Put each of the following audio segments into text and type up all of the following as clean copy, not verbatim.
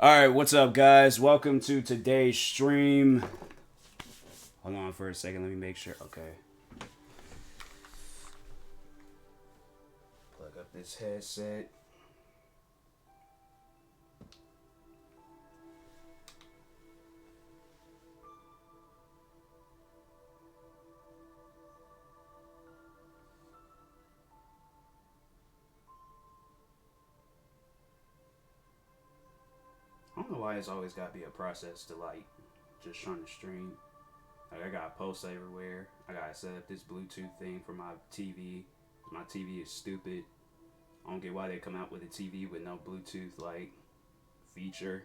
Alright, what's up, guys? Welcome to today's stream. Hold on for a second, let me make sure. Okay. Plug up this headset. I don't know why it's always got to be a process to, like, just trying to stream. Like, I got posts everywhere. I got to set up this Bluetooth thing for my TV. My TV is stupid. I don't get why they come out with a TV with no Bluetooth, like, feature.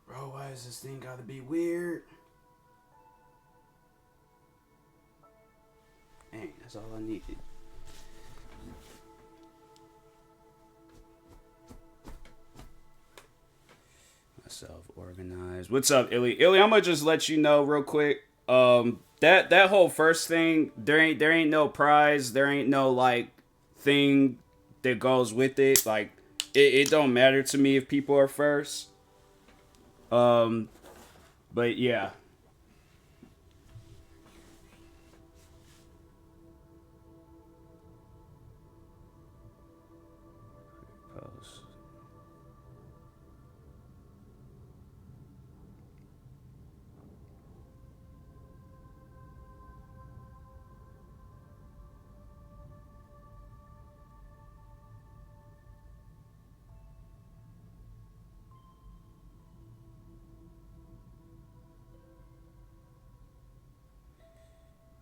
Bro, why does this thing gotta be weird? Dang, that's all I needed. Myself organized. What's up, Illy? Illy, I'm gonna just let you know real quick. That whole first thing, there ain't no prize, there ain't no like thing that goes with it. Like it don't matter to me if people are first. But yeah. Post.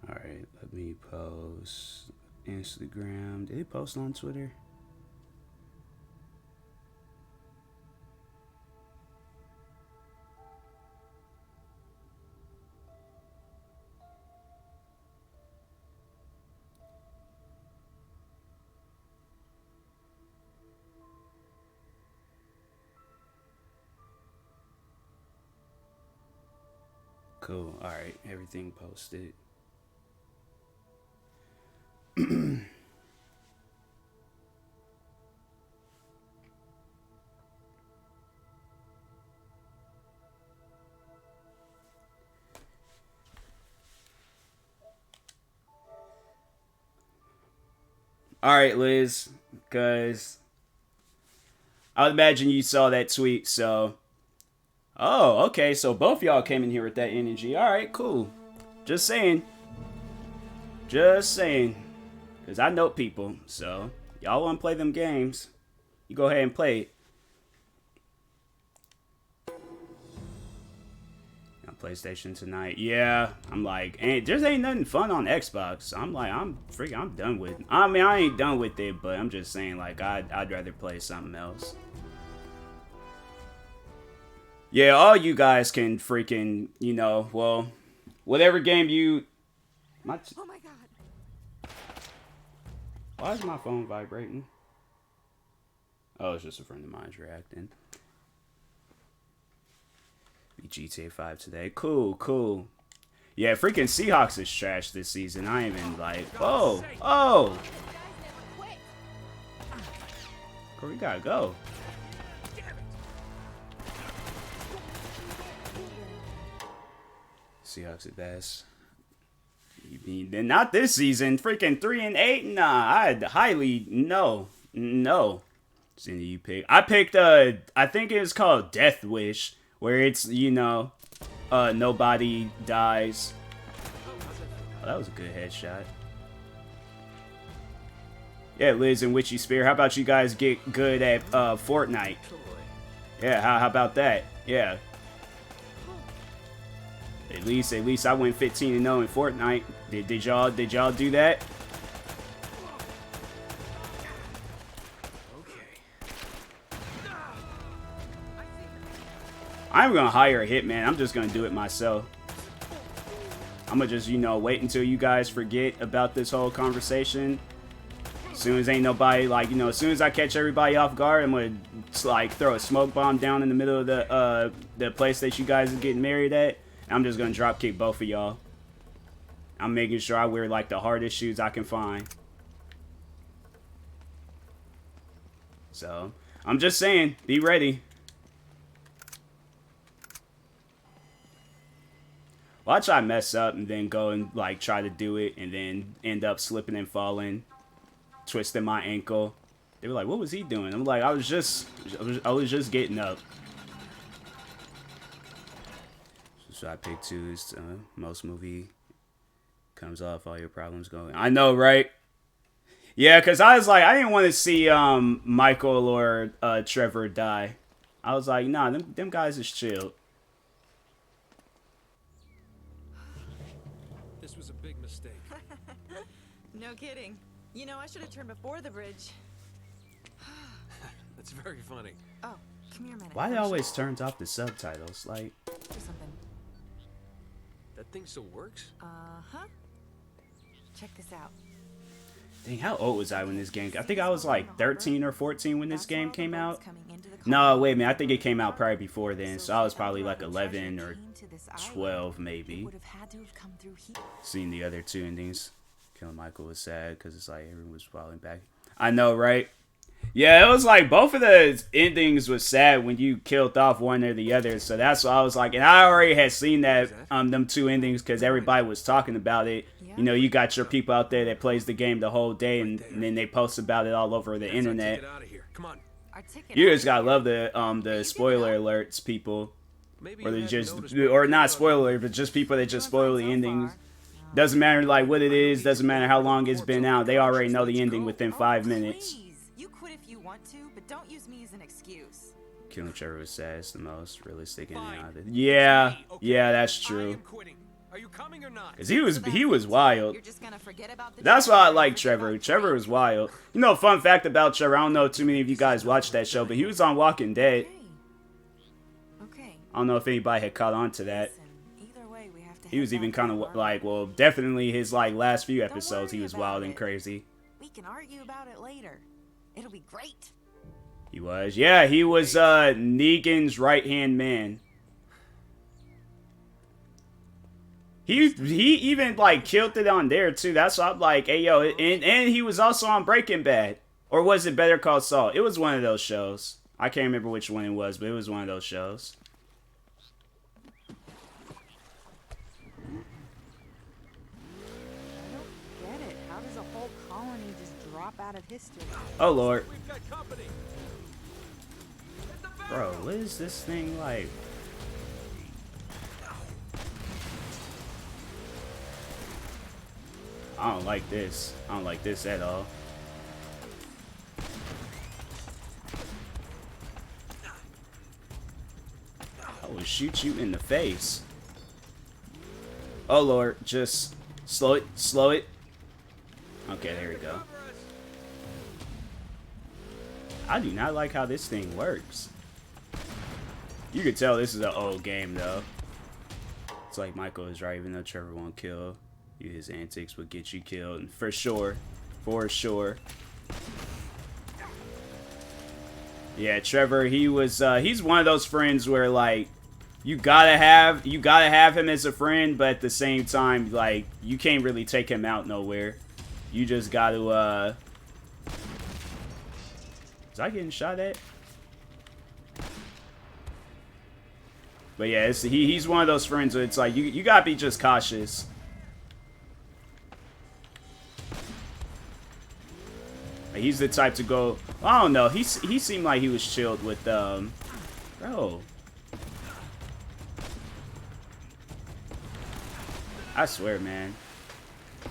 Alright, let me post Instagram. Did he post on Twitter? Cool. Alright, everything posted. Alright, Liz, because I would imagine you saw that tweet, so. Oh, okay, so both y'all came in here with that energy. Alright, cool. Just saying. Just saying. Because I know people, so y'all want to play them games, you go ahead and play it. On PlayStation tonight. Yeah, I'm like, just ain't nothing fun on Xbox. I'm like, I'm done with it. I mean, I ain't done with it, but I'm just saying, like, I'd rather play something else. Yeah, all you guys can freaking, you know, well, whatever game you... Oh my god. Why is my phone vibrating? Oh, it's just a friend of mine's reacting. Be GTA 5 today. Cool, cool. Yeah, freaking Seahawks is trash this season. I ain't even like, oh. Where we gotta go? Seahawks at best. Then not this season. Freaking 3-8. Nah, I'd highly no. Cindy, you pick. I picked I think it was called Death Wish, where it's, you know, nobody dies. Oh, that was a good headshot. Yeah, Liz and Witchy Spear. How about you guys get good at Fortnite? Yeah, how about that? Yeah. At least I went 15-0 in Fortnite. Did y'all do that? I'm gonna hire a hitman. I'm just gonna do it myself. I'm gonna just, you know, wait until you guys forget about this whole conversation. As soon as ain't nobody, like, you know, as soon as I catch everybody off guard, I'm gonna, like, throw a smoke bomb down in the middle of the place that you guys are getting married at. And I'm just gonna drop kick both of y'all. I'm making sure I wear, like, the hardest shoes I can find. So, I'm just saying, be ready. Watch I mess up and then go and, like, try to do it and then end up slipping and falling, twisting my ankle. They were like, what was he doing? I'm like, I was just getting up. So I picked 2 is most movie comes off, all your problems go. I know, right? Yeah, because I was like, I didn't want to see Michael or Trevor die. I was like, nah, them guys is chill. This was a big mistake. No kidding. You know, I should have turned before the bridge. That's very funny. Oh, come here a minute. Why it always turns off the subtitles? Like, Do something. That thing still works? Uh-huh. Check this out. dang, how old was I when this game? I think I was like 13 or 14 when this game came out. No, wait a minute. I think it came out probably before then. So I was probably like 11 or 12 maybe. Seeing the other 2 endings. Killing Michael was sad because it's like everyone was falling back. I know, right? Yeah, it was like both of the endings was sad when you killed off one or the other. So that's why I was like, and I already had seen that them 2 endings because everybody was talking about it. You know, you got your people out there that plays the game the whole day, and then they post about it all over the internet. You just gotta love the spoiler alerts, people, or they just, or not spoiler, but just people that just spoil the endings. Doesn't matter like what it is, doesn't matter how long it's been out. They already know the ending within 5 minutes. You quit if you want to, but don't use me as an excuse. Killing Trevor was sad. It's the most realistic ending out of it. Yeah, that's true. Are you coming or not? Cause he was wild. You're just gonna forget about the That's why I like Trevor. Trevor was wild. You know, fun fact about Trevor. I don't know too many of you guys watched that show, but he was on Walking Dead. Okay. I don't know if anybody had caught on to that. Either way, we have to He was even kind of like, well, definitely his like last few episodes, he was wild and crazy. We can argue about it later. It'll be great. He was, yeah, he was Negan's right hand man. He even like killed it on there too. That's why I'm like, hey yo, and he was also on Breaking Bad, or was it Better Call Saul? It was one of those shows. I can't remember which one it was, but it was one of those shows. I don't get it. How does a whole colony just drop out of history? Oh Lord, We've got company. bro, what is this thing like? I don't like this. I don't like this at all. I will shoot you in the face. Oh Lord, just slow it, slow it. Okay, there we go. I do not like how this thing works. You could tell this is an old game though. It's like Michael is right, even though Trevor won't kill. His antics would get you killed, for sure, for sure. Yeah, Trevor, he was he's one of those friends where like you gotta have him as a friend, but at the same time, like you can't really take him out nowhere. You just gotta is I getting shot at? But yeah, he's one of those friends where it's like you gotta be just cautious. He's the type to go. I don't know. He seemed like he was chilled with bro. I swear, man. I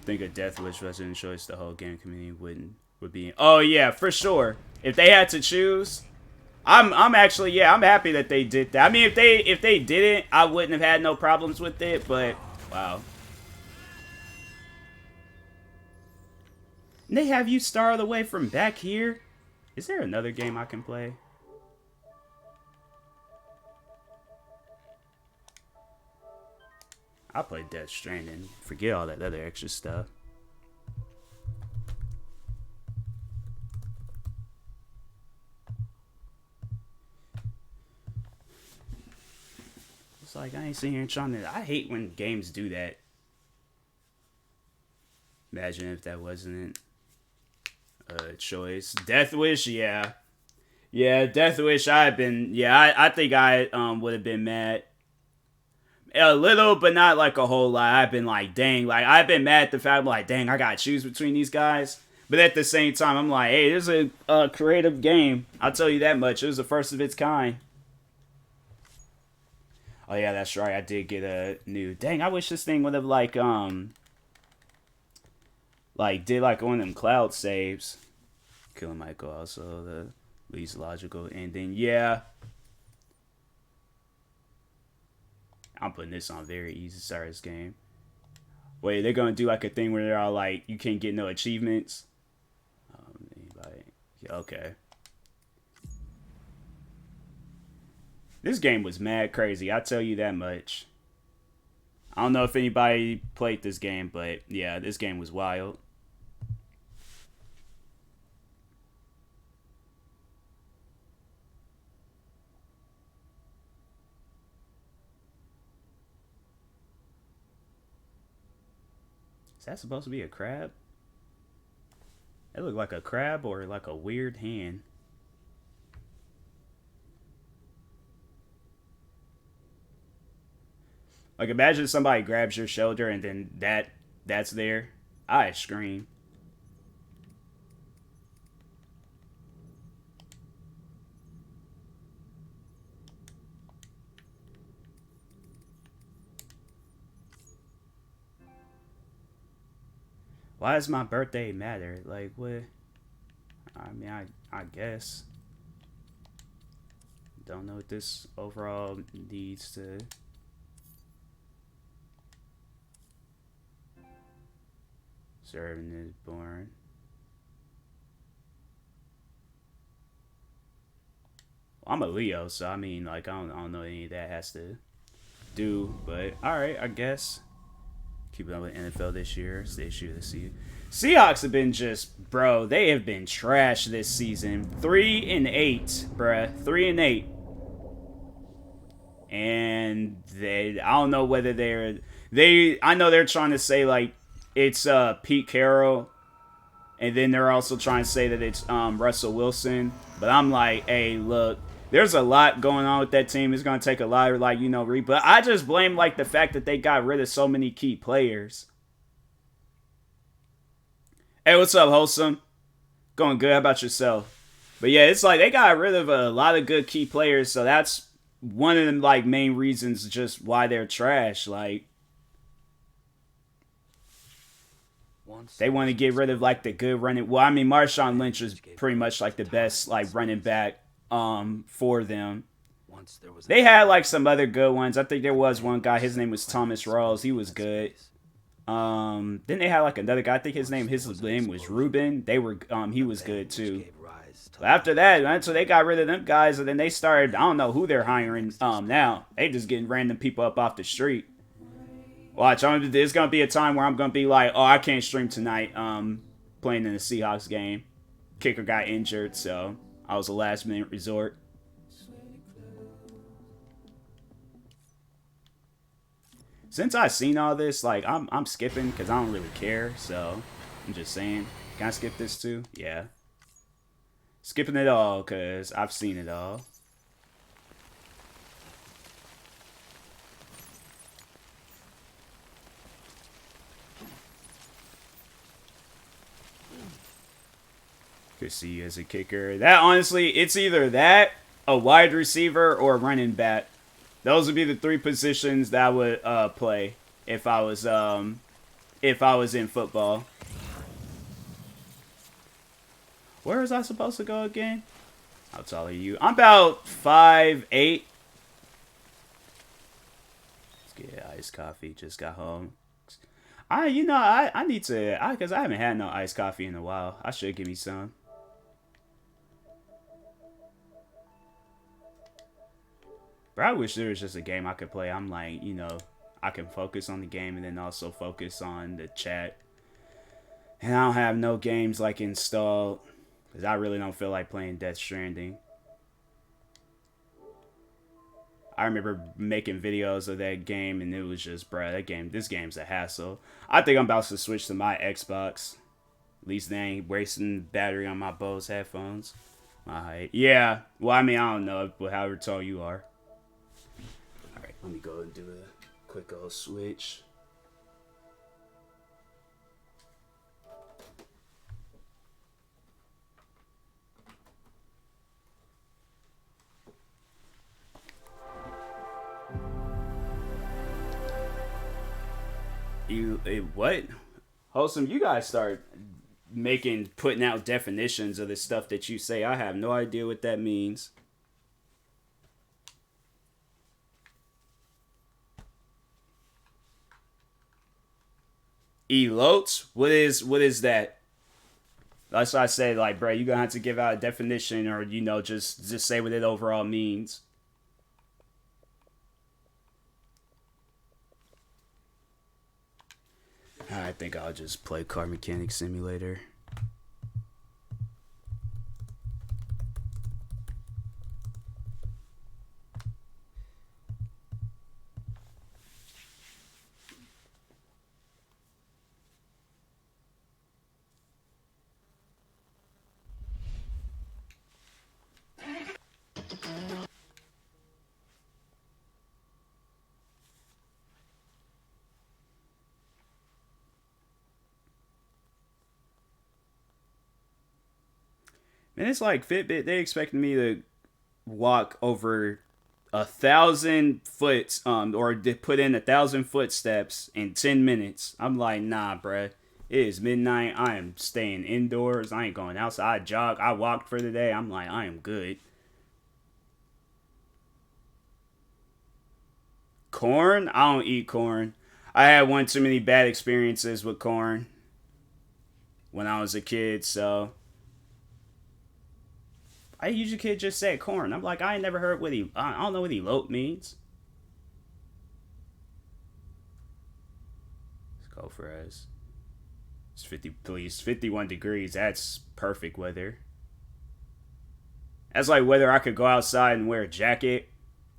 think a death wish wasn't a choice the whole game community would be. Oh yeah, for sure. If they had to choose, I'm actually, yeah, I'm happy that they did that. I mean, if they didn't, I wouldn't have had no problems with it. But wow. And they have you star all the way from back here? Is there another game I can play? I'll play Death Stranding. Forget all that other extra stuff. It's like I ain't sitting here trying to. I hate when games do that. Imagine if that wasn't a choice. Death Wish, yeah. Yeah, Death Wish, I've been. Yeah, I think I would have been mad. A little, but not like a whole lot. I've been like, dang. Like, I've been mad at the fact, like, dang, I gotta choose between these guys. But at the same time, I'm like, hey, this is a creative game. I'll tell you that much. It was the first of its kind. Oh, yeah, that's right. I did get a new. Dang, I wish this thing would have, like, did, like, one of them cloud saves. Killing Michael, also the least logical ending. Yeah. I'm putting this on very easy to start this game. Wait, they're gonna do like a thing where they're all like, you can't get no achievements. Anybody? Yeah, okay. This game was mad crazy. I tell you that much. I don't know if anybody played this game, but yeah, this game was wild. Is that supposed to be a crab? It looked like a crab or like a weird hand. Like imagine somebody grabs your shoulder and then that's there. I scream. Why does my birthday matter? Like, what? I mean, I guess. Don't know what this overall needs to... Serving is born. Well, I'm a Leo, so I mean, like, I don't know any of that has to do, but alright, I guess. Keeping up with NFL this year. It's the issue of the season. Seahawks have been just, bro, they have been trash this season. 3-8, bruh. 3-8. And they, I don't know whether I know they're trying to say, like, it's Pete Carroll. And then they're also trying to say that it's Russell Wilson. But I'm like, hey, look. There's a lot going on with that team. It's going to take a lot of, like, but I just blame, like, the fact that they got rid of so many key players. Hey, what's up, Wholesome? Going good. How about yourself? But, yeah, it's like they got rid of a lot of good key players. So that's one of the, like, main reasons just why they're trash. Like, they want to get rid of, like, the good running. Well, I mean, Marshawn Lynch was pretty much, like, the best, like, running back for them. They had like some other good ones. I think there was one guy, his name was Thomas Rawls. He was good. Then they had like another guy, I think his name was Ruben. He was good too. But after that, so they got rid of them guys, and then they started, I don't know who they're hiring now. They just getting random people up off the street. Watch, there's gonna be a time where I'm gonna be like, oh, I can't stream tonight, playing in the Seahawks game. Kicker got injured, so I was a last minute resort. Since I've seen all this, like, I'm skipping because I don't really care, so I'm just saying. Can I skip this too? Yeah. Skipping it all because I've seen it all. Could see you as a kicker. That, honestly, it's either that, a wide receiver, or a running back. Those would be the three positions that I would play if I was in football. Where was I supposed to go again? How tall are you? I'm about 5'8". Let's get iced coffee. Just got home. I need to, because I haven't had no iced coffee in a while. I should give me some. Bro, I wish there was just a game I could play. I'm like, I can focus on the game and then also focus on the chat. And I don't have no games like installed because I really don't feel like playing Death Stranding. I remember making videos of that game and it was just, bruh, this game's a hassle. I think I'm about to switch to my Xbox. At least they ain't wasting battery on my Bose headphones. My height. Yeah, well, I mean, I don't know, but however tall you are. Alright, let me go and do a quick old switch. What? Wholesome, you guys start putting out definitions of the stuff that you say. I have no idea what that means. Elotes? What is that? That's why I say, like, bro, you're gonna have to give out a definition or, you know, just say what it overall means. I think I'll just play Car Mechanic Simulator. And it's like Fitbit, they expected me to walk over 1,000 foot, or to put in 1,000 footsteps in 10 minutes. I'm like, nah, bruh. It is midnight. I am staying indoors. I ain't going outside. I jog. I walked for the day. I'm like, I am good. Corn? I don't eat corn. I had one too many bad experiences with corn when I was a kid, so I usually could just say corn. I'm like, I ain't never heard I don't know what elote means. Let's go for us. It's 51 degrees. That's perfect weather. That's like whether I could go outside and wear a jacket,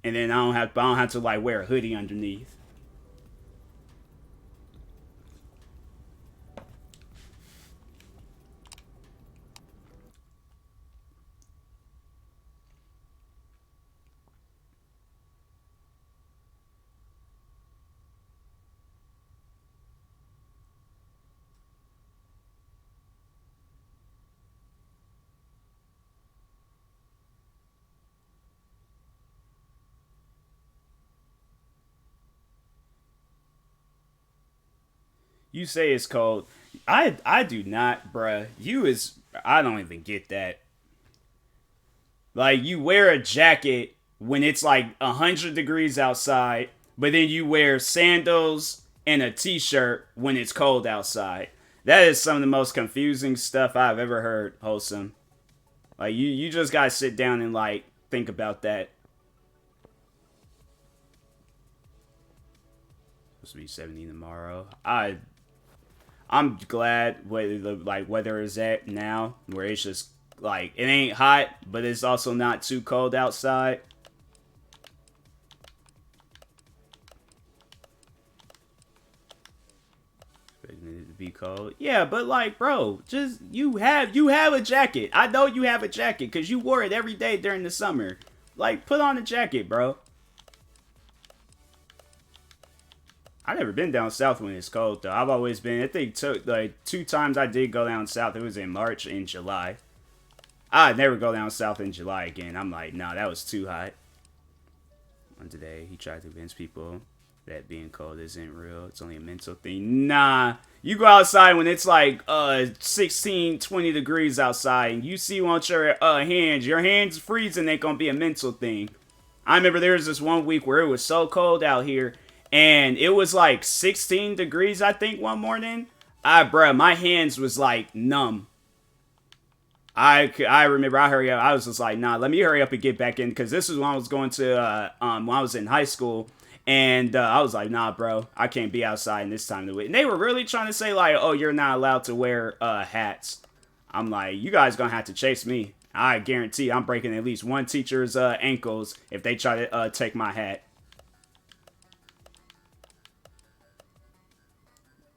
and then I don't have to like wear a hoodie underneath. You say it's cold. I do not, bruh. I don't even get that. Like, you wear a jacket when it's like 100 degrees outside, but then you wear sandals and a t-shirt when it's cold outside. That is some of the most confusing stuff I've ever heard, Wholesome. Like, you just gotta sit down and, like, think about that. Supposed to be 70 tomorrow. I'm glad weather is at now, where it's just like it ain't hot, but it's also not too cold outside. Expecting it to be cold, yeah, but like, bro, just you have a jacket. I know you have a jacket because you wore it every day during the summer. Like, put on a jacket, bro. I've never been down south when it's cold, though. I've always been, I think, like 2 times I did go down south. It was in March and July. I'd never go down south in July again. I'm like, nah, that was too hot. One today, he tried to convince people that being cold isn't real. It's only a mental thing. Nah. You go outside when it's like 16, 20 degrees outside, and you see on your hands freezing, ain't gonna be a mental thing. I remember there was this one week where it was so cold out here, and it was like 16 degrees, I think, one morning. Bruh, my hands was like numb. I remember I hurry up. I was just like, nah, let me hurry up and get back in. Because this is when I was going to, when I was in high school. And I was like, nah, bro, I can't be outside in this time of the week. And they were really trying to say, like, oh, you're not allowed to wear hats. I'm like, you guys gonna have to chase me. I guarantee I'm breaking at least one teacher's ankles if they try to take my hat.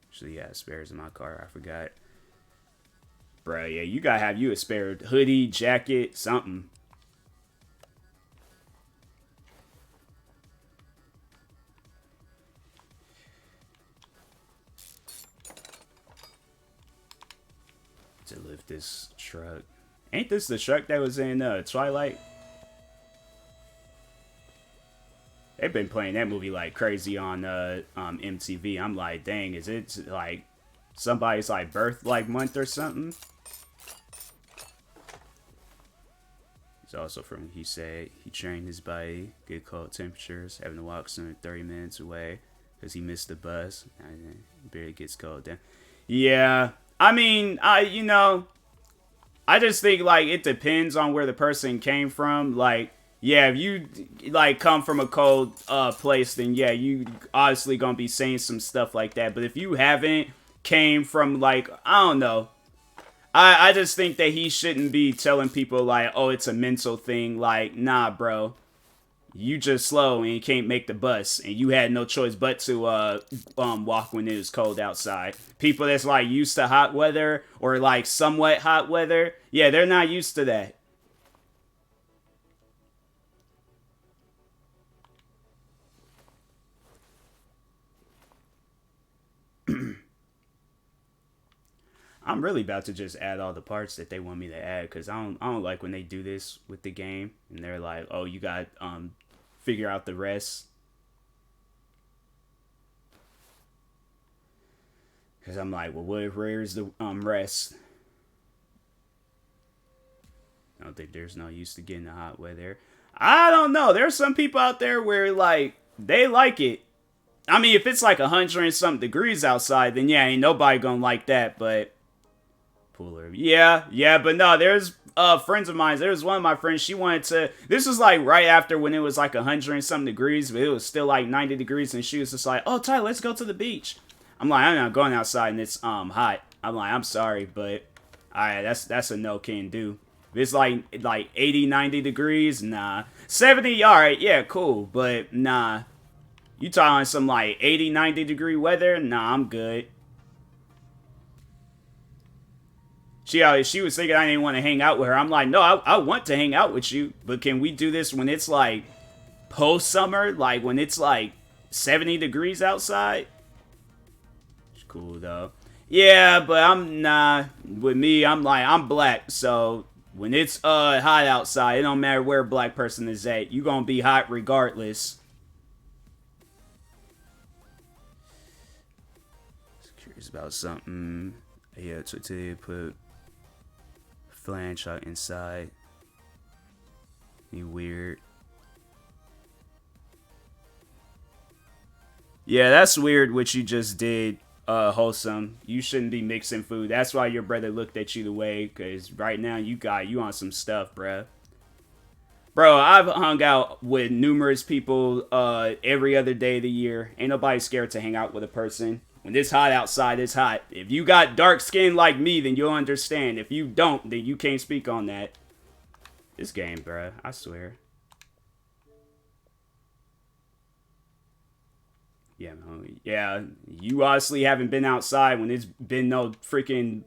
Actually, yeah, spares in my car. I forgot. Bro, yeah, you gotta have you a spare hoodie, jacket, something. To lift this truck. Ain't this the truck that was in Twilight? They've been playing that movie like crazy on MTV. I'm like, dang, is it like somebody's like birth like month or something? He's also from, he said he trained his body, get cold temperatures, having to walk some 30 minutes away because he missed the bus. And barely gets cold then. Yeah, I mean, you know, I just think like it depends on where the person came from. Like, yeah, if you like come from a cold place, then yeah, you obviously gonna be saying some stuff like that. But if you haven't came from like, I don't know, I just think that he shouldn't be telling people like, oh, it's a mental thing. Like, nah, bro, you just slow and you can't make the bus, and you had no choice but to walk when it was cold outside. People that's like used to hot weather or like somewhat hot weather, yeah, they're not used to that. I'm really about to just add all the parts that they want me to add, because I don't like when they do this with the game and they're like, oh, you got figure out the rest. Because I'm like, well, where's the rest? I don't think there's no use to getting the hot weather. I don't know. There's some people out there where like they like it. I mean, if it's like 100 and something degrees outside, then yeah, ain't nobody gonna like that. But cooler, yeah, but no, there's friends of mine. There was one of my friends. She wanted to. This was like right after when it was like 100 and something degrees, but it was still like 90 degrees, and she was just like, "Oh, Ty, let's go to the beach." I'm like, I'm not going outside and it's hot. I'm like, I'm sorry, but alright, that's a no can do. If it's like 80, 90 degrees, nah. 70, alright, yeah, cool, but nah. You talking some like 80, 90 degree weather? Nah, I'm good. She was thinking I didn't want to hang out with her. I'm like, no, I want to hang out with you, but can we do this when it's like post-summer? Like when it's like 70 degrees outside? It's cool though. Yeah, but I'm nah. With me, I'm like, I'm black, so when it's hot outside, it don't matter where a black person is at. You gonna be hot regardless. Curious about something. Yeah, so today put flange shot inside. You weird. Yeah, that's weird what you just did, Wholesome. You shouldn't be mixing food. That's why your brother looked at you the way, because right now you on some stuff, bruh. Bro, I've hung out with numerous people every other day of the year. Ain't nobody scared to hang out with a person. When it's hot outside, it's hot. If you got dark skin like me, then you'll understand. If you don't, then you can't speak on that. This game, bruh, I swear. Yeah, you honestly haven't been outside when it's been no freaking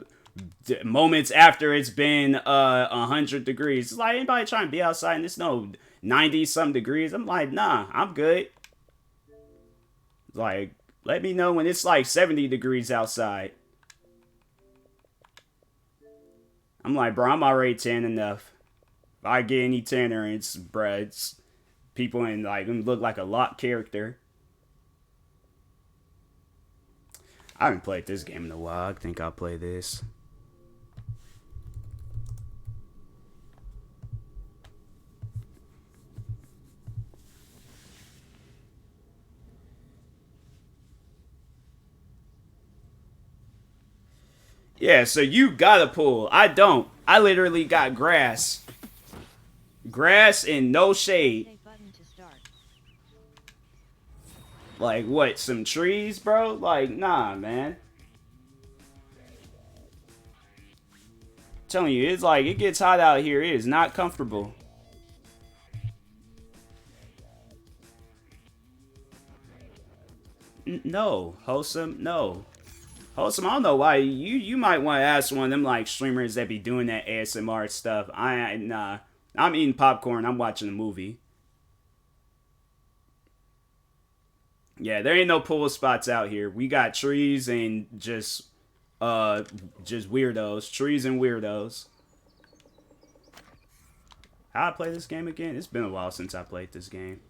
moments after it's been 100 degrees. It's like anybody trying to be outside and it's no 90 some degrees. I'm like, nah, I'm good. Like, let me know when it's like 70 degrees outside. I'm like, bro, I'm already tan enough. If I get any tanner, it's people in like look like a lock character. I haven't played this game in a while. I think I'll play this. Yeah, so you got a pool. I don't. I literally got grass. Grass and no shade. Like, what, some trees, bro? Like, nah, man. I'm telling you, it's like, it gets hot out here. It is not comfortable. No, wholesome, no. Wholesome, I don't know why. You might want to ask one of them, like, streamers that be doing that ASMR stuff. Nah. I'm eating popcorn. I'm watching a movie. Yeah, there ain't no pool spots out here. We got trees and just weirdos. Trees and weirdos. How I play this game again? It's been a while since I played this game.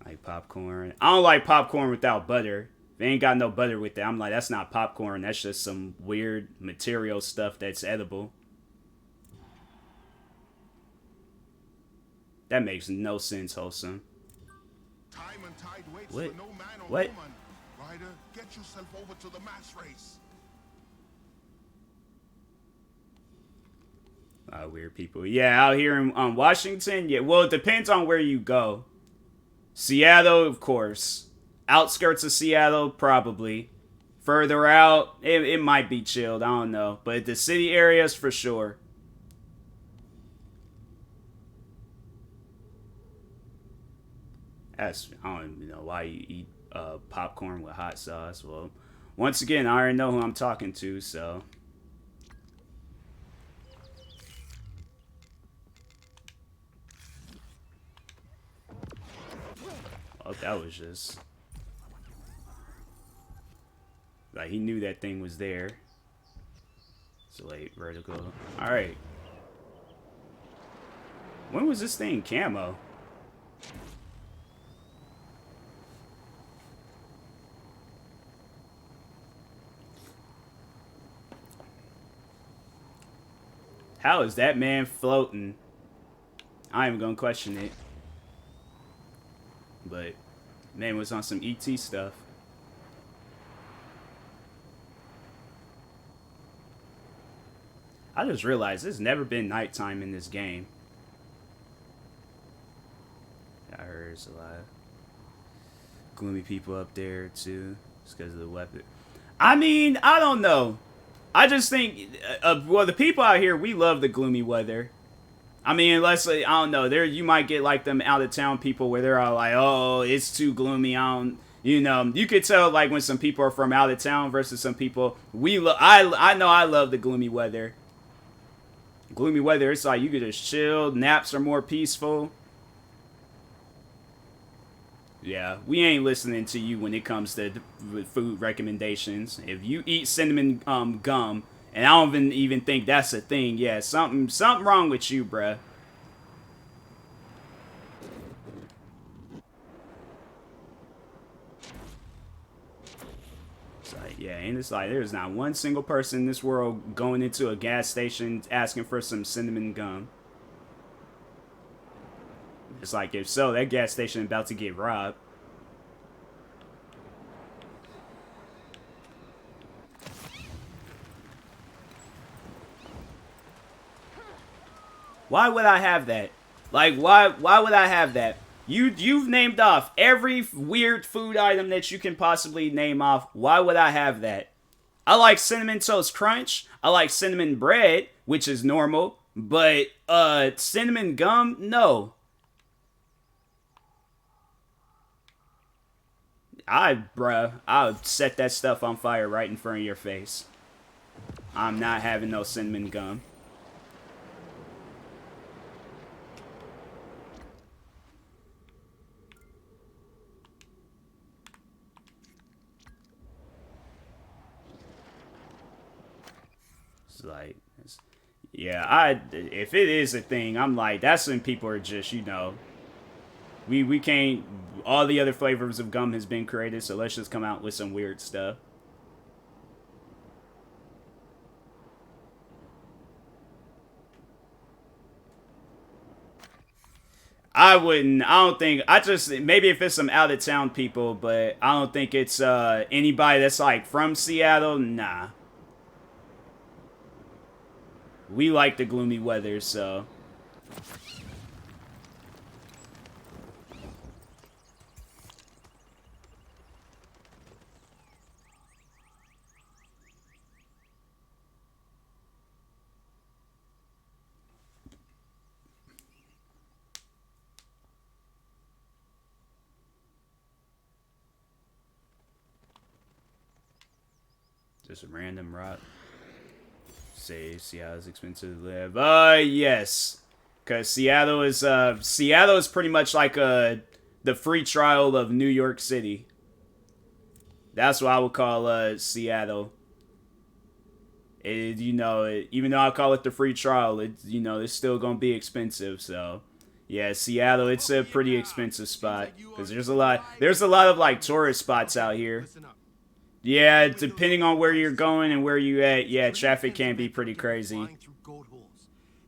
Like popcorn. I don't like popcorn without butter. They ain't got no butter with it. I'm like, that's not popcorn. That's just some weird material stuff that's edible. That makes no sense, wholesome. Time and tide waits What? for no man or What? woman. Ryder, get yourself over to the mass race. Weird people. Yeah, out here in Washington. Yeah, well, it depends on where you go. Seattle, of course. Outskirts of Seattle, probably. Further out, it might be chilled. I don't know. But the city areas, for sure. I don't even know why you eat popcorn with hot sauce. Well, once again, I already know who I'm talking to, so. Oh, that was just. Like, he knew that thing was there. So, like, vertical. Alright. When was this thing camo? How is that man floating? I ain't gonna question it. But, man was on some ET stuff. I just realized there's never been nighttime in this game. I heard there's a lot of gloomy people up there too. It's because of the weapon. I mean, I don't know. I just think, well, the people out here, we love the gloomy weather. I mean, unless, I don't know, there you might get like them out of town people where they're all like, oh, it's too gloomy. I don't, you know, you could tell like when some people are from out of town versus some people. I know I love the gloomy weather. Gloomy weather, it's like you could just chill. Naps are more peaceful. Yeah, we ain't listening to you when it comes to food recommendations. If you eat cinnamon gum, and I don't even think that's a thing. Yeah, something wrong with you, bruh. It's like, yeah, and it's like there's not one single person in this world going into a gas station asking for some cinnamon gum. It's like, if so, that gas station about to get robbed. Why would I have that? Like, why would I have that? You've named off every weird food item that you can possibly name off. Why would I have that? I like Cinnamon Toast Crunch. I like cinnamon bread, which is normal. But, cinnamon gum? No. I'll set that stuff on fire right in front of your face. I'm not having no cinnamon gum. It's like, yeah, if it is a thing, I'm like, that's when people are just, you know, we can't, all the other flavors of gum has been created, so let's just come out with some weird stuff. I don't think, maybe if it's some out of town people, but I don't think it's anybody that's like from Seattle, nah. We like the gloomy weather, so. Just a random rock. Say Seattle's expensive to live. Yes. Cause Seattle is pretty much like the free trial of New York City. That's what I would call Seattle. Even though I call it the free trial, it's still gonna be expensive. So, yeah, Seattle, it's a pretty expensive spot because there's a lot of like tourist spots out here. Yeah, depending on where you're going and where you at, yeah, traffic can be pretty crazy.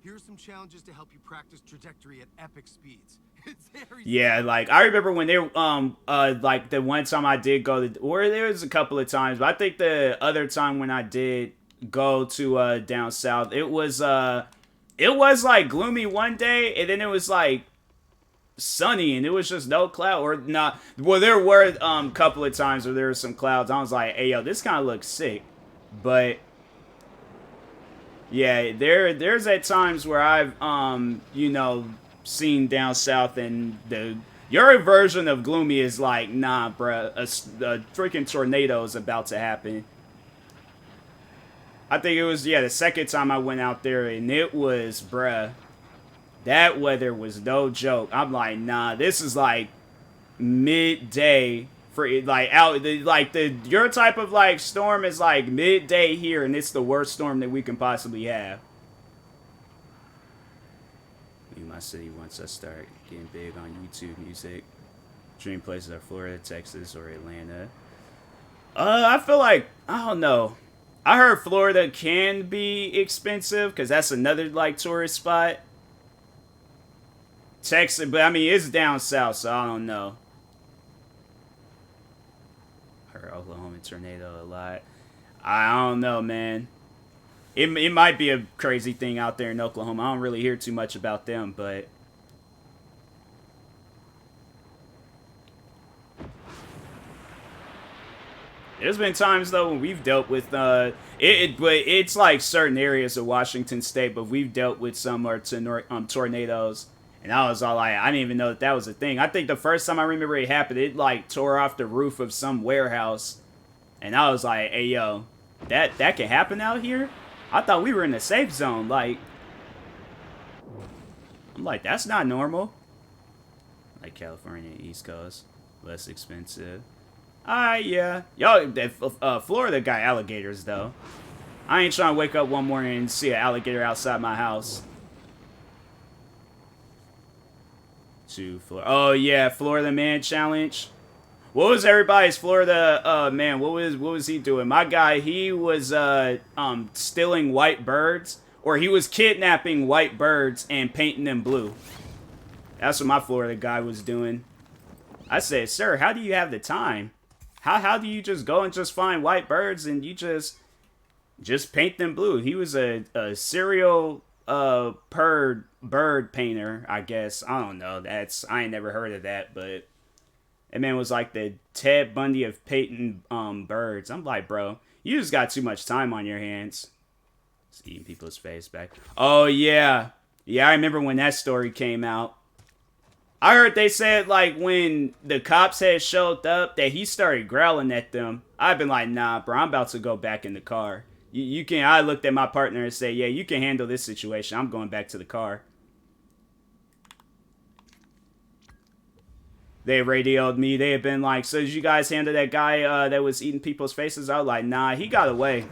Here's some challenges to help you practice trajectory at epic speeds. Yeah, like I remember when they like the one time I did go to, or there was a couple of times, but I think the other time when I did go to down south, it was like gloomy one day and then it was like sunny and it was just no cloud or not. Well, there were a couple of times where there were some clouds. I was like, hey yo, this kind of looks sick. But yeah, there's at times where I've seen down south and your version of gloomy is like, nah bruh, a freaking tornado is about to happen. I think it was, the second time I went out there and it was, bruh, that weather was no joke. I'm like, nah, this is like midday for like your type of like storm is like midday here, and it's the worst storm that we can possibly have. Leave my city once I start getting big on YouTube music. Dream places are Florida, Texas, or Atlanta. I feel like, I don't know. I heard Florida can be expensive because that's another like tourist spot. Texas, but I mean, it's down south, so I don't know. Heard Oklahoma tornado a lot. I don't know, man. It might be a crazy thing out there in Oklahoma. I don't really hear too much about them, but there's been times though when we've dealt with but it's like certain areas of Washington State, but we've dealt with some tornadoes. And I was all like, I didn't even know that was a thing. I think the first time I remember it happened, it like tore off the roof of some warehouse. And I was like, hey, yo, that can happen out here? I thought we were in the safe zone. Like, I'm like, that's not normal. Like California, East Coast, less expensive. Alright, yeah. Yo, Florida got alligators, though. I ain't trying to wake up one morning and see an alligator outside my house. Oh yeah, Florida Man Challenge. What was everybody's Florida man? What was he doing? My guy, he was stealing white birds, or he was kidnapping white birds and painting them blue. That's what my Florida guy was doing. I said, sir, how do you have the time? How do you just go and just find white birds and you just paint them blue? He was a serial bird painter, I guess. I don't know. I ain't never heard of that, but that man was like the Ted Bundy of painting birds. I'm like, bro, you just got too much time on your hands. Just eating people's face back. Oh yeah. Yeah, I remember when that story came out. I heard they said like when the cops had showed up that he started growling at them. I've been like, nah, bro, I'm about to go back in the car. You can. I looked at my partner and said, yeah, you can handle this situation. I'm going back to the car. They radioed me. They had been like, so did you guys handle that guy that was eating people's faces? I was like, nah, he got away.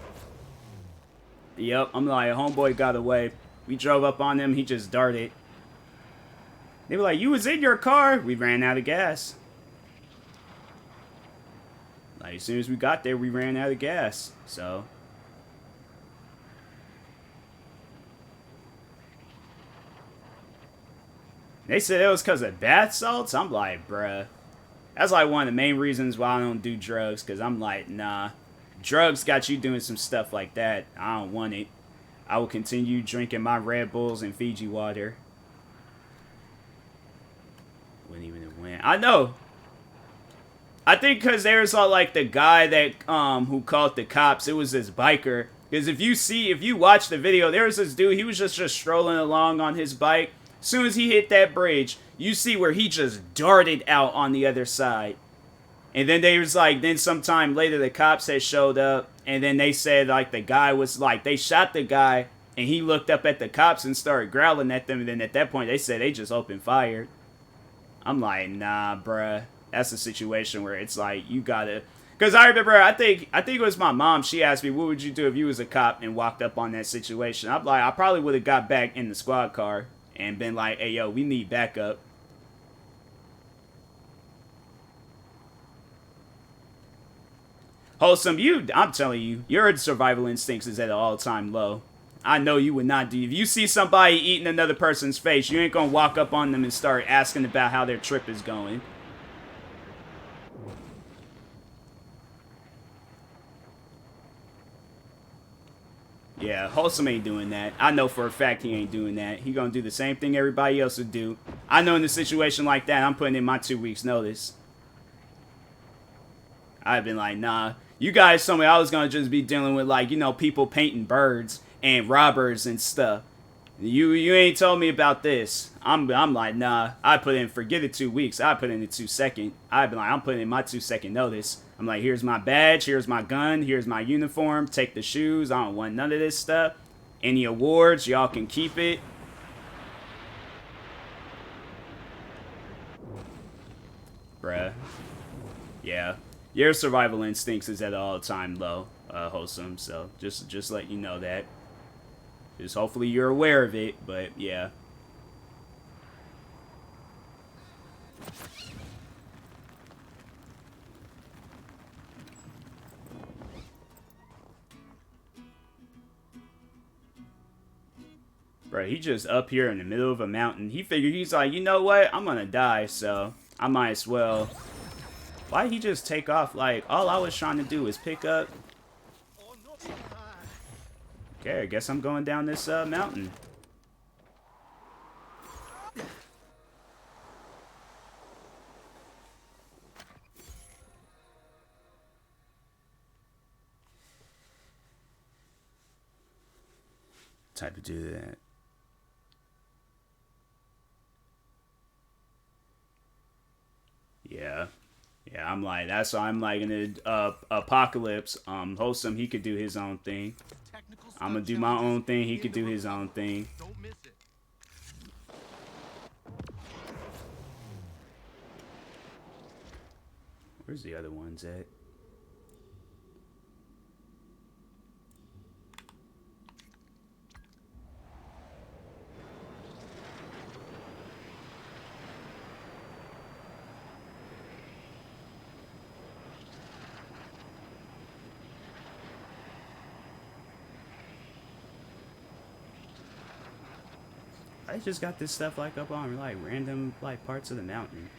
Yep, I'm like, homeboy got away. We drove up on him. He just darted. They were like, you was in your car? We ran out of gas. Like, as soon as we got there, we ran out of gas. So they said it was because of bath salts. I'm like, bruh. That's like one of the main reasons why I don't do drugs. Because I'm like, nah. Drugs got you doing some stuff like that. I don't want it. I will continue drinking my Red Bulls and Fiji water. Wouldn't even have went. I know. I think because there's like the guy that who called the cops. It was this biker. Because if you watch the video, there was this dude. He was just strolling along on his bike. As soon as he hit that bridge, you see where he just darted out on the other side. And then they was like, then sometime later the cops had showed up, and then they said like the guy was like, they shot the guy, and he looked up at the cops and started growling at them, and then at that point they said they just opened fire. I'm like, nah, bruh. That's a situation where it's like, you gotta, because I remember, I think it was my mom, she asked me, what would you do if you was a cop and walked up on that situation? I'm like, I probably would have got back in the squad car and been like, hey, yo, we need backup. Wholesome, I'm telling you, your survival instincts is at an all-time low. I know you would not do. If you see somebody eating another person's face, you ain't gonna walk up on them and start asking about how their trip is going. Yeah, Wholesome ain't doing that. I know for a fact he ain't doing that. He gonna do the same thing everybody else would do. I know in a situation like that, I'm putting in my 2 weeks notice. I've been like, nah. You guys told me I was gonna just be dealing with, like, you know, people painting birds and robbers and stuff. You ain't told me about this. I'm like, nah. I put in, forget the 2 weeks. I put in the 2 second. I've been like, I'm putting in my 2 second notice. I'm like, here's my badge, here's my gun, here's my uniform. Take the shoes. I don't want none of this stuff. Any awards, y'all can keep it. Bruh. Yeah. Your survival instincts is at an all-time low, Wholesome, so just let you know that. Just hopefully you're aware of it, but yeah. Bro, he just up here in the middle of a mountain. He figured, he's like, you know what? I'm gonna die, so I might as well. Why'd he just take off? Like, all I was trying to do is pick up. Okay, I guess I'm going down this mountain. Type to do that. Yeah. Yeah, I'm like, that's why I'm like in the apocalypse. Wholesome, he could do his own thing. I'm gonna do my own thing. He could do his own thing. Don't miss it. Where's the other ones at? I just got this stuff like up on like random like parts of the mountain.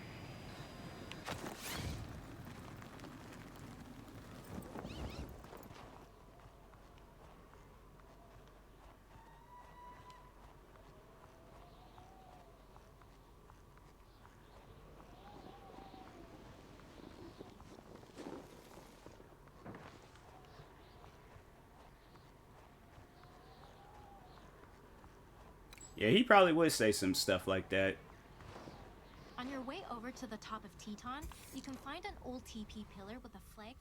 Yeah, he probably would say some stuff like that. On your way over to the top of Teton, you can find an old TP pillar with a flag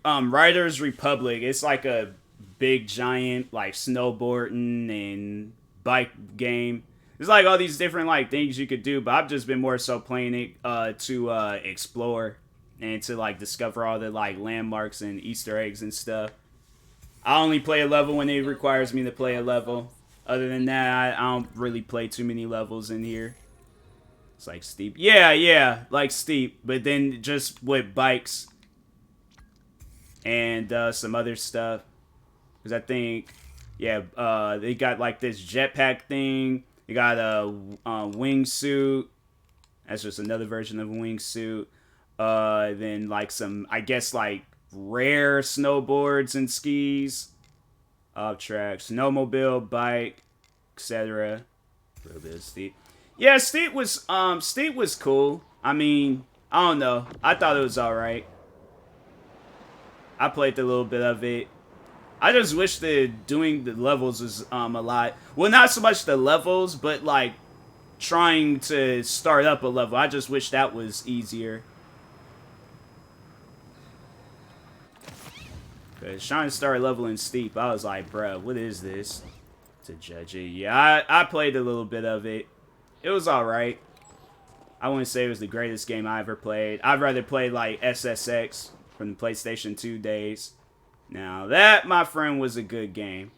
from Riders Republic. It's like a big giant like snowboarding and bike game. There's like all these different like things you could do, but I've just been more so playing it to explore and to like discover all the like landmarks and Easter eggs and stuff. I only play a level when it requires me to play a level. Other than that, I don't really play too many levels in here. It's like Steep. Yeah, like Steep. But then just with bikes. And some other stuff. Because I think, yeah, they got like this jetpack thing. They got a wingsuit. That's just another version of a wingsuit. Then like some, I guess like rare snowboards and skis, off track, snowmobile, bike, etc. A little bit of steep. Yeah, steep was cool. I mean, I don't know. I thought it was alright. I played a little bit of it. I just wish that doing the levels was a lot. Well, not so much the levels, but like trying to start up a level. I just wish that was easier. Cause trying to start leveling steep, I was like, bruh, what is this? To judge it. Yeah, I played a little bit of it. It was alright. I wouldn't say it was the greatest game I ever played. I'd rather play like SSX from the PlayStation 2 days. Now that, my friend, was a good game.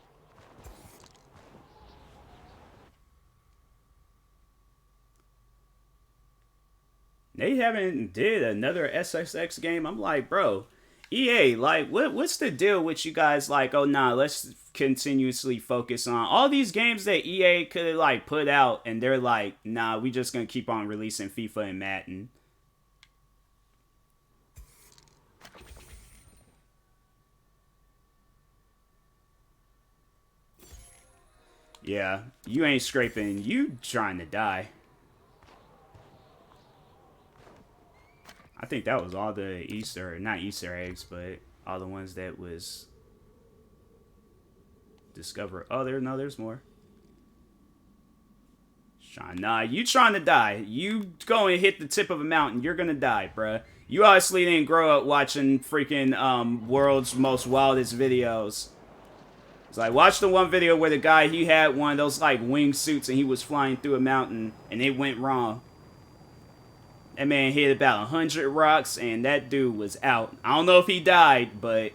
They haven't did another SSX game. I'm like, bro, EA, like, what's the deal with you guys? Like, oh nah, let's continuously focus on all these games that EA could have like put out, and they're like, nah, we just gonna keep on releasing FIFA and Madden. Yeah, you ain't scraping. You trying to die. I think that was all the not Easter eggs, but all the ones that was discovered. Oh, there's more. Nah, you trying to die. You go and hit the tip of a mountain. You're gonna die, bruh. You obviously didn't grow up watching freaking World's Most Wildest videos. It's like, watch the one video where the guy, he had one of those like wingsuits and he was flying through a mountain and it went wrong. That man hit about 100 rocks and that dude was out. I don't know if he died, but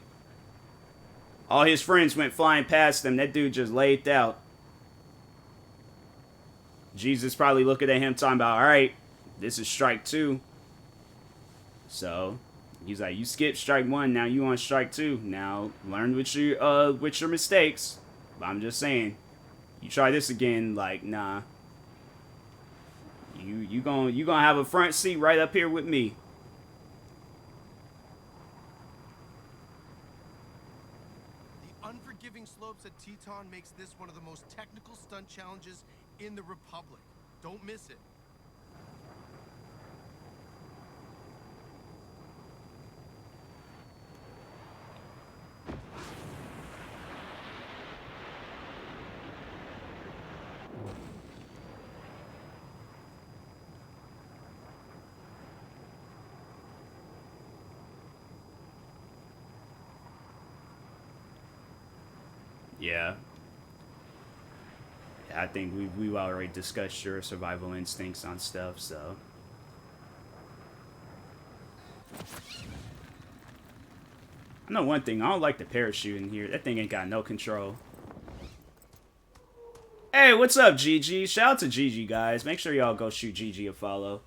all his friends went flying past him. That dude just laid out. Jesus probably looking at him talking about, alright, this is strike 2. So he's like, you skipped strike 1, now you on strike 2. Now learn with your mistakes. But I'm just saying, you try this again, like, nah. You gonna have a front seat right up here with me. The unforgiving slopes at Teton makes this one of the most technical stunt challenges in the Republic. Don't miss it. Yeah. I think we've already discussed your survival instincts on stuff, so. I know one thing, I don't like the parachute in here. That thing ain't got no control. Hey, what's up, GG? Shout out to GG, guys. Make sure y'all go shoot GG a follow.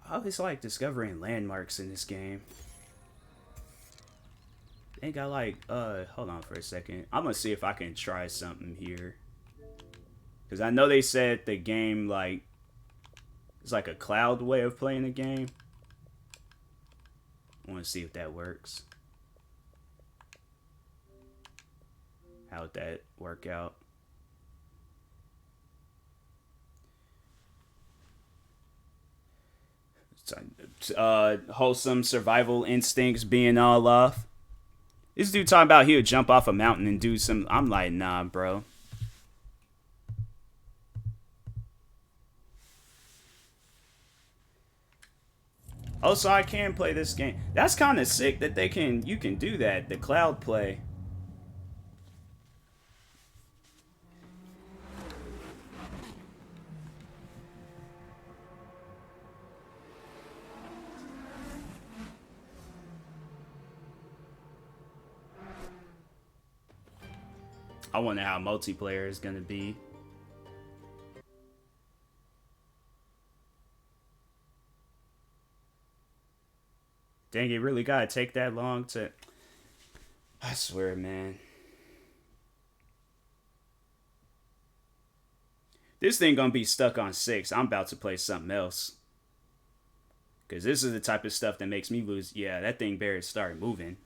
I always like discovering landmarks in this game. They got like, hold on for a second. I'm gonna see if I can try something here. Because I know they said the game, like, it's like a cloud way of playing the game. I want to see if that works. How would that work out? Wholesome survival instincts being all off. This dude talking about he would jump off a mountain and do some. I'm like, nah, bro. Oh, so I can play this game. That's kind of sick that you can do that. The cloud play. I wonder how multiplayer is gonna be. Dang, it really gotta take that long to... I swear, man. This thing gonna be stuck on 6. I'm about to play something else. Because this is the type of stuff that makes me lose. Yeah, that thing better start moving.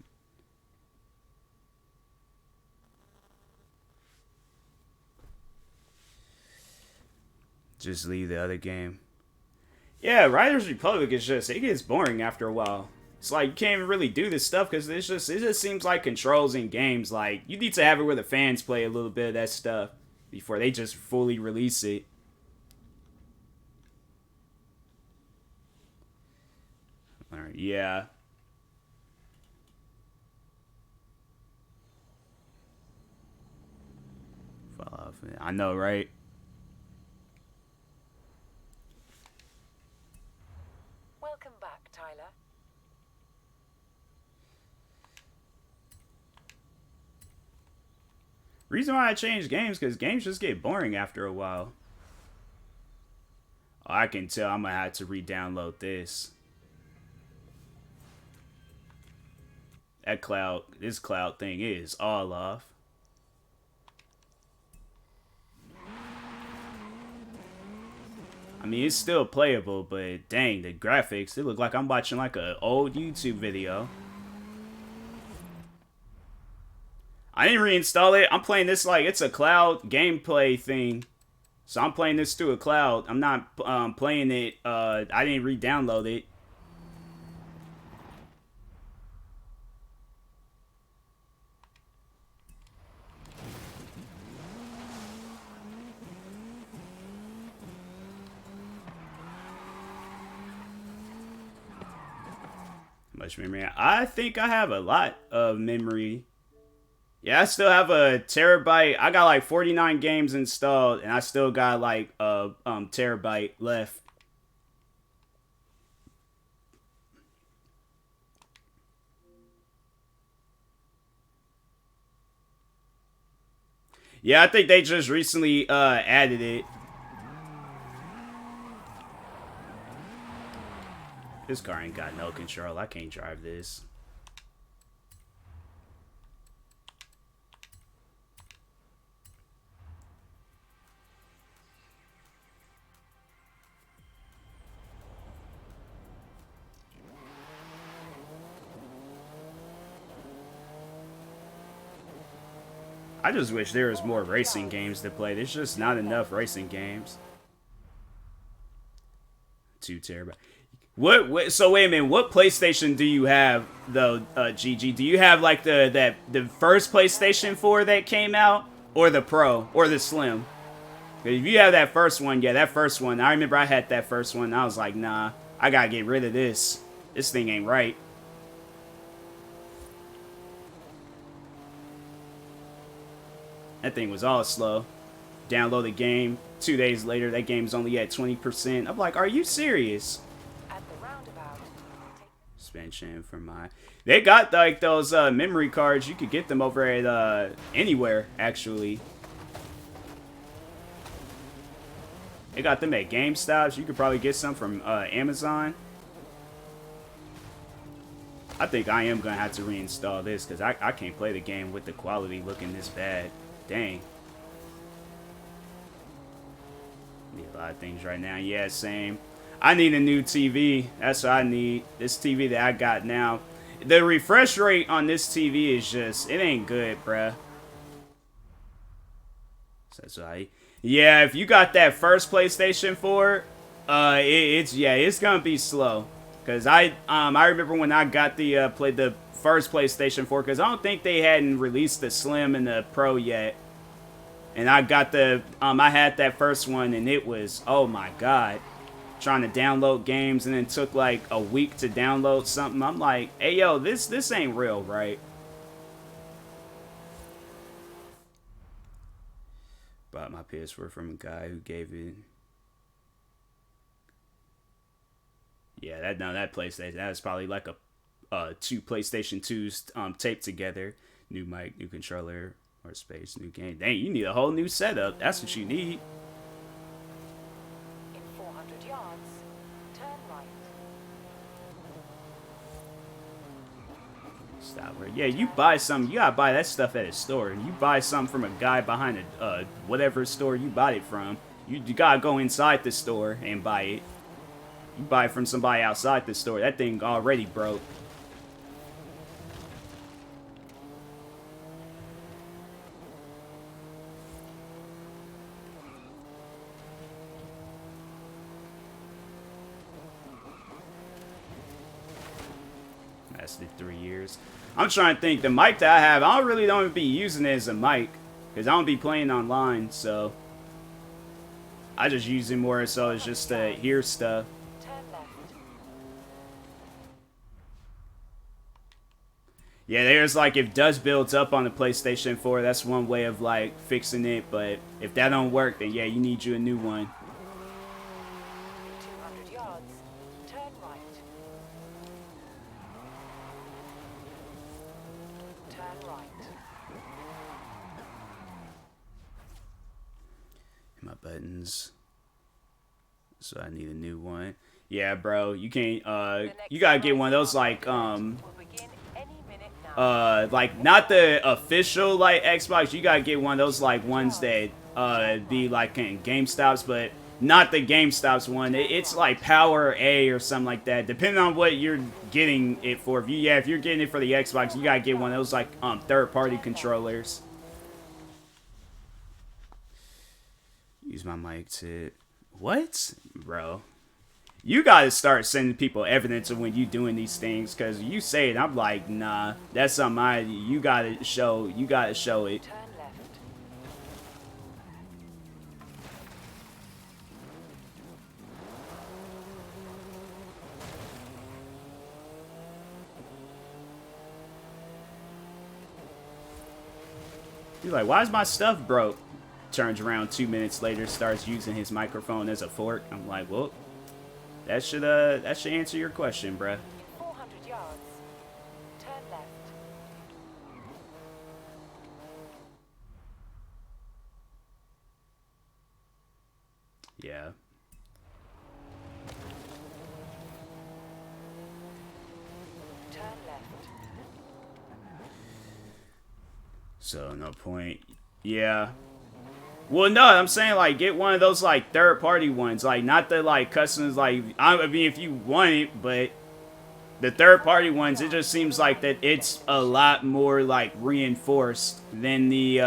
Just leave the other game. Yeah, Riders Republic is just, it gets boring after a while. It's like you can't even really do this stuff because it just seems like controls in games. Like you need to have it where the fans play a little bit of that stuff before they just fully release it. All right, yeah. I know, right? Welcome back, Tyler. Reason why I changed games because games just get boring after a while. Oh, I can tell I'm gonna have to re-download this. This cloud thing is all off. I mean, it's still playable, but dang, the graphics, they look like I'm watching like an old YouTube video. I didn't reinstall it. I'm playing this like it's a cloud gameplay thing. So I'm playing this through a cloud. I'm not playing it. I didn't re-download it. Much memory? I think I have a lot of memory. Yeah, I still have a terabyte. I got like 49 games installed, and I still got like a terabyte left. Yeah, I think they just recently added it. This car ain't got no control. I can't drive this. I just wish there was more racing games to play. There's just not enough racing games. 2 terabyte. What? So wait a minute. What PlayStation do you have though, GG? Do you have like the first PlayStation 4 that came out, or the Pro, or the Slim? If you have that first one, yeah, that first one. I remember I had that first one. I was like, nah, I gotta get rid of this. This thing ain't right. That thing was all slow. Download the game. 2 days later, that game's only at 20%. I'm like, are you serious? At the roundabout, Suspension for my... They got like those memory cards. You could get them over at anywhere, actually. They got them at GameStops. You could probably get some from Amazon. I think I am going to have to reinstall this because I can't play the game with the quality looking this bad. Dang. Need a lot of things right now. Yeah, same. I need a new TV. That's what I need. This TV that I got now. The refresh rate on this TV is just, it ain't good, bruh. So that's why. Yeah, if you got that first PlayStation 4, it's gonna be slow. Cause I remember when I got the played the first PlayStation 4, cause I don't think they hadn't released the Slim and the Pro yet. And I got the I had that first one, and it was, oh my god, trying to download games, and it took like a week to download something. I'm like, hey yo, this ain't real, right? Bought my PS4 from a guy who gave it. Yeah, that PlayStation, that was probably like a 2 PlayStation 2s taped together. New mic, new controller, more space, new game. Dang, you need a whole new setup. That's what you need. in 400 yards, turn right. Stop her. Yeah, you buy something. You gotta buy that stuff at a store. You buy something from a guy behind a whatever store you bought it from. You gotta go inside the store and buy it. You buy it from somebody outside the store. That thing already broke. Lasted 3 years. I'm trying to think. The mic that I have, I don't even be using it as a mic because I don't be playing online, so I just use it more so it's just to hear stuff. Turn left. Yeah, there's like if dust builds up on the PlayStation 4, that's one way of like fixing it. But if that don't work, then yeah, you need you a new one. 200 yards. Turn right. Turn right. My buttons. So I need a new one. Yeah, bro, you can't. You gotta get one of those like Will begin any minute now. like not the official like Xbox. You gotta get one of those like ones that be like in GameStops, but not the GameStops one. It's like Power A or something like that, depending on what you're getting it for. If you're getting it for the Xbox, you gotta get one of those like third-party controllers. Use my mic to what, bro? You gotta start sending people evidence of when you doing these things, cause you say it, I'm like, nah, that's something you gotta show it. Turn left. He's like, why is my stuff broke? Turns around 2 minutes later, starts using his microphone as a fork. I'm like, well, that should answer your question, bruh. 400 yards. Turn left. Yeah. Turn left. So no point. Yeah. Well, no, I'm saying like get one of those like third-party ones, like not the like customs. Like I mean, if you want it, but the third-party ones, it just seems like that it's a lot more like reinforced than the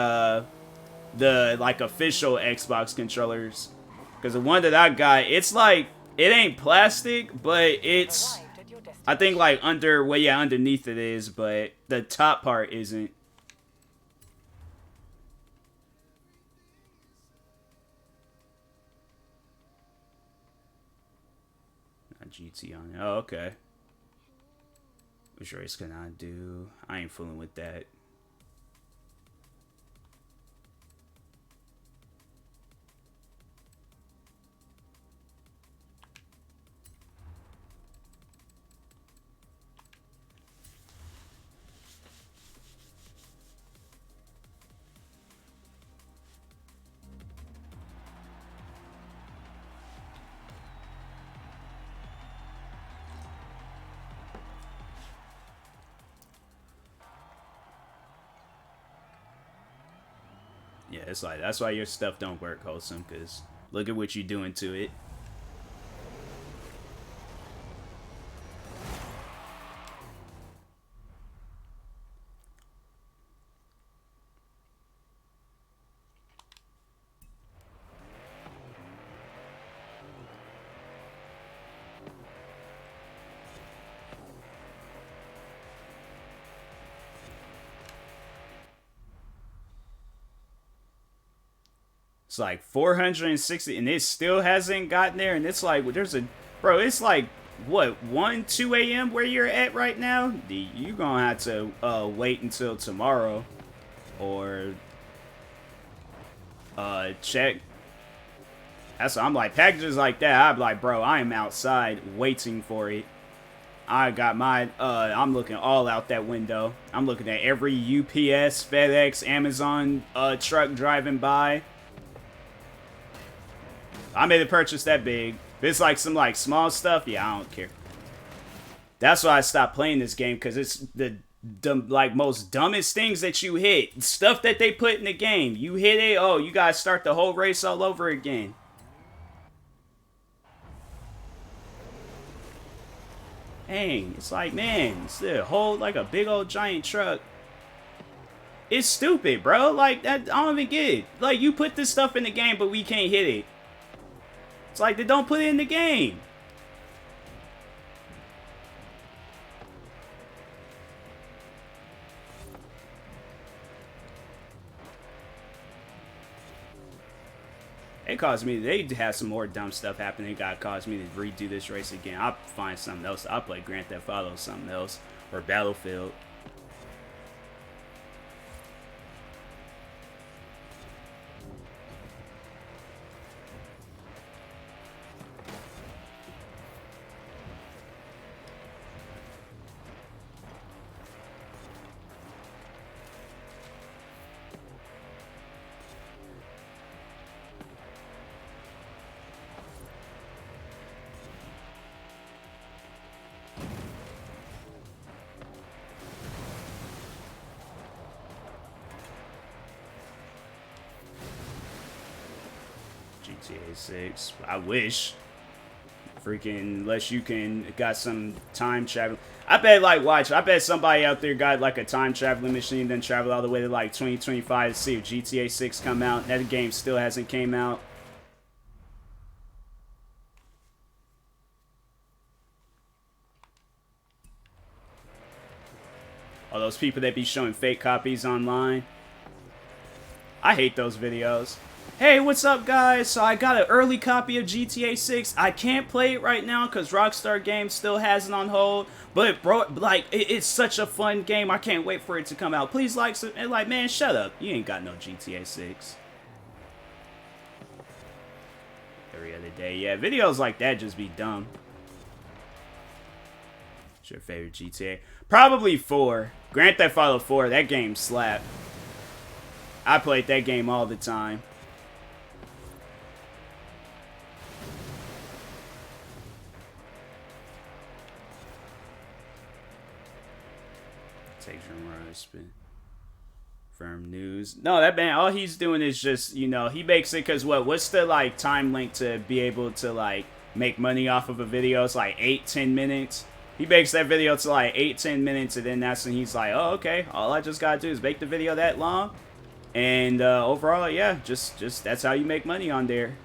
like official Xbox controllers. Because the one that I got, it's like it ain't plastic, but it's Arrived at your destination. I think like underneath it is, but the top part isn't. GT on it. Oh, okay. Which race can I do? I ain't fooling with that. Yeah, it's like that's why your stuff don't work, Wholesome, because look at what you're doing to it. It's like 460, and it still hasn't gotten there. And it's like, there's a, bro, it's like, what, 1, 2 a.m. where you're at right now? You're gonna have to wait until tomorrow, or check. That's what I'm like, packages like that, I'm like, bro, I am outside waiting for it. I got my, I'm looking all out that window. I'm looking at every UPS, FedEx, Amazon truck driving by. I made a purchase that big. If it's like some like small stuff, yeah, I don't care. That's why I stopped playing this game, because it's like most dumbest things that you hit. Stuff that they put in the game. You hit it, oh, you gotta start the whole race all over again. Dang, it's like, man, it's a whole, like a big old giant truck. It's stupid, bro. Like, that, I don't even get it. Like, you put this stuff in the game, but we can't hit it. It's like, they don't put it in the game. It caused me, they have some more dumb stuff happening. It got caused me to redo this race again. I'll find something else. I'll play Grand Theft Auto or something else. Or Battlefield. GTA 6. I wish. Freaking, unless you got some time travel. I bet, like, watch. I bet somebody out there got, like, a time traveling machine, then travel all the way to, like, 2025 to see if GTA 6 come out. That game still hasn't came out. All those people that be showing fake copies online. I hate those videos. Hey, what's up, guys? So I got an early copy of GTA 6. I can't play it right now because Rockstar Games still has it on hold. But, bro, like, it's such a fun game. I can't wait for it to come out. Please like, and like, man, shut up. You ain't got no GTA 6. Every other day. Yeah, videos like that just be dumb. What's your favorite GTA? Probably 4. Grand Theft Auto 4. That game slapped. I played that game all the time. Takes from where I spin. Firm news. No, that man, all he's doing is just, you know, he makes it because what's the, like, time link to be able to, like, make money off of a video? It's like 8-10 minutes. He makes that video to, like, 8-10 minutes, and then that's when he's like, oh, okay, all I just gotta do is make the video that long. And overall, yeah, just that's how you make money on there.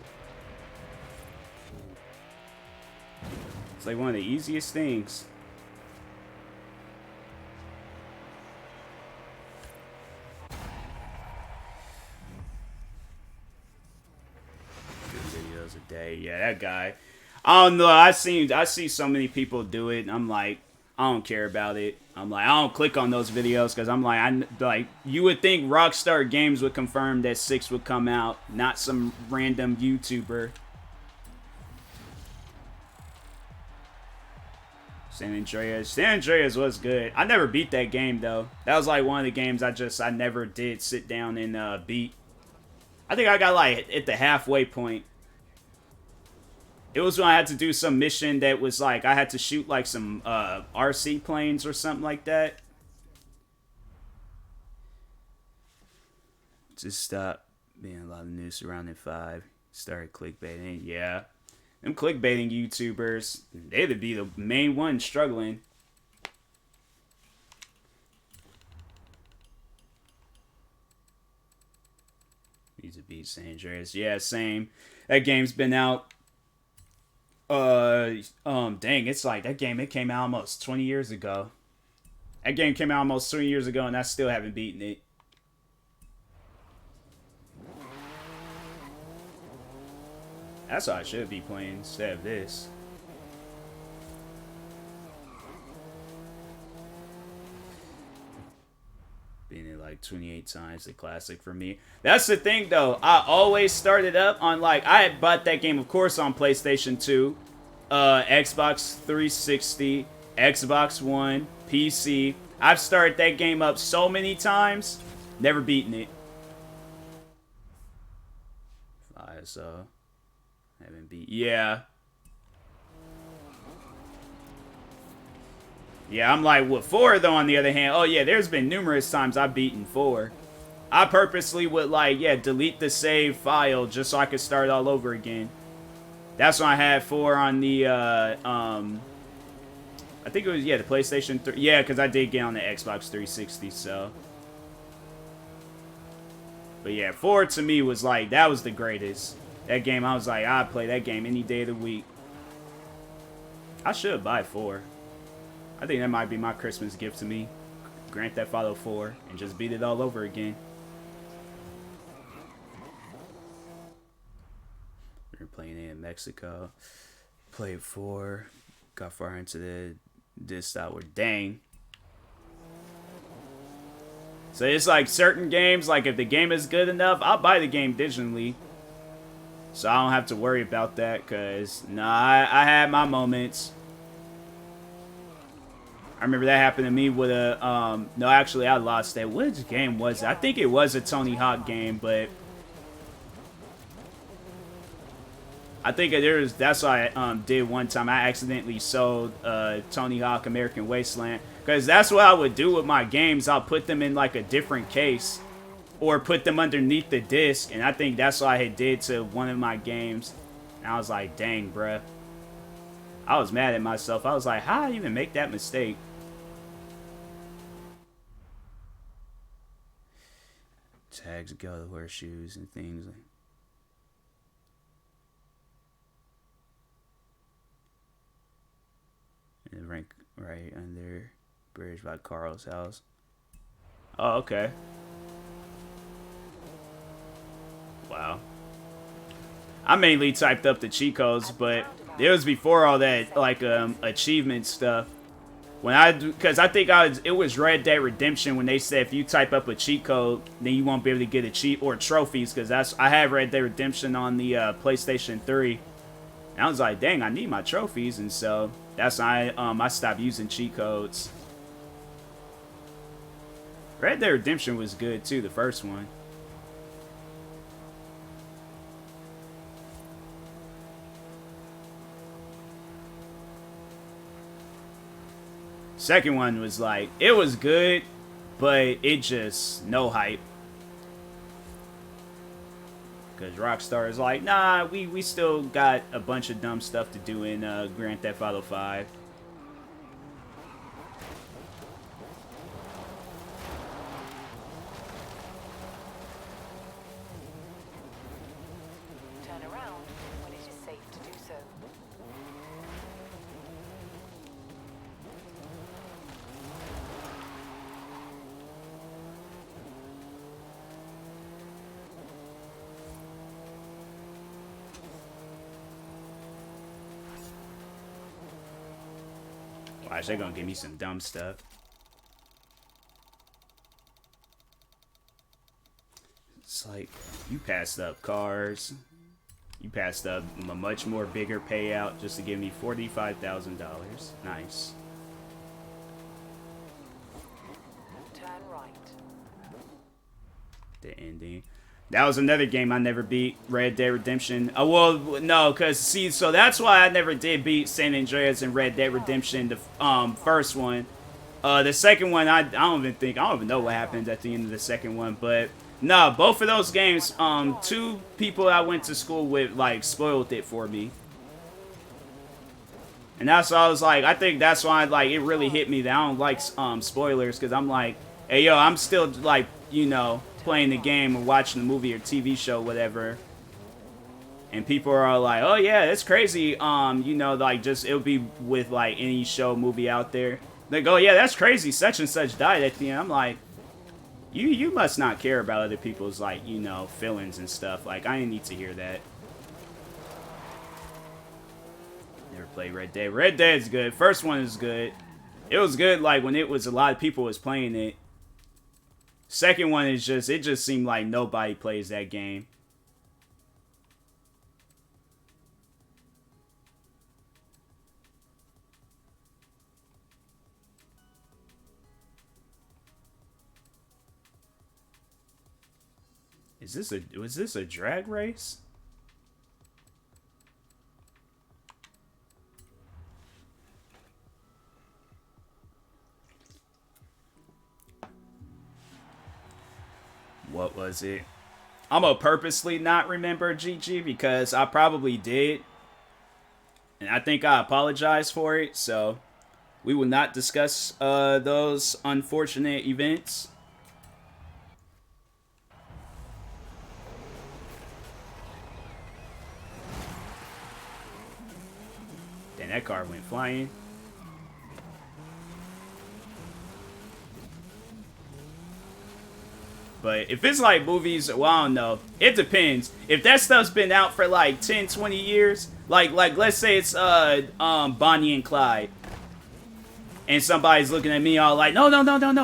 It's like one of the easiest things. Videos a day. Yeah, that guy. I don't know. I see so many people do it. And I'm like, I don't care about it. I'm like, I don't click on those videos because I'm like, you would think Rockstar Games would confirm that 6 would come out, not some random YouTuber. San Andreas. San Andreas was good. I never beat that game though. That was like one of the games I never did sit down and beat. I think I got like at the halfway point. It was when I had to do some mission that was like, I had to shoot like some RC planes or something like that. Just stop being a lot of news surrounding 5. Started clickbaiting. Yeah. Them clickbaiting YouTubers, they'd be the main ones struggling. Need to beat San Andreas. Yeah, same. That game's been out. Dang, it's like that game, it came out almost 20 years ago. That game came out almost 20 years ago and I still haven't beaten it. That's what I should be playing instead of this. Beating it like 28 times, the classic for me. That's the thing though. I always started up on like, I had bought that game of course on PlayStation 2, Xbox 360, Xbox One, PC. I've started that game up so many times, never beaten it. So haven't beat. Yeah. Yeah, I'm like, with 4, though, on the other hand, oh, yeah, there's been numerous times I've beaten 4. I purposely would, like, yeah, delete the save file just so I could start all over again. That's when I had 4 on the, I think it was, yeah, the PlayStation 3. Yeah, because I did get on the Xbox 360, so. But yeah, 4 to me was like, that was the greatest. That game, I was like, I'd play that game any day of the week. I should buy 4. I think that might be my Christmas gift to me. Grand Theft Auto 4 and just beat it all over again. We were playing it in Mexico. Played 4. Got far into this hour. Dang. So it's like certain games, like if the game is good enough, I'll buy the game digitally. So I don't have to worry about that, because, nah, I had my moments. I remember that happened to me with a, no, actually, I lost that. Which game was it? I think it was a Tony Hawk game, but I think that's what I did one time. I accidentally sold Tony Hawk American Wasteland, because that's what I would do with my games. I'll put them in like a different case or put them underneath the disc, and I think that's what I had did to one of my games. And I was like, dang, bruh. I was mad at myself. I was like, how did I even make that mistake? Tags go, horseshoes, and things like. And rank right under bridge by Carl's house. Oh, okay. Wow. I mainly typed up the cheat codes, but it was before all that, like, achievement stuff. Because I think it was Red Dead Redemption when they said if you type up a cheat code, then you won't be able to get a cheat or trophies. Because I have Red Dead Redemption on the PlayStation 3, and I was like, dang, I need my trophies, and so that's why I stopped using cheat codes. Red Dead Redemption was good too, the first one. Second one was like, it was good, but it just no hype. Because Rockstar is like, nah, we still got a bunch of dumb stuff to do in Grand Theft Auto 5. Turn around when it is safe to do so. Watch, they're gonna give me some dumb stuff. It's like, you passed up cars. You passed up a much more bigger payout just to give me $45,000. Nice. Turn right. The ending. That was another game I never beat, Red Dead Redemption. Well, no, because, see, so that's why I never did beat San Andreas and Red Dead Redemption, the first one. The second one, I don't even know what happened at the end of the second one, but, no, both of those games, 2 people I went to school with, like, spoiled it for me. And that's why I was like, I think that's why, like, it really hit me that I don't like, spoilers, because I'm like, hey, yo, I'm still, like, you know, playing the game or watching the movie or TV show, whatever, and people are all like, oh yeah, it's crazy, you know, like, just, it'll be with, like, any show, movie out there, they go, yeah, that's crazy, such and such died at the end. I'm like, you must not care about other people's, like, you know, feelings and stuff. Like, I didn't need to hear that. Never played Red Dead. Red Dead's good. First one is good. It was good, like, when it was a lot of people was playing it. Second one is just, it just seemed like nobody plays that game. Was this a drag race? was it? I'm gonna purposely not remember GG because I probably did. And I think I apologize for it, so we will not discuss those unfortunate events. Damn, that car went flying. But if it's like movies, well, I don't know. It depends. If that stuff's been out for like 10, 20 years, like let's say it's Bonnie and Clyde, and somebody's looking at me all like, no,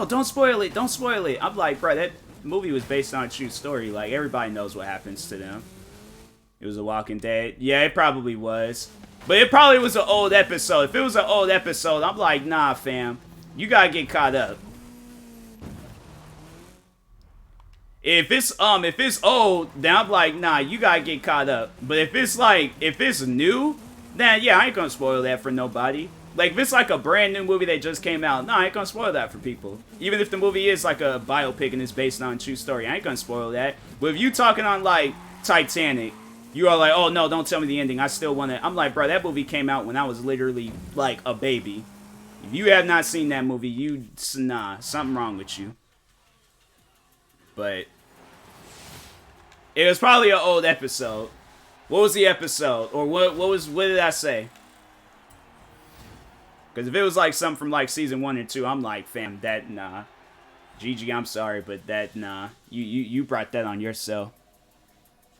don't spoil it, don't spoil it. I'm like, bro, that movie was based on a true story. Like, everybody knows what happens to them. It was a Walking Dead. Yeah, it probably was. But it probably was an old episode. If it was an old episode, I'm like, nah, fam. You gotta get caught up. If it's old, then I'm like, nah, you gotta get caught up. But if it's new, then yeah, I ain't gonna spoil that for nobody. Like, if it's like a brand new movie that just came out, nah, I ain't gonna spoil that for people. Even if the movie is like a biopic and it's based on a true story, I ain't gonna spoil that. But if you talking on like Titanic, you are like, oh no, don't tell me the ending. I still want to. I'm like, bro, that movie came out when I was literally like a baby. If you have not seen that movie, nah, something wrong with you. But it was probably an old episode. What was the episode? Or what did I say? Because if it was like something from like season 1 or 2, I'm like, fam, that, nah. GG, I'm sorry, but that, nah. You brought that on yourself.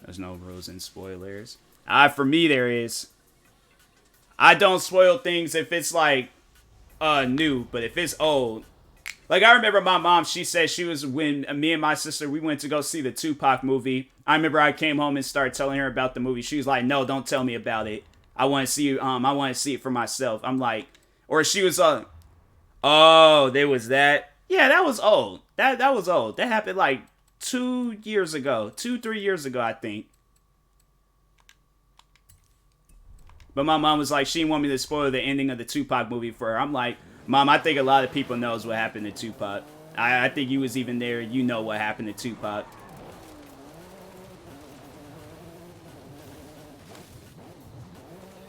There's no rules and spoilers. For me, there is. I don't spoil things if it's like new, but if it's old. Like, I remember my mom, she said she was, when me and my sister, we went to go see the Tupac movie. I remember I came home and started telling her about the movie. She was like, no, don't tell me about it. I want to see it for myself. I'm like, or she was oh, there was that. Yeah, that was old. That was old. That happened like 3 years ago, I think. But my mom was like, she didn't want me to spoil the ending of the Tupac movie for her. I'm like, Mom, I think a lot of people knows what happened to Tupac. I think you was even there. You know what happened to Tupac.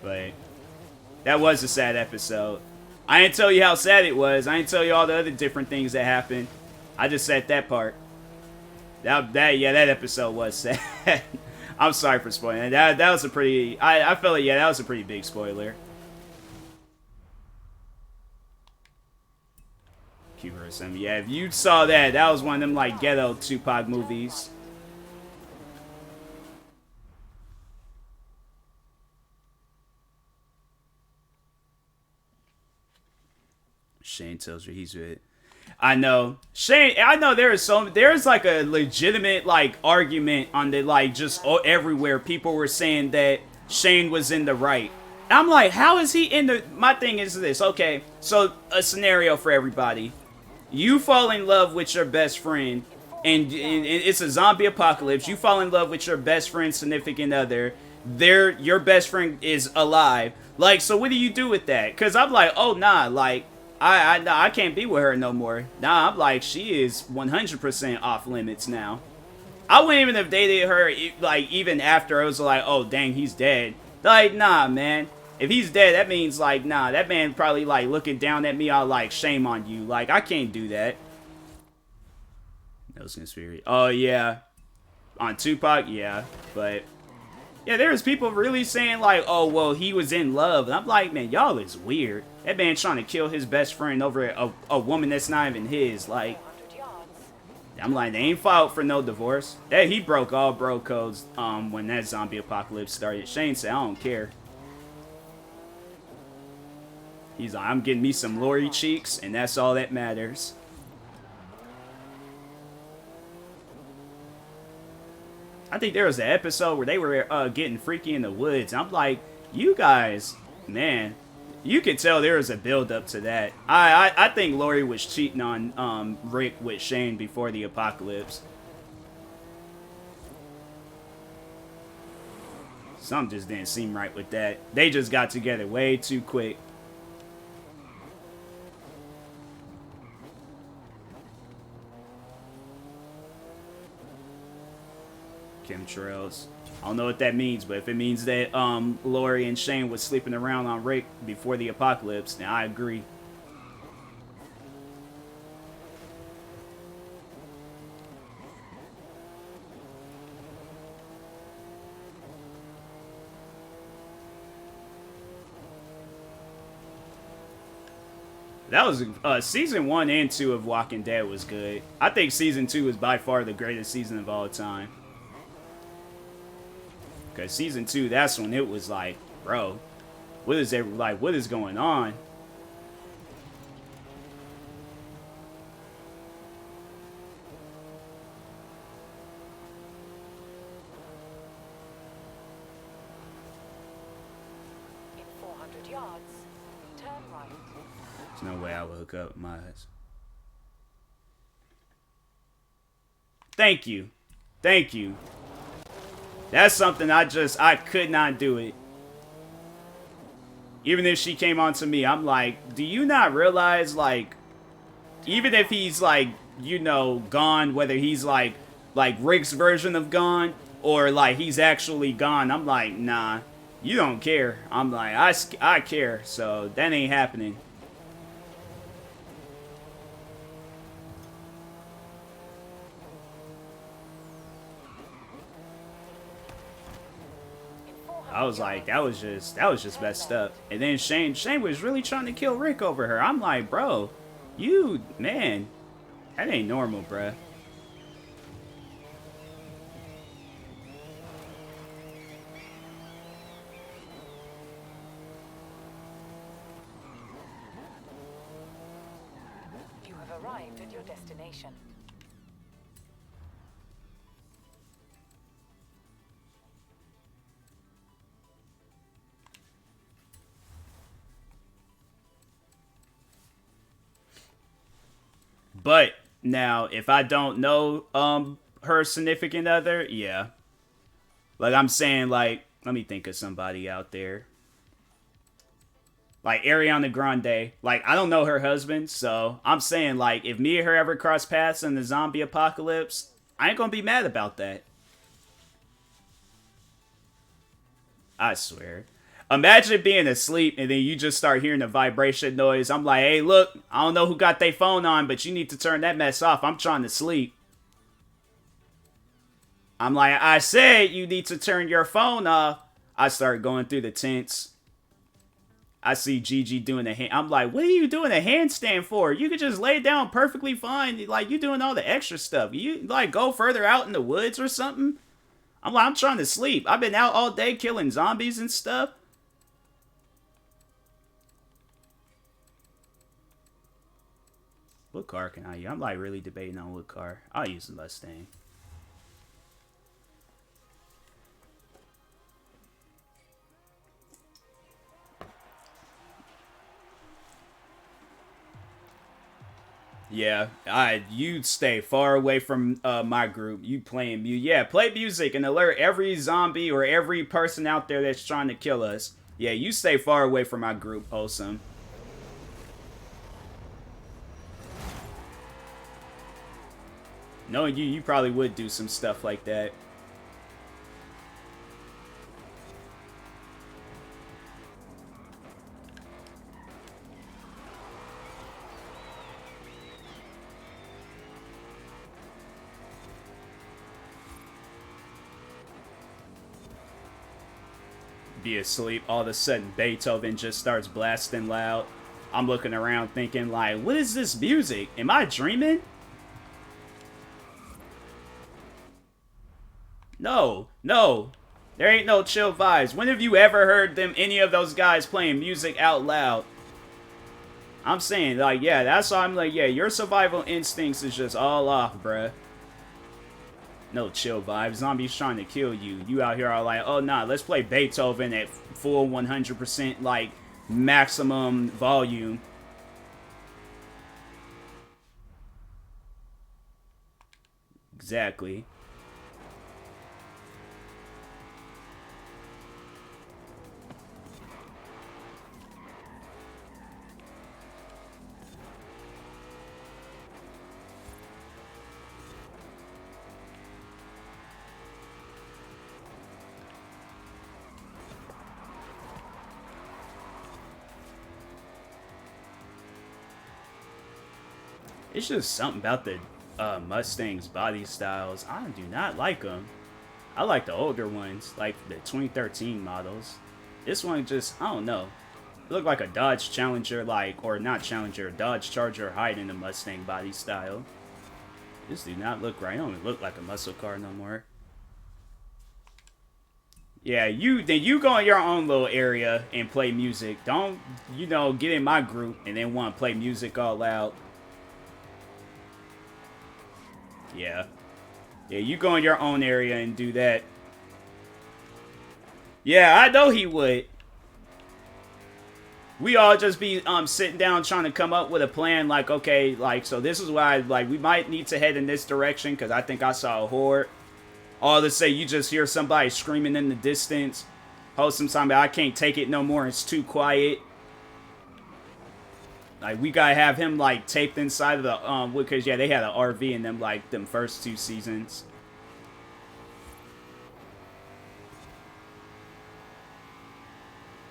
But that was a sad episode. I didn't tell you how sad it was. I didn't tell you all the other different things that happened. I just said that part. That episode was sad. I'm sorry for spoiling. That was a pretty. I felt like, yeah, that was a pretty big spoiler. Yeah, if you saw that, that was one of them like ghetto Tupac movies. Shane tells her he's with. I know. Shane, I know there's like a legitimate like argument on the like just everywhere. People were saying that Shane was in the right. I'm like, how is he in the... My thing is this. Okay, so a scenario for everybody. You fall in love with your best friend, and it's a zombie apocalypse. You fall in love with your best friend's significant other. Your best friend is alive. Like, so what do you do with that? Because I'm like, oh, nah, like, I can't be with her no more. Nah, I'm like, she is 100% off limits now. I wouldn't even have dated her, like, even after I was like, oh, dang, he's dead. Like, nah, man. If he's dead, that means, like, nah, that man probably, like, looking down at me, all like, shame on you. Like, I can't do that. That was conspiracy. Oh, yeah. On Tupac, yeah. But, yeah, there's people really saying, like, oh, well, he was in love. And I'm like, man, y'all is weird. That man trying to kill his best friend over a woman that's not even his. Like, I'm like, they ain't filed for no divorce. He broke all bro codes when that zombie apocalypse started. Shane said, I don't care. He's like, I'm getting me some Lori cheeks, and that's all that matters. I think there was an episode where they were getting freaky in the woods. I'm like, you guys, man, you could tell there was a build up to that. I think Lori was cheating on Rick with Shane before the apocalypse. Something just didn't seem right with that. They just got together way too quick. Chemtrails. I don't know what that means, but if it means that Lori and Shane was sleeping around on Rick before the apocalypse, then I agree. That was season 1 and 2 of Walking Dead was good. I think season 2 is by far the greatest season of all time. Cause season 2, that's when it was like, bro, what is going on? In 400 yards, turn right. There's no way I would hook up my eyes. Thank you. Thank you. That's something I could not do it. Even if she came on to me, I'm like, do you not realize, like, even if he's, like, you know, gone, whether he's, like Rick's version of gone, or, like, he's actually gone, I'm like, nah, you don't care. I'm like, I care, so that ain't happening. I was like, that was just messed up. And then Shane was really trying to kill Rick over her. I'm like, bro, man, that ain't normal, bruh. You have arrived at your destination. But now, if I don't know her significant other, yeah. Like I'm saying, like, let me think of somebody out there. Like Ariana Grande. Like, I don't know her husband, so I'm saying, like, if me and her ever cross paths in the zombie apocalypse, I ain't gonna be mad about that. I swear. Imagine being asleep and then you just start hearing a vibration noise. I'm like, hey, look, I don't know who got their phone on, but you need to turn that mess off. I'm trying to sleep. I'm like, I said you need to turn your phone off. I start going through the tents. I see Gigi doing a hand. I'm like, what are you doing a handstand for? You could just lay down perfectly fine. Like, you doing all the extra stuff. You, like, go further out in the woods or something? I'm like, I'm trying to sleep. I've been out all day killing zombies and stuff. What car can I use? I'm like really debating on what car. I'll use the Mustang. Yeah, you stay far away from my group. You playing music. Yeah, play music and alert every zombie or every person out there that's trying to kill us. Yeah, you stay far away from my group, Wholesome. Knowing you probably would do some stuff like that. Be asleep, all of a sudden Beethoven just starts blasting loud. I'm looking around thinking like, what is this music? Am I dreaming? No, there ain't no chill vibes. When have you ever heard any of those guys playing music out loud? I'm saying, like, yeah, that's why I'm like, yeah, your survival instincts is just all off, bruh. No chill vibes. Zombies trying to kill you. You out here are like, oh, nah, let's play Beethoven at full 100%, like, maximum volume. Exactly. It's just something about the Mustang's body styles. I do not like them. I like the older ones, like the 2013 models. This one just, I don't know. It looked like a Dodge Challenger, like, or not Challenger, Dodge Charger hiding the Mustang body style. This do not look right. It don't look like a muscle car no more. Yeah, you go in your own little area and play music. Don't, you know, get in my group and then want to play music all loud. Yeah. Yeah, you go in your own area and do that. Yeah, I know he would. We all just be sitting down trying to come up with a plan, like, okay, like, so this is why, like, we might need to head in this direction, because I think I saw a horde. All to say, you just hear somebody screaming in the distance. Hold some time, I can't take it no more, it's too quiet. Like, we gotta have him, like, taped inside of the, because, yeah, they had an RV in them, like, them first 2 seasons.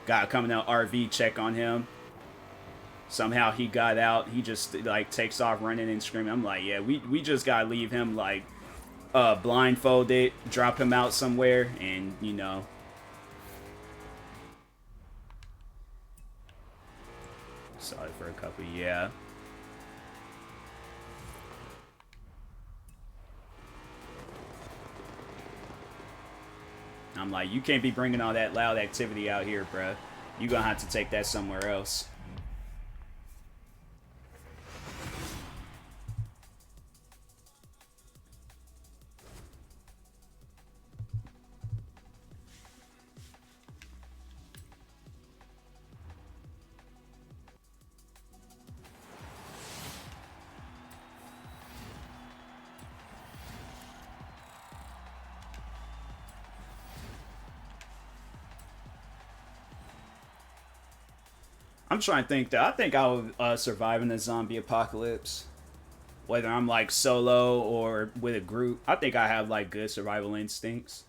Gotta come in an RV check on him. Somehow he got out. He just, like, takes off running and screaming. I'm like, yeah, we just gotta leave him, like, blindfolded, drop him out somewhere, and, you know. Sorry for a couple, yeah. I'm like, you can't be bringing all that loud activity out here, bruh. You gonna have to take that somewhere else. I'm trying to think that I think I would survive in a zombie apocalypse. Whether I'm like solo or with a group, I think I have like good survival instincts.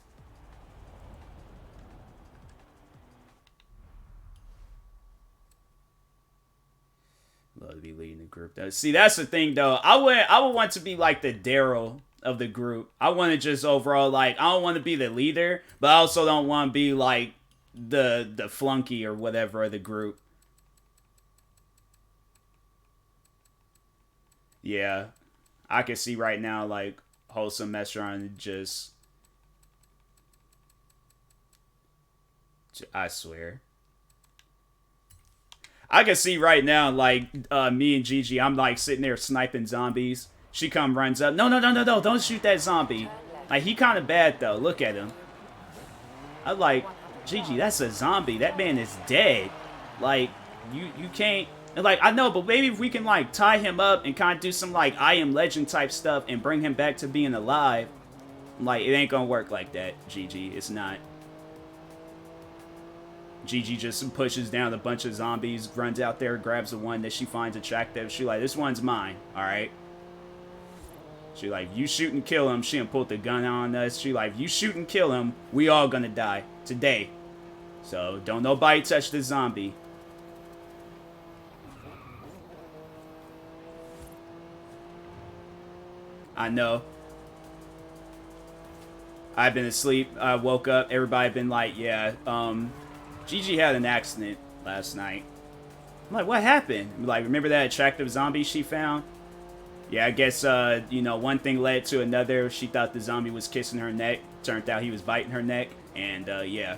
Love to be leading the group though. See, that's the thing though. I would want to be like the Daryl of the group. I want to just overall like I don't want to be the leader, but I also don't want to be like the flunky or whatever of the group. Yeah, I can see right now, like, Wholesome mess around and just... I swear. I can see right now, like, me and Gigi, I'm, like, sitting there sniping zombies. She runs up. No, don't shoot that zombie. Like, he kind of bad, though. Look at him. I'm like, Gigi, that's a zombie. That man is dead. Like, you can't... And like, I know, but maybe if we can, like, tie him up and kind of do some, like, I Am Legend type stuff and bring him back to being alive. Like, it ain't gonna work like that, Gigi. It's not. Gigi just pushes down a bunch of zombies, runs out there, grabs the one that she finds attractive. She like, this one's mine, alright? She like, you shoot and kill him. She done pulled the gun on us. She like, you shoot and kill him. We all gonna die today. So, don't nobody touch the zombie. I know. I've been asleep. I woke up. Everybody been like, yeah, Gigi had an accident last night. I'm like, what happened? Like, remember that attractive zombie she found? Yeah, I guess, you know, one thing led to another. She thought the zombie was kissing her neck. Turned out he was biting her neck. And, yeah.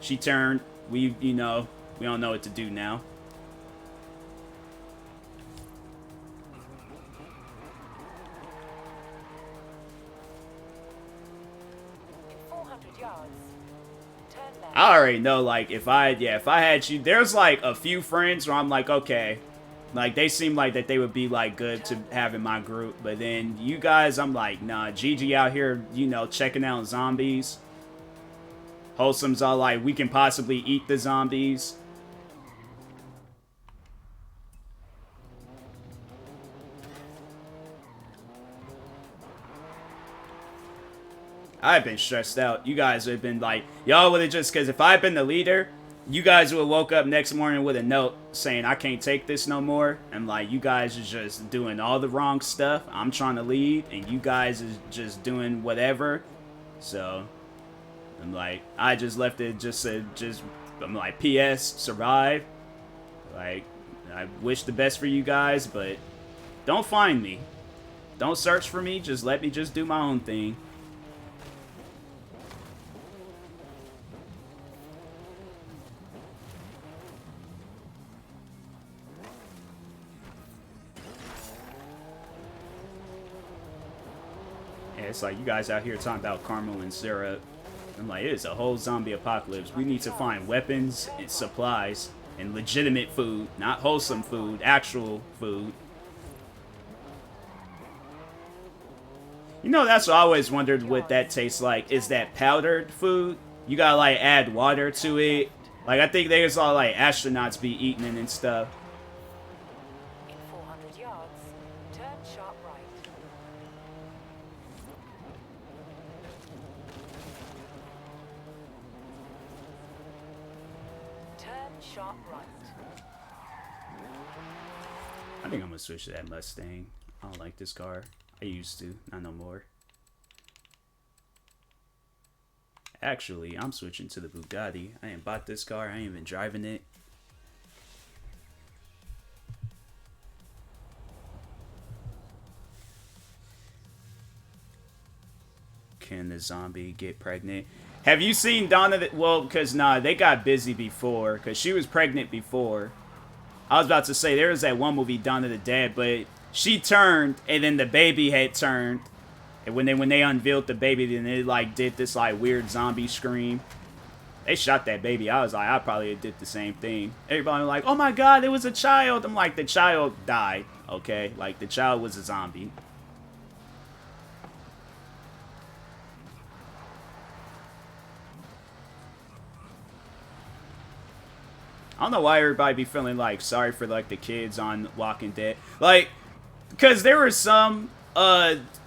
She turned. We, you know, we don't know what to do now. I already know, like, if I had you, there's, like, a few friends where I'm like, okay, like, they seem like that they would be, like, good to have in my group, but then you guys, I'm like, nah, Gigi out here, you know, checking out zombies. Wholesome's all like, we can possibly eat the zombies. I've been stressed out. You guys have been like, y'all would have just, because if I'd been the leader, you guys would woke up next morning with a note saying, I can't take this no more. And like, you guys is just doing all the wrong stuff. I'm trying to leave and you guys is just doing whatever. So I'm like, I just left it, just said, I'm like, P.S. survive. Like, I wish the best for you guys, but don't find me. Don't search for me. Just let me just do my own thing. Yeah, it's like you guys out here talking about caramel and syrup. I'm like, it's a whole zombie apocalypse. We need to find weapons and supplies and legitimate food, not wholesome food, actual food. You know, that's what I always wondered what that tastes like. Is that powdered food? You gotta like add water to it. Like, I think there's all like astronauts be eating it and stuff. In 400 yards, turn sharp right. Turn sharp right. I think I'm gonna switch to that Mustang. I don't like this car. I used to, not no more. Actually, I'm switching to the Bugatti. I ain't bought this car. I ain't even driving it. Can the zombie get pregnant? Have you seen Dawn of the... Well, because, nah, they got busy before. Because she was pregnant before. I was about to say, there was that one movie, Dawn of the Dead, but she turned, and then the baby had turned. And when they unveiled the baby, then it, like, did this, like, weird zombie scream. They shot that baby. I was like, I probably did the same thing. Everybody was like, oh my god, it was a child. I'm like, the child died, okay? Like, the child was a zombie. I don't know why everybody be feeling like sorry for like the kids on Walking Dead. Like, because there were some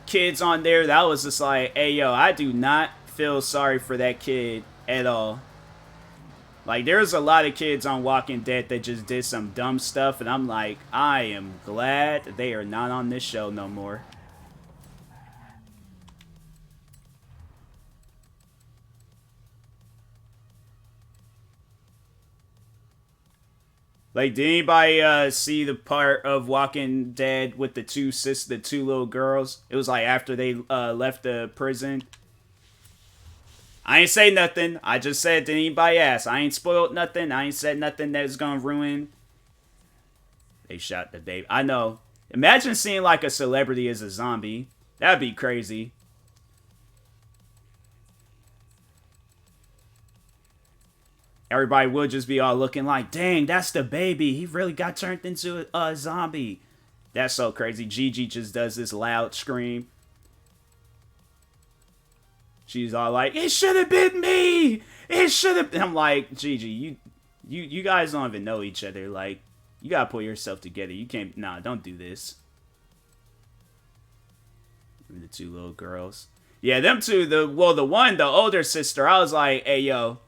kids on there that was just like, hey yo, I do not feel sorry for that kid at all. Like, there's a lot of kids on Walking Dead that just did some dumb stuff, and I'm like, I am glad they are not on this show no more. Like, did anybody see the part of Walking Dead with the two little girls? It was like after they left the prison. I ain't say nothing. I just said, did anybody ask? I ain't spoiled nothing. I ain't said nothing that's gonna ruin. They shot the baby. I know. Imagine seeing like a celebrity as a zombie. That'd be crazy. Everybody would just be all looking like, dang, that's the baby. He really got turned into a zombie. That's so crazy. Gigi just does this loud scream. She's all like, it should have been me. It should have been. I'm like, Gigi, you guys don't even know each other. Like, you gotta pull yourself together. You can't, nah, don't do this. And the two little girls. Yeah, them two, the older sister, I was like, hey, yo.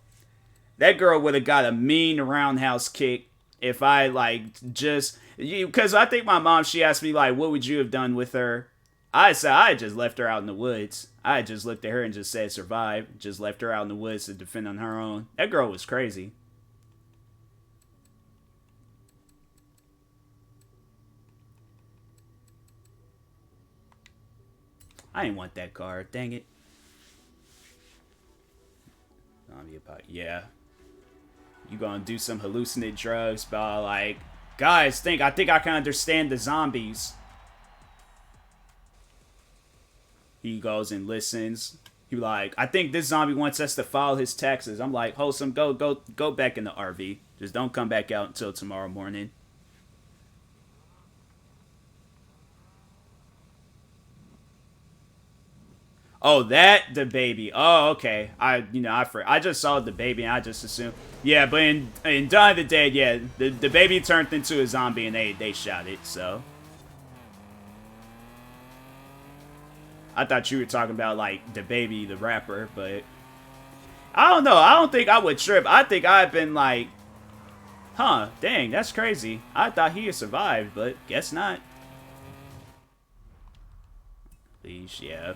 That girl would have got a mean roundhouse kick if I, like, just... Because I think my mom, she asked me, like, what would you have done with her? I said, I just left her out in the woods. I just looked at her and just said, survive. Just left her out in the woods to defend on her own. That girl was crazy. I didn't want that car. Dang it. Yeah. You gonna do some hallucinate drugs, but like, guys, I think I can understand the zombies. He goes and listens. He like, I think this zombie wants us to file his taxes. I'm like, wholesome, go back in the RV. Just don't come back out until tomorrow morning. Oh, the baby. Oh, okay. I just saw the baby and I just assumed. Yeah, but in Dawn of the Dead, yeah, the baby turned into a zombie and they shot it, so. I thought you were talking about, like, the baby, the rapper, but. I don't know. I don't think I would trip. I think I've been like, huh, dang, that's crazy. I thought he had survived, but guess not. Leash, yeah.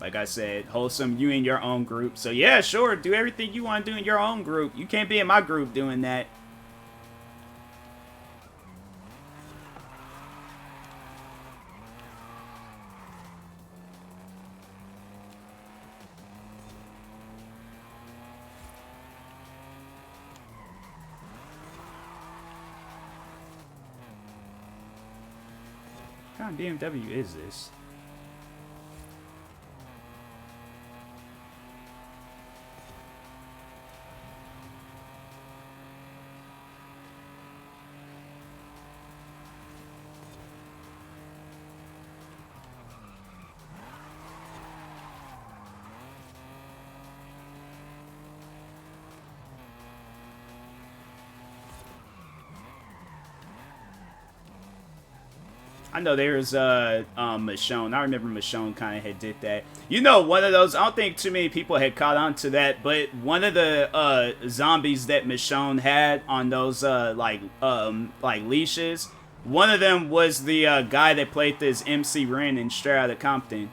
Like I said, wholesome, you in your own group. So yeah, sure, do everything you want to do in your own group. You can't be in my group doing that. What kind of BMW is this? I know there's Michonne. I remember Michonne kind of had did that. You know, one of those. I don't think too many people had caught on to that, but one of the zombies that Michonne had on those like leashes. One of them was the guy that played this MC Ren in Straight Outta Compton.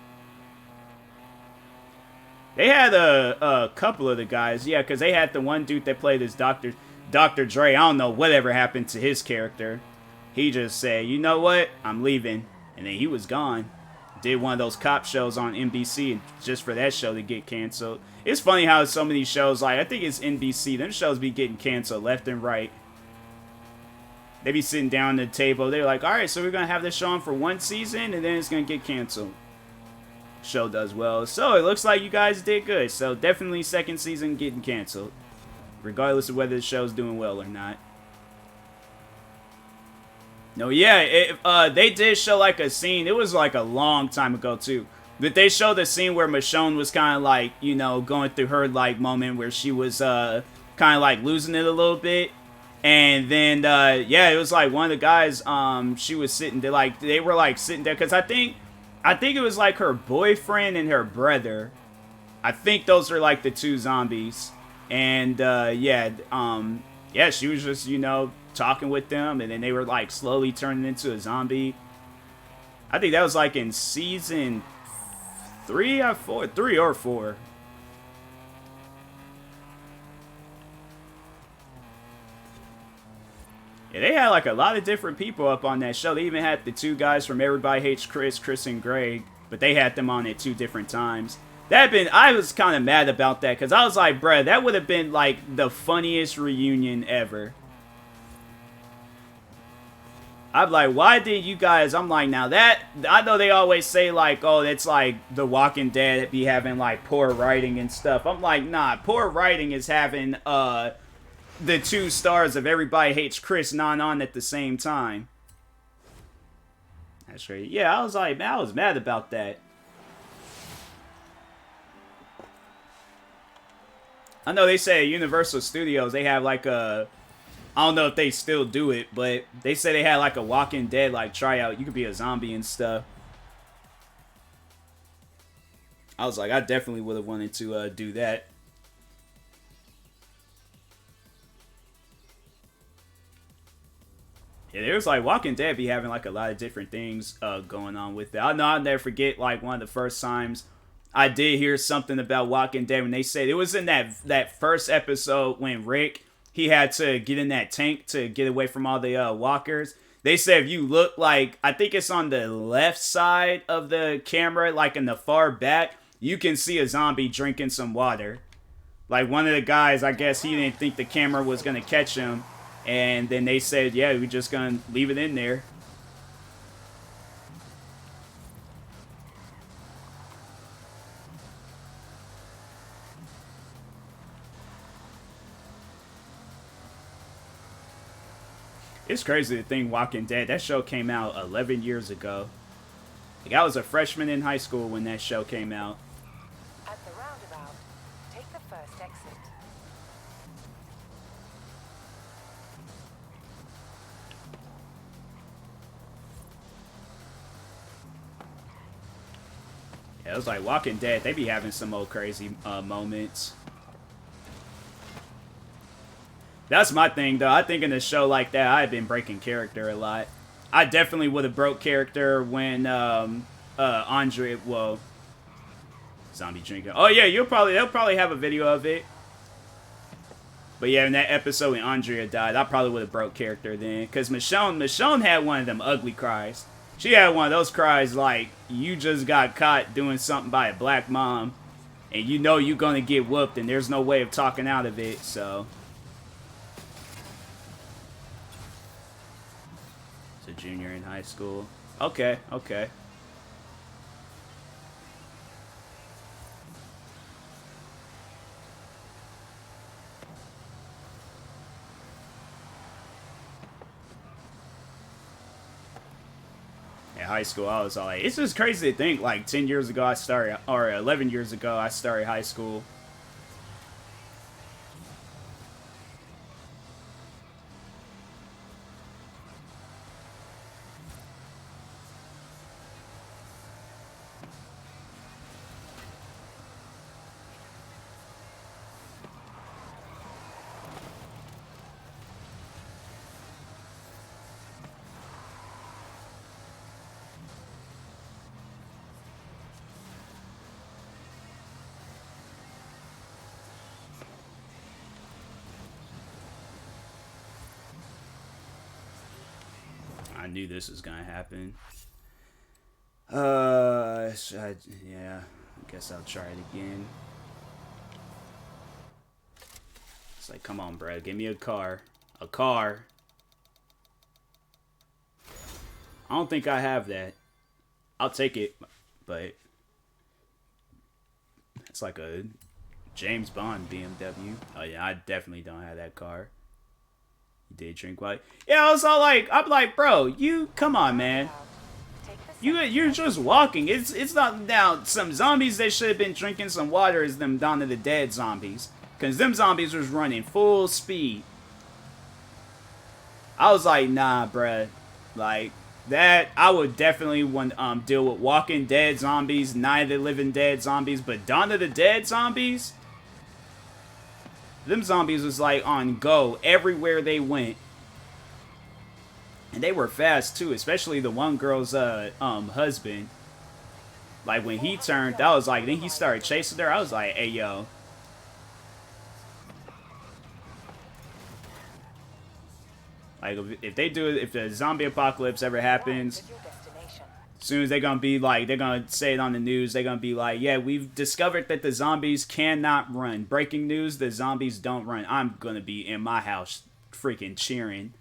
They had a couple of the guys, yeah, because they had the one dude that played as Dr. Dre. I don't know whatever happened to his character. He just said, you know what, I'm leaving. And then he was gone. Did one of those cop shows on NBC just for that show to get canceled. It's funny how so many shows, like, I think it's NBC, them shows be getting canceled left and right. They be sitting down at the table. They're like, all right, so we're going to have this show on for one season, and then it's going to get canceled. Show does well. So it looks like you guys did good. So definitely second season getting canceled. Regardless of whether the show's doing well or not. No, yeah, they did show like a scene. It was like a long time ago too. But they showed the scene where Michonne was kind of like, you know, going through her like moment where she was kind of like losing it a little bit. And then yeah, it was like one of the guys she was sitting there, like they were like sitting there cuz I think it was like her boyfriend and her brother. I think those are like the two zombies. And yeah, she was just, you know, talking with them, and then they were like slowly turning into a zombie. I think that was like in season 3 or 4. 3 or 4. Yeah, they had like a lot of different people up on that show. They even had the two guys from Everybody Hates Chris and Greg, but they had them on at 2 different times. I was kind of mad about that, because I was like, bruh, that would have been like the funniest reunion ever. I'm like, why did you guys, I'm like, now that, I know they always say like, oh, that's like The Walking Dead be having like poor writing and stuff. I'm like, nah, poor writing is having the 2 stars of Everybody Hates Chris on at the same time. That's right. Yeah, I was like, man, I was mad about that. I know they say at Universal Studios, they have like a, I don't know if they still do it, but they say they had like a Walking Dead like tryout. You could be a zombie and stuff. I was like, I definitely would have wanted to do that. Yeah, there's like Walking Dead be having like a lot of different things going on with it. I know I'll never forget like one of the first times I did hear something about Walking Dead when they said it was in that first episode when Rick, he had to get in that tank to get away from all the walkers. They said if you look like, I think it's on the left side of the camera, like in the far back, you can see a zombie drinking some water. Like one of the guys, I guess he didn't think the camera was going to catch him. And then they said, yeah, we're just going to leave it in there. It's crazy to think Walking Dead, that show came out 11 years ago. Like, I was a freshman in high school when that show came out. At the roundabout, take the first exit. Yeah, it was like Walking Dead. They be having some old crazy moments. That's my thing, though. I think in a show like that, I've been breaking character a lot. I definitely would have broke character when Andre, well, zombie drinking. Oh yeah, they'll probably have a video of it. But yeah, in that episode when Andrea died, I probably would have broke character then, because Michonne had one of them ugly cries. She had one of those cries like you just got caught doing something by a black mom, and you know you're gonna get whooped, and there's no way of talking out of it. So. Junior in high school. Okay. In high school, I was all like, it's just crazy to think, like, 10 years ago I started, or 11 years ago I started high school. I knew this was gonna happen. Yeah, I guess I'll try it again. It's like, come on, bro, give me a car. A car. I don't think I have that. I'll take it, but it's like a James Bond BMW. Oh yeah, I definitely don't have that car. You did drink white. Yeah, I was all like, I'm like, bro, you come on, man. You're just walking. It's not now. Some zombies that should have been drinking some water is them Dawn of the Dead zombies, cause them zombies was running full speed. I was like, nah, bruh. Like that, I would definitely want deal with Walking Dead zombies, Night of the Living Dead zombies, but Dawn of the Dead zombies. Them zombies was like on go everywhere they went. And they were fast too, especially the one girl's husband. Like when he turned, that was like, then he started chasing her. I was like, hey yo. Like if they do it, if the zombie apocalypse ever happens, as soon as they're gonna be like, they're gonna say it on the news, they're gonna be like, yeah, we've discovered that the zombies cannot run. Breaking news, the zombies don't run. I'm gonna be in my house freaking cheering.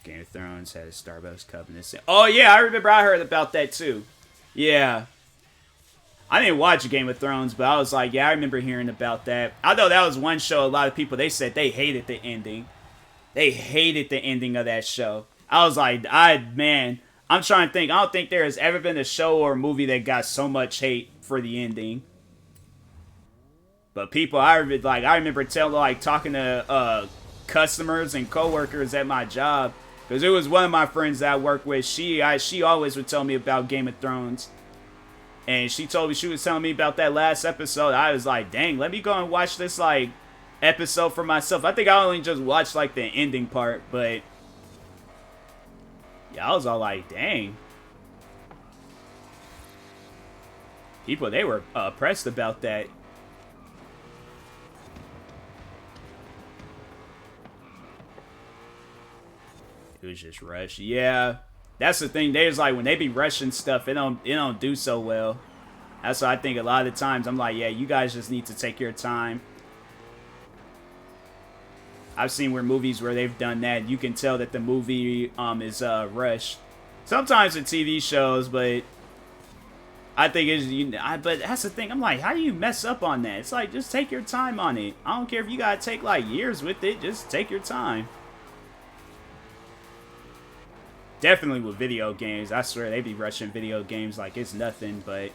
Game of Thrones had a Starbucks covenant. Oh yeah, I remember I heard about that too. Yeah. I didn't watch Game of Thrones, but I was like, yeah, I remember hearing about that. I know that was one show a lot of people, they said they hated the ending. They hated the ending of that show. I was like, man, I'm trying to think. I don't think there has ever been a show or a movie that got so much hate for the ending. But people, I remember talking to customers and coworkers at my job, because it was one of my friends that I work with. She always would tell me about Game of Thrones. And she was telling me about that last episode. I was like, dang, let me go and watch this, like, episode for myself. I think I only just watched, like, the ending part, but yeah, I was all like, dang. People, they were pressed about that. It was just rushed. Yeah. That's the thing. There's like when they be rushing stuff, it don't do so well. That's why I think a lot of the times I'm like, yeah, you guys just need to take your time. I've seen movies where they've done that. You can tell that the movie is rushed. Sometimes in TV shows, but I think it's but that's the thing. I'm like, how do you mess up on that? It's like, just take your time on it. I don't care if you gotta take like years with it. Just take your time. Definitely with video games. I swear they be rushing video games like it's nothing, but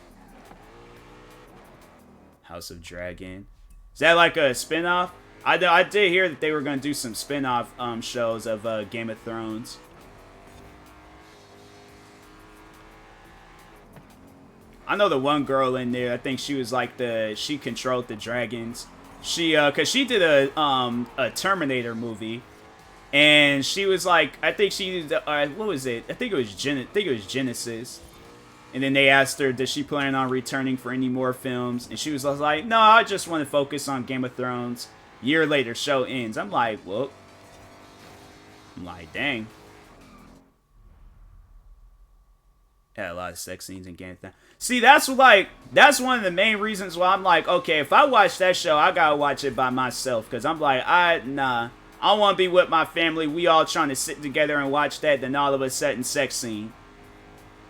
House of Dragon. Is that like a spin-off? I did hear that they were going to do some spin-off shows of Game of Thrones. I know the one girl in there. I think she was like she controlled the dragons. She cause she did a Terminator movie, and she was like, I think she what was it? I think it was Genesis. And then they asked her, does she plan on returning for any more films? And she was like, no, I just want to focus on Game of Thrones. Year later, show ends. I'm like, well, dang. Had a lot of sex scenes in Game of Thrones. See, that's one of the main reasons why I'm like, okay, if I watch that show, I gotta watch it by myself. Because I'm like, nah. I want to be with my family. We all trying to sit together and watch that. Then all of a sudden, sex scene.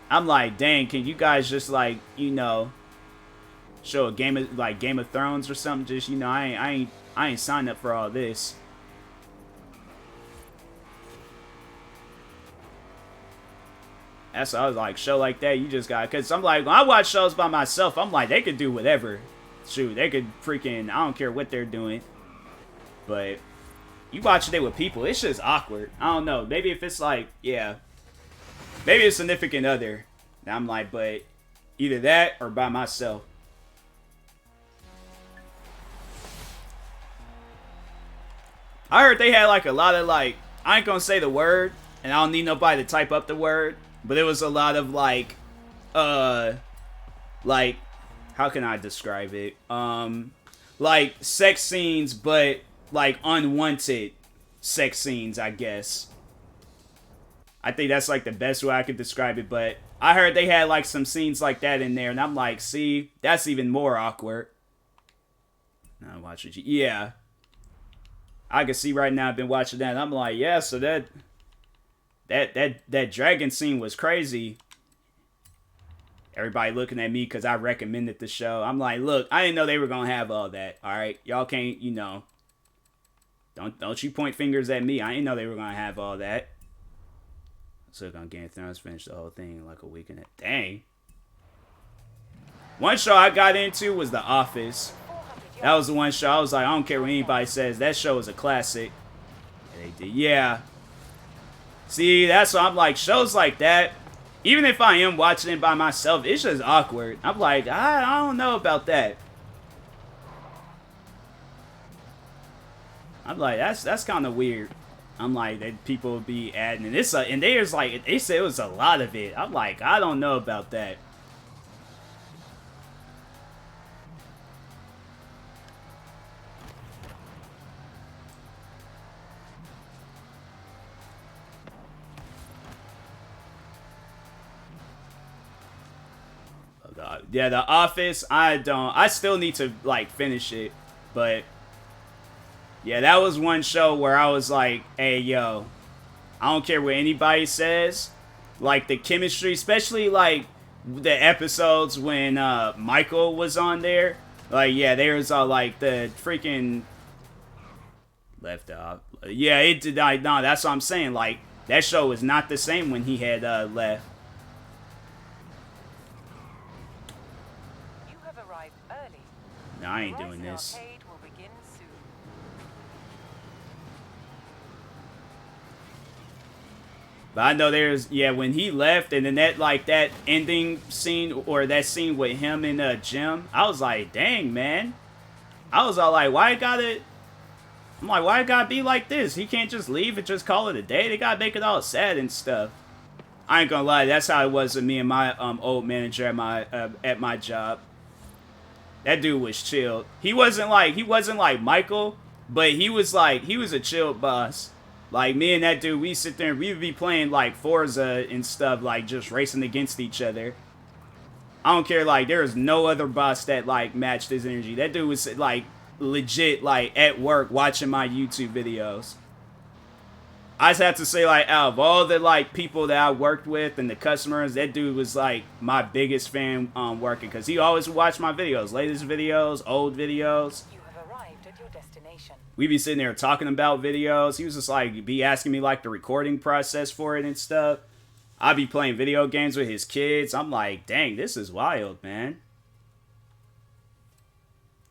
I'm like, dang, can you guys just like, you know, show a Game of Thrones or something? Just, you know, I ain't signed up for all this. That's what I was like, show like that, you just got, cause I'm like, when I watch shows by myself, I'm like, they could do whatever. Shoot, they could freaking, I don't care what they're doing. But you watching it with people, it's just awkward. I don't know. Maybe if it's like, yeah. Maybe a significant other. And I'm like, but either that or by myself. I heard they had like a lot of like, I ain't gonna say the word, and I don't need nobody to type up the word, but it was a lot of like, how can I describe it? Like sex scenes, but like unwanted sex scenes, I guess. I think that's like the best way I could describe it, but I heard they had like some scenes like that in there, and I'm like, see, that's even more awkward. Now watch it. Yeah. I can see right now I've been watching that, and I'm like, yeah, so that dragon scene was crazy. Everybody looking at me because I recommended the show. I'm like, look, I didn't know they were gonna have all that. All right, y'all can't, you know, don't you point fingers at me. I didn't know they were gonna have all that. So on Game of Thrones, finished the whole thing in like a week and dang. One show I got into was The Office. That was the one show I was like, I don't care what anybody says. That show is a classic. And they did, yeah. See, that's why I'm like, shows like that, even if I am watching it by myself, it's just awkward. I'm like, I don't know about that. I'm like, that's kind of weird. I'm like, that people be adding, and and there's like, they said it was a lot of it. I'm like, I don't know about that. Yeah, The Office, I still need to like finish it, but yeah, that was one show where I was like, hey, yo, I don't care what anybody says. Like, the chemistry, especially, like, the episodes when Michael was on there. Like, yeah, there's, like, the freaking... Left off. Yeah, it did. No, that's what I'm saying. Like, that show was not the same when he had left. You have arrived early. No, I ain't doing this. But I know there's, yeah, when he left, and then that ending scene, or that scene with him in gym, I was like, dang, man. I was all like, why it gotta be like this? He can't just leave and just call it a day. They gotta make it all sad and stuff. I ain't gonna lie, that's how it was with me and my old manager at my job. That dude was chilled. He wasn't like Michael, but he was a chilled boss. Like, me and that dude, we sit there and we would be playing, like, Forza and stuff, like, just racing against each other. I don't care, like, there is no other boss that, like, matched his energy. That dude was, like, legit, like, at work watching my YouTube videos. I just have to say, like, out of all the, like, people that I worked with and the customers, that dude was, like, my biggest fan working. Because he always watched my videos. Latest videos, old videos. We be sitting there talking about videos. He was just like, be asking me like the recording process for it and stuff. I'd be playing video games with his kids. I'm like, dang, this is wild, man.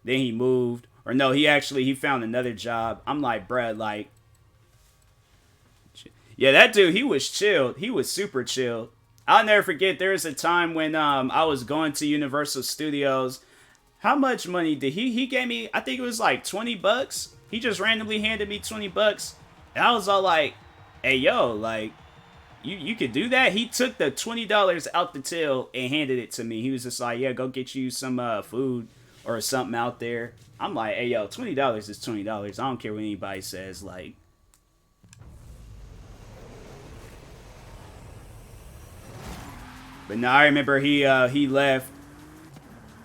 Then he moved. Or no, he found another job. I'm like, bruh, like. Yeah, that dude, he was chilled. He was super chilled. I'll never forget. There was a time when I was going to Universal Studios. How much money did he gave me? I think it was like $20. He just randomly handed me $20, and I was all like, "Hey, yo, like, you could do that?" He took the $20 out the till and handed it to me. He was just like, "Yeah, go get you some food or something out there." I'm like, "Hey, yo, $20 is $20. I don't care what anybody says." Like, but no, I remember he left.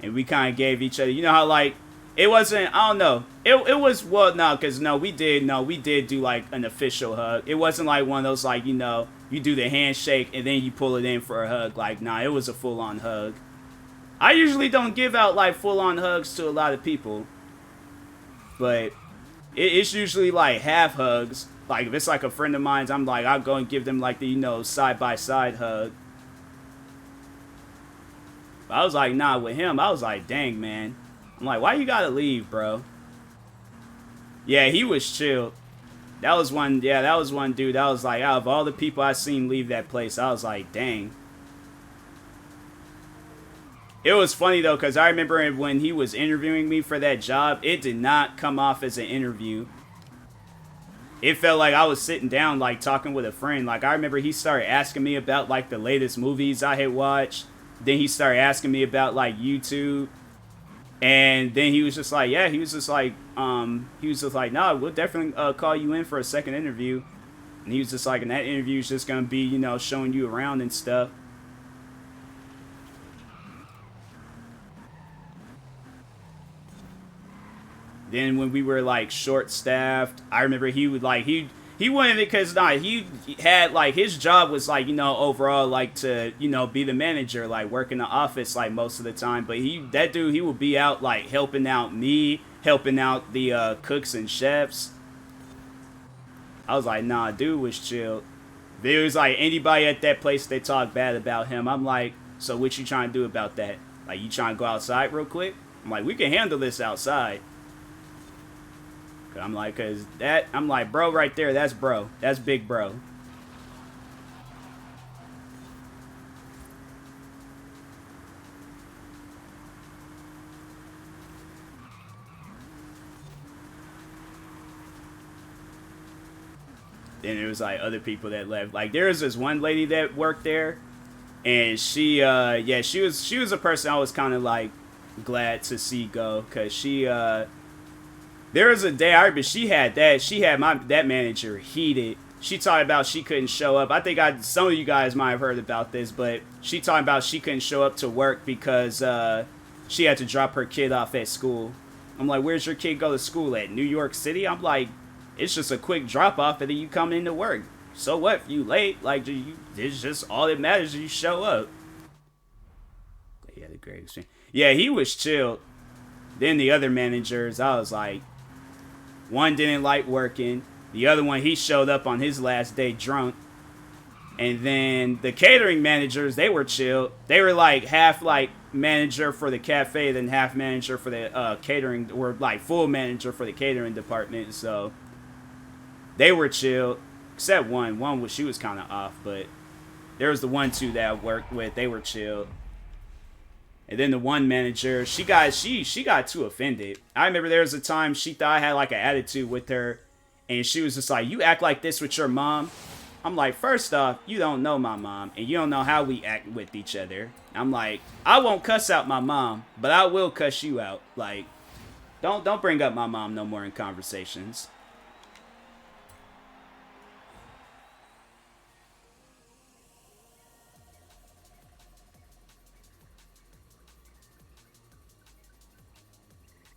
And we kind of gave each other, you know how, like, it wasn't, I don't know. It was, well, no, because, we did do, like, an official hug. It wasn't, like, one of those, like, you know, you do the handshake and then you pull it in for a hug. Like, nah, it was a full-on hug. I usually don't give out, like, full-on hugs to a lot of people. But it's usually, like, half hugs. Like, if it's, like, a friend of mine's, I'm like, I'll go and give them, like, the, you know, side-by-side hug. I was like, nah, with him, I was like, dang, man. I'm like, why you gotta leave, bro? Yeah, he was chill. That was one dude. I was like, out of all the people I seen leave that place, I was like, dang. It was funny, though, because I remember when he was interviewing me for that job, it did not come off as an interview. It felt like I was sitting down, like, talking with a friend. Like, I remember he started asking me about, like, the latest movies I had watched. Then he started asking me about, like, YouTube. And then he was just like, yeah, he was just like, nah, we'll definitely call you in for a second interview. And he was just like, and that interview is just going to be, you know, showing you around and stuff. Then when we were, like, short-staffed, I remember he would, like, he wanted it because, he had, like, his job was, like, you know, overall, like, to, you know, be the manager, like, work in the office, like, most of the time. But that dude, he would be out, like, helping out me, helping out the cooks and chefs. I was like, nah, dude was chill. There was, like, anybody at that place, they talk bad about him. I'm like, so what you trying to do about that? Like, you trying to go outside real quick? I'm like, we can handle this outside. I'm like, I'm like, bro, right there, that's bro. That's big bro. Then there was, like, other people that left. Like, there was this one lady that worked there, and she, she was a person I was kind of, like, glad to see go, because she, there was a day I remember she had that manager heated. She talked about she couldn't show up. I think some of you guys might have heard about this, but she talked about she couldn't show up to work because she had to drop her kid off at school. I'm like, where's your kid go to school at? New York City? I'm like, it's just a quick drop off and then you come into work. So what if you late? Like, it's just all that matters is you show up. He had a great experience. Yeah, he was chill. Then the other managers, I was like, one didn't like working. The other one, he showed up on his last day drunk. And then the catering managers, they were chill. They were like half like manager for the cafe, then half manager for the catering, or like full manager for the catering department. So they were chill. Except one she was kind of off, but there was the 1-2 that I worked with. They were chill. And then the one manager, she got too offended. I remember there was a time she thought I had like an attitude with her, and she was just like, you act like this with your mom? I'm like, first off, you don't know my mom, and you don't know how we act with each other. I'm like, I won't cuss out my mom, but I will cuss you out. Like, don't bring up my mom no more in conversations.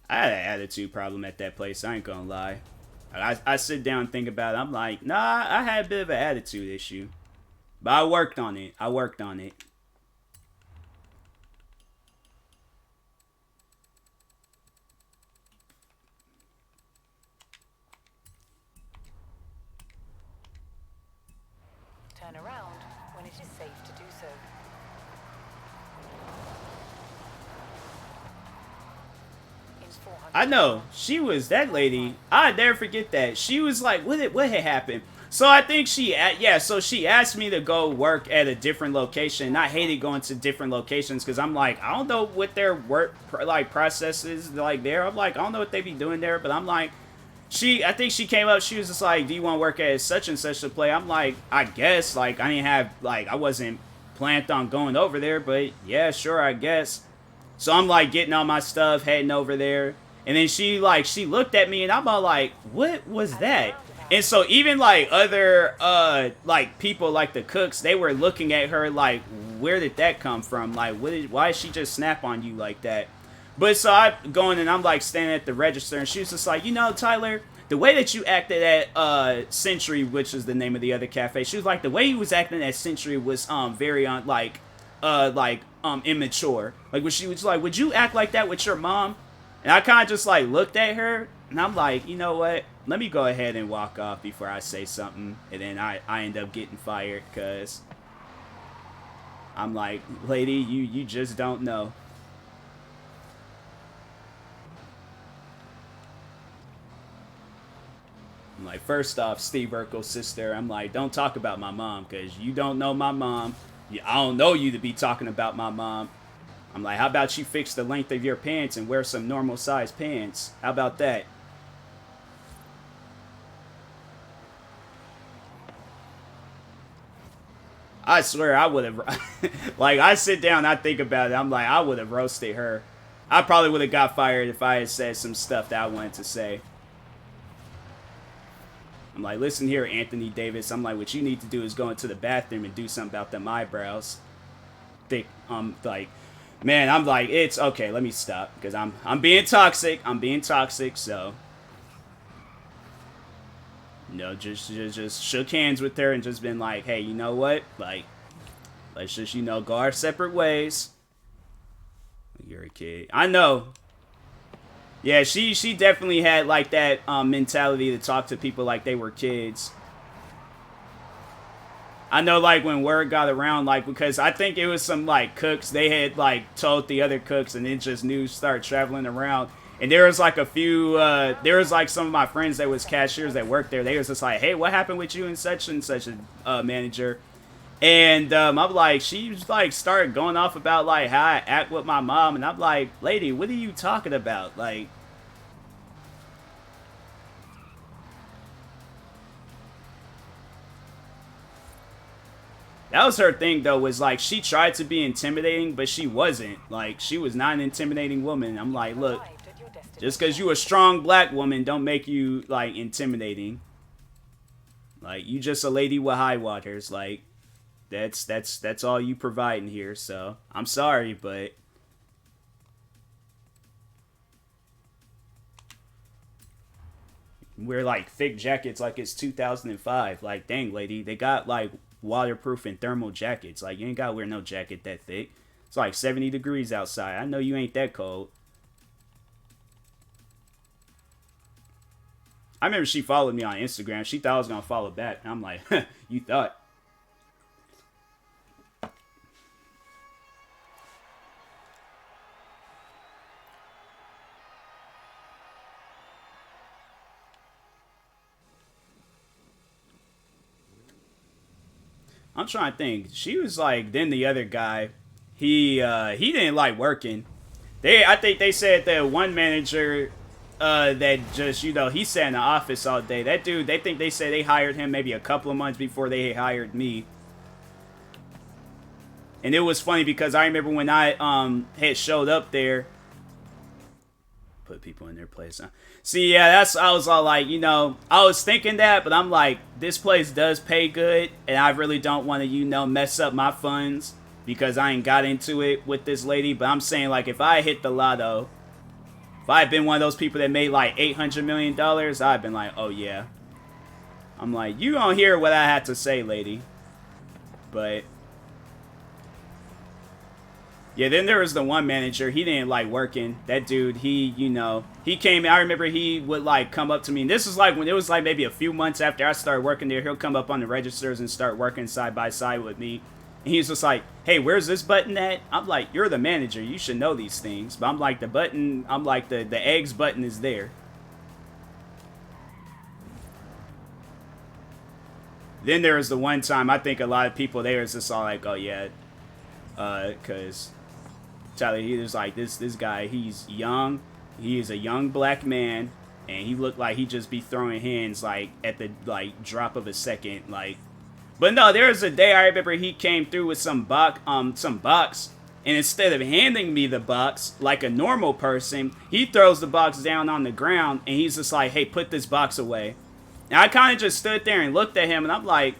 I had an attitude problem at that place, I ain't gonna lie. I sit down and think about it, I'm like, nah, I had a bit of an attitude issue. But I worked on it. Turn around when it is safe to do so. 400 I know. yards. She was that lady. I'd never forget that. She was like, what had happened? So I think so she asked me to go work at a different location. And I hated going to different locations because I'm like, I don't know what their work like process is like there. I'm like, I don't know what they be doing there, but I'm like, I think she came up, she was just like, do you want to work at such and such a play? I'm like, I guess, like, I didn't have, like, I wasn't planned on going over there, but yeah, sure, I guess. So I'm like getting all my stuff, heading over there. And then she looked at me and I'm all like, what was that? And so even like other like people like the cooks, they were looking at her like, where did that come from? Like, why did she just snap on you like that? But so I going and I'm like standing at the register and she was just like, you know, Tyler, the way that you acted at Century, which is the name of the other cafe, she was like, the way you was acting at Century was very immature. Like when she was like, would you act like that with your mom? And I kind of just like looked at her and I'm like, you know what? Let me go ahead and walk off before I say something. And then I end up getting fired because I'm like, lady, you just don't know. I'm like, first off, Steve Urkel's sister, I'm like, don't talk about my mom because you don't know my mom. I don't know you to be talking about my mom. I'm like, how about you fix the length of your pants and wear some normal size pants? How about that? I swear I would have, like, I sit down, I think about it, I'm like, I would have roasted her. I probably would have got fired if I had said some stuff that I wanted to say. I'm like, listen here, Anthony Davis. I'm like, what you need to do is go into the bathroom and do something about them eyebrows. Like, man, I'm like, it's okay. Let me stop because I'm being toxic. I'm being toxic. So, you know, just shook hands with her and just been like, hey, you know what? Like, let's just, you know, go our separate ways. You're a kid. I know. Yeah, she definitely had like that mentality to talk to people like they were kids. I know, like when word got around, like because I think it was some like cooks, they had like told the other cooks, and then just news started traveling around. And there was like a few, there was like some of my friends that was cashiers that worked there. They was just like, hey, what happened with you and such a manager? And I'm like, she like started going off about like how I act with my mom, and I'm like, lady, what are you talking about? Like, that was her thing though, was like she tried to be intimidating, but she wasn't. Like, she was not an intimidating woman. I'm like, look, just because you a strong black woman don't make you like intimidating. Like, you just a lady with high waters. Like, that's all you providing here. So I'm sorry, but wear like thick jackets like it's 2005. Like, dang, lady, they got like waterproof and thermal jackets. Like, you ain't gotta wear no jacket that thick. It's like 70 degrees outside. I know you ain't that cold. I remember she followed me on Instagram. She thought I was gonna follow back. And I'm like, you thought. I'm trying to think. She was like, then the other guy, he didn't like working. I think they said that one manager, that just, you know, he sat in the office all day. That dude, they said they hired him maybe a couple of months before they hired me. And it was funny because I remember when I had showed up there, put people in their place. Huh? See, yeah, I was all like, you know, I was thinking that, but I'm like, this place does pay good, and I really don't want to, you know, mess up my funds because I ain't got into it with this lady. But I'm saying, like, if I hit the lotto, if I had been one of those people that made like $800 million, I'd been like, oh yeah. I'm like, you don't hear what I had to say, lady. But yeah, then there was the one manager. He didn't like working. That dude, he, you know, he came. I remember he would like come up to me. And this was like when it was like maybe a few months after I started working there. He'll come up on the registers and start working side by side with me. And he's just like, hey, where's this button at? I'm like, you're the manager. You should know these things. But I'm like, the button, I'm like, the eggs button is there. Then there was the one time, I think a lot of people there was just all like, oh yeah, because Tyler, he was like, this guy, he's young. He is a young black man. And he looked like he'd just be throwing hands like at the like drop of a second, like. But no, there was a day I remember he came through with some box, and instead of handing me the box like a normal person, he throws the box down on the ground and he's just like, "Hey, put this box away." And I kind of just stood there and looked at him, and I'm like,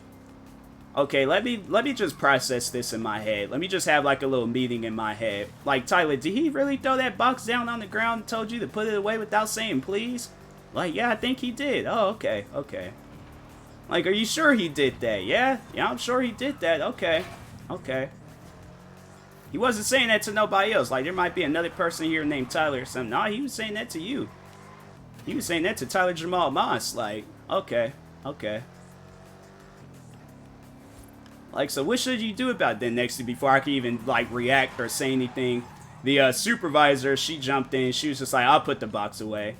"Okay, let me just process this in my head. Let me just have like a little meeting in my head. Like, Tyler, did he really throw that box down on the ground and told you to put it away without saying please?" Like, yeah, I think he did. Oh, okay, okay. Like, are you sure he did that? Yeah, I'm sure he did that. Okay, okay. He wasn't saying that to nobody else. Like, there might be another person here named Tyler or something. No, he was saying that to you. He was saying that to Tyler Jamal Moss. Like, okay, okay. Like, so what should you do about that next to before I can even, like, react or say anything? The supervisor, she jumped in. She was just like, I'll put the box away.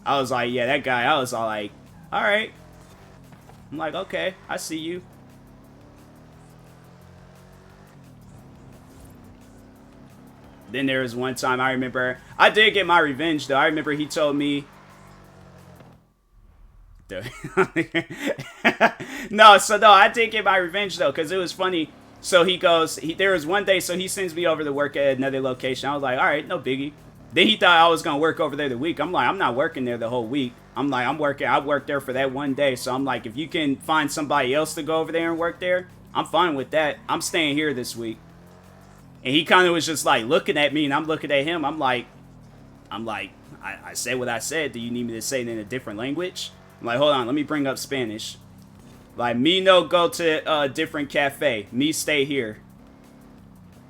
I was like, yeah, that guy, I was all like, all right. I'm like, okay, I see you. Then there was one time I remember, I did get my revenge though. I remember he told me, no, I did get my revenge though, because it was funny. So he goes, there was one day, so he sends me over to work at another location. I was like, all right, no biggie. Then he thought I was going to work over there the week. I'm like, I'm not working there the whole week. I'm like, I worked there for that one day. So I'm like, if you can find somebody else to go over there and work there, I'm fine with that. I'm staying here this week. And he kind of was just like looking at me, and I'm looking at him. I'm like, I said what I said. Do you need me to say it in a different language? I'm like, hold on, let me bring up Spanish. Like, me no go to a different cafe. Me stay here.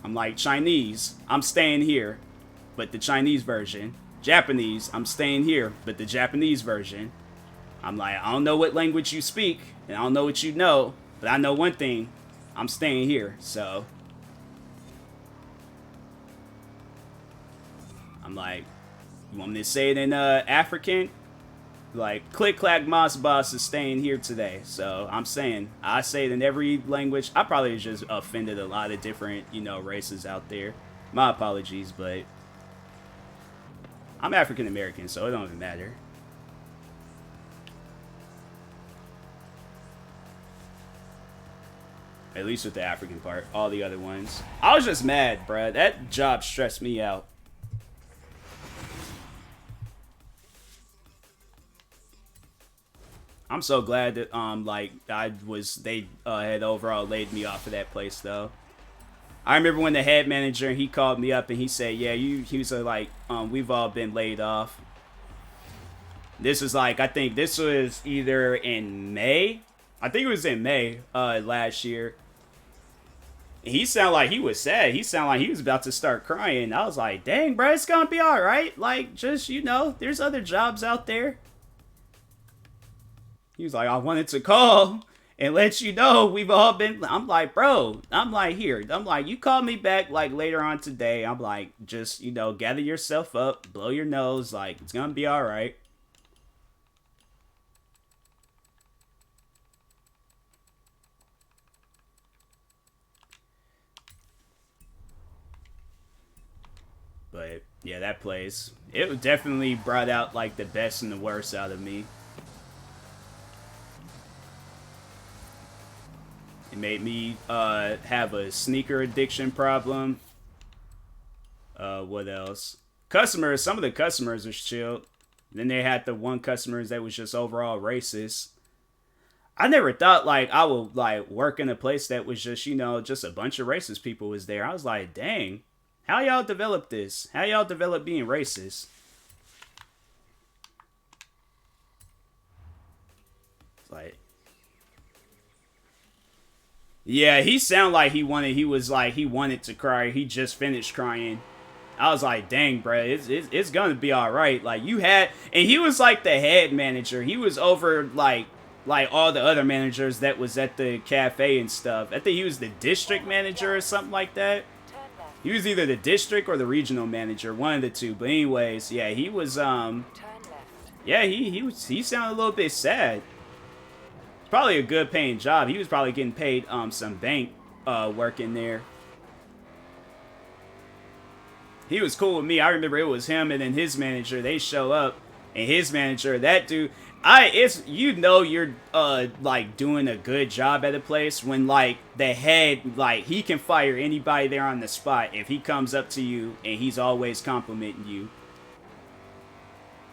I'm like, Chinese, I'm staying here. But the Chinese version. Japanese, I'm staying here, but the Japanese version. I'm like, I don't know what language you speak, and I don't know what you know, but I know one thing, I'm staying here, so. I'm like, you want me to say it in African? Like, Click Clack MossBoss is staying here today, so I'm saying, I say it in every language. I probably just offended a lot of different, races out there. My apologies, but I'm African American, so it don't even matter. At least with the African part. All the other ones, I was just mad, bruh. That job stressed me out. I'm so glad that they had overall laid me off of that place though. I remember when the head manager, he called me up and he said, yeah, he was like, we've all been laid off. This is like, I think this was either in May. I think it was in May last year. He sounded like he was sad. He sounded like he was about to start crying. I was like, dang, bro, it's gonna be all right. Like, just, there's other jobs out there. He was like, I wanted to call and let you know we've all been. I'm like, bro, I'm like, here. I'm like, you call me back like later on today. I'm like, just, gather yourself up, blow your nose. Like, it's going to be all right. But yeah, that place, it definitely brought out like the best and the worst out of me. It made me have a sneaker addiction problem. What else? Customers, some of the customers was chill. Then they had the one customers that was just overall racist. I never thought like I would like work in a place that was just, just a bunch of racist people was there. I was like, dang, how y'all develop this? How y'all develop being racist? Like, yeah, he sounded like he wanted to cry. He just finished crying. I was like, dang, bro, it's gonna be all right. Like, and he was like the head manager. He was over like like all the other managers that was at the cafe and stuff. I think he was the district manager or something like that. Turn left. He was either the district or the regional manager, one of the two. But anyways, yeah, he was Turn left. yeah, he sounded a little bit sad. Probably a good paying job. He was probably getting paid some bank working there. He was cool with me. I remember it was him and then his manager. They show up, and his manager, that dude, it's you know you're like doing a good job at a place when like the head, like he can fire anybody there on the spot if he comes up to you and he's always complimenting you.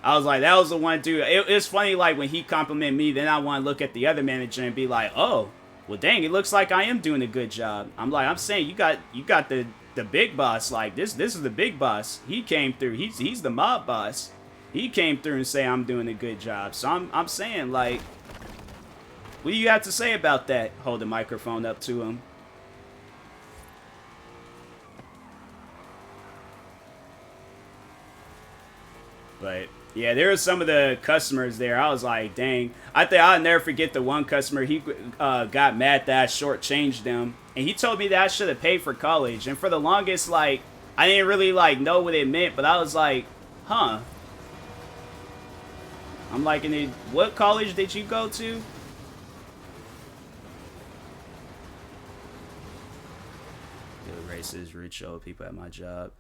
I was like, that was the one dude. It's funny, like when he complimented me, then I want to look at the other manager and be like, oh, well, dang, it looks like I am doing a good job. I'm saying you got the big boss. Like this is the big boss. He came through. He's the mob boss. He came through and say I'm doing a good job. So I'm saying, like, what do you have to say about that? Hold the microphone up to him. But yeah, there were some of the customers there. I was like, dang. I think I'll never forget the one customer. He got mad that I shortchanged them. And he told me that I should have paid for college. And for the longest, like, I didn't really, like, know what it meant. But I was like, huh. I'm like, what college did you go to? The racist, rich old people at my job.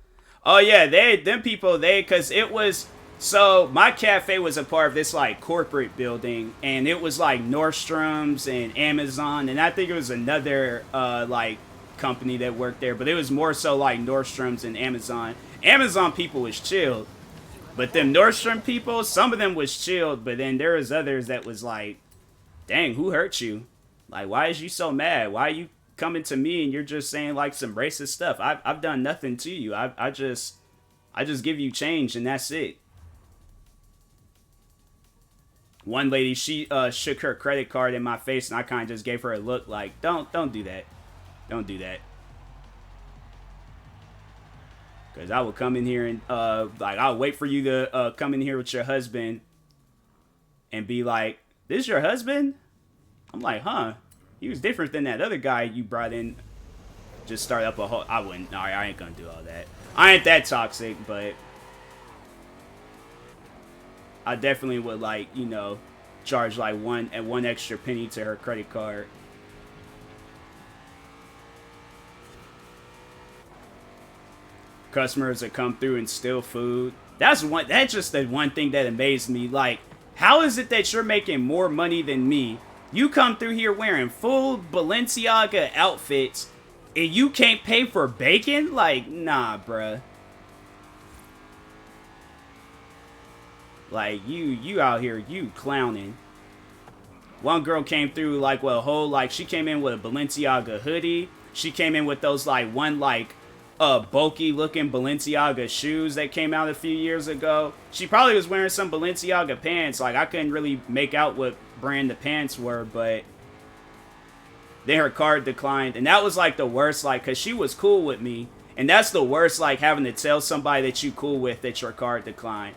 Oh, yeah, because it was... So, my cafe was a part of this, like, corporate building, and it was, like, Nordstrom's and Amazon, and I think it was another, like, company that worked there, but it was more so, like, Nordstrom's and Amazon. Amazon people was chilled, but them Nordstrom people, some of them was chilled, but then there was others that was like, dang, who hurt you? Like, why is you so mad? Why are you coming to me and you're just saying, like, some racist stuff? I've done nothing to you. I just give you change, and that's it. One lady, she shook her credit card in my face, and I kind of just gave her a look like, don't do that. Don't do that. Because I will come in here and, like, I'll wait for you to come in here with your husband and be like, this your husband? I'm like, huh? He was different than that other guy you brought in. Just start up a whole... I wouldn't. No, I ain't gonna do all that. I ain't that toxic, but... I definitely would, like, you know, charge, like, one extra penny to her credit card. Customers that come through and steal food. That's just the one thing that amazed me. Like, how is it that you're making more money than me? You come through here wearing full Balenciaga outfits, and you can't pay for bacon? Like, nah, bruh. Like, you out here, you clowning. One girl came through, like, with a whole, like, she came in with a Balenciaga hoodie. She came in with those, like, bulky-looking Balenciaga shoes that came out a few years ago. She probably was wearing some Balenciaga pants. Like, I couldn't really make out what brand the pants were, but... Then her card declined. And that was, like, the worst, like, because she was cool with me. And that's the worst, like, having to tell somebody that you cool with that your card declined.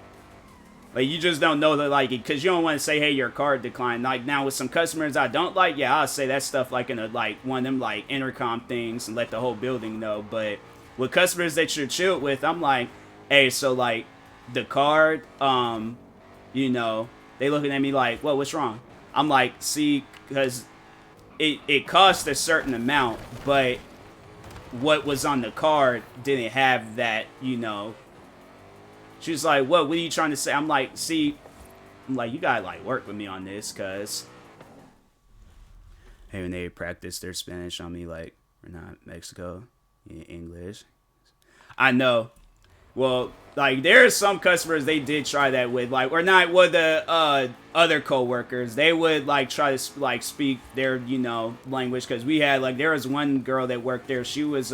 Like, you just don't know that, like, because you don't want to say, hey, your card declined. Like, now with some customers I don't like, yeah, I'll say that stuff, like, in a, like, one of them, like, intercom things and let the whole building know. But with customers that you're chilled with, I'm like, hey, so, like, the card, you know, they looking at me like, well, what's wrong? I'm like, see, because it cost a certain amount, but what was on the card didn't have that, you know. She was like, what are you trying to say? I'm like, see, you gotta, like, work with me on this, because... Hey, when they practice their Spanish on me, like, we're not Mexico, in English. I know. Well, like, there are some customers they did try that with, like, or not with the other co-workers. They would, like, try to, like, speak their, you know, language, because we had, like, there was one girl that worked there. She was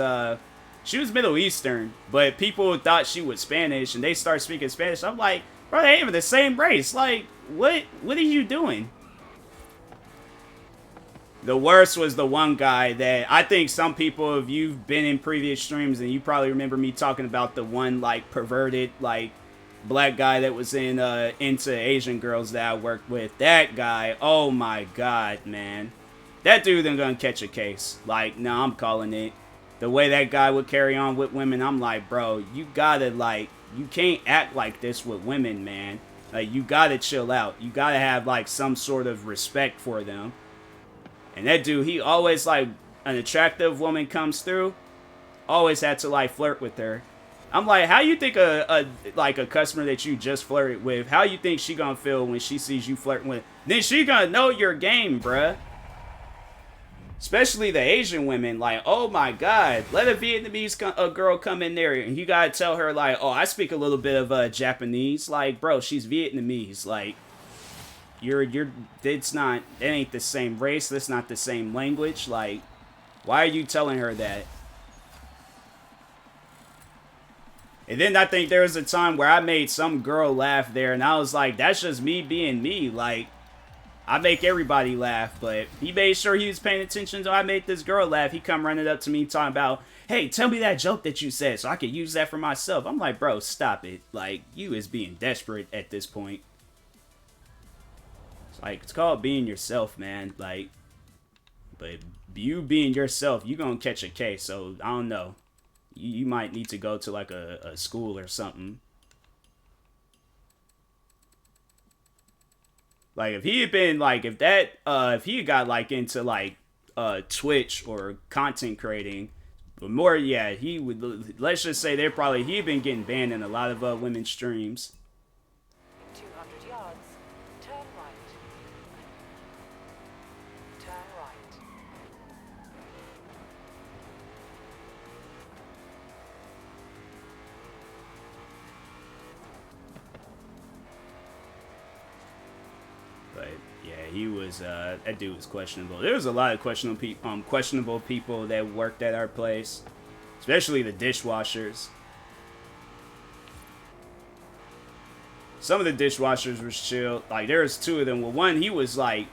Middle Eastern, but people thought she was Spanish, and they started speaking Spanish. I'm like, bro, they ain't even the same race. Like, what are you doing? The worst was the one guy that I think some people, if you've been in previous streams, and you probably remember me talking about the one, like, perverted, like, black guy that was into Asian girls that I worked with. That guy, oh my god, man. That dude ain't gonna catch a case. Like, no, I'm calling it. The way that guy would carry on with women, I'm like, bro, you gotta, like, you can't act like this with women, man. Like, you gotta chill out. You gotta have, like, some sort of respect for them. And that dude, he always, like, an attractive woman comes through, always had to, like, flirt with her. I'm like, how you think a customer that you just flirted with, how you think she gonna feel when she sees you flirting with? Then she gonna know your game, bruh. Especially the Asian women, like, oh my god, let a Vietnamese girl come in there and you gotta tell her, like, oh, I speak a little bit of Japanese. Like, bro, she's Vietnamese. Like, that ain't the same race, that's not the same language. Like, why are you telling her that? And then I think there was a time where I made some girl laugh there, and I was like, that's just me being me. Like, I make everybody laugh, but he made sure he was paying attention, so I made this girl laugh. He come running up to me talking about, hey, tell me that joke that you said so I could use that for myself. I'm like, bro, stop it. Like, you is being desperate at this point. It's like, it's called being yourself, man. Like, but you being yourself, you gonna catch a case, so I don't know. You might need to go to, like, a school or something. Like, if he had been, like, if he got, like, into, like, Twitch or content creating, but more, yeah, he would, let's just say he'd been getting banned in a lot of women's streams. 200 yards. Turn right. Turn right. But yeah, he was that dude was questionable. There was a lot of questionable people that worked at our place, especially the dishwashers. Some of the dishwashers were chill. Like, there was two of them. Well, one, he was like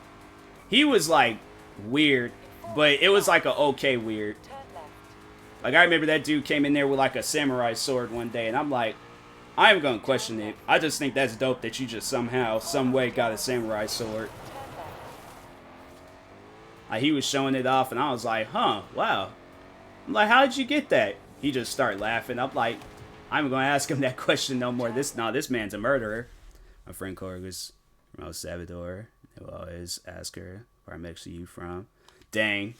weird, but it was like a okay weird. Turn left. Like, I remember that dude came in there with like a samurai sword one day, and I'm like, I am gonna question it. I just think that's dope that you just somehow, some way got a samurai sword. Like, he was showing it off, and I was like, huh, wow. I'm like, how did you get that? He just started laughing. I'm like, I'm gonna ask him that question no more. This man's a murderer. My friend Corey was from El Salvador. They will always ask her, where I'm actually you from. Dang.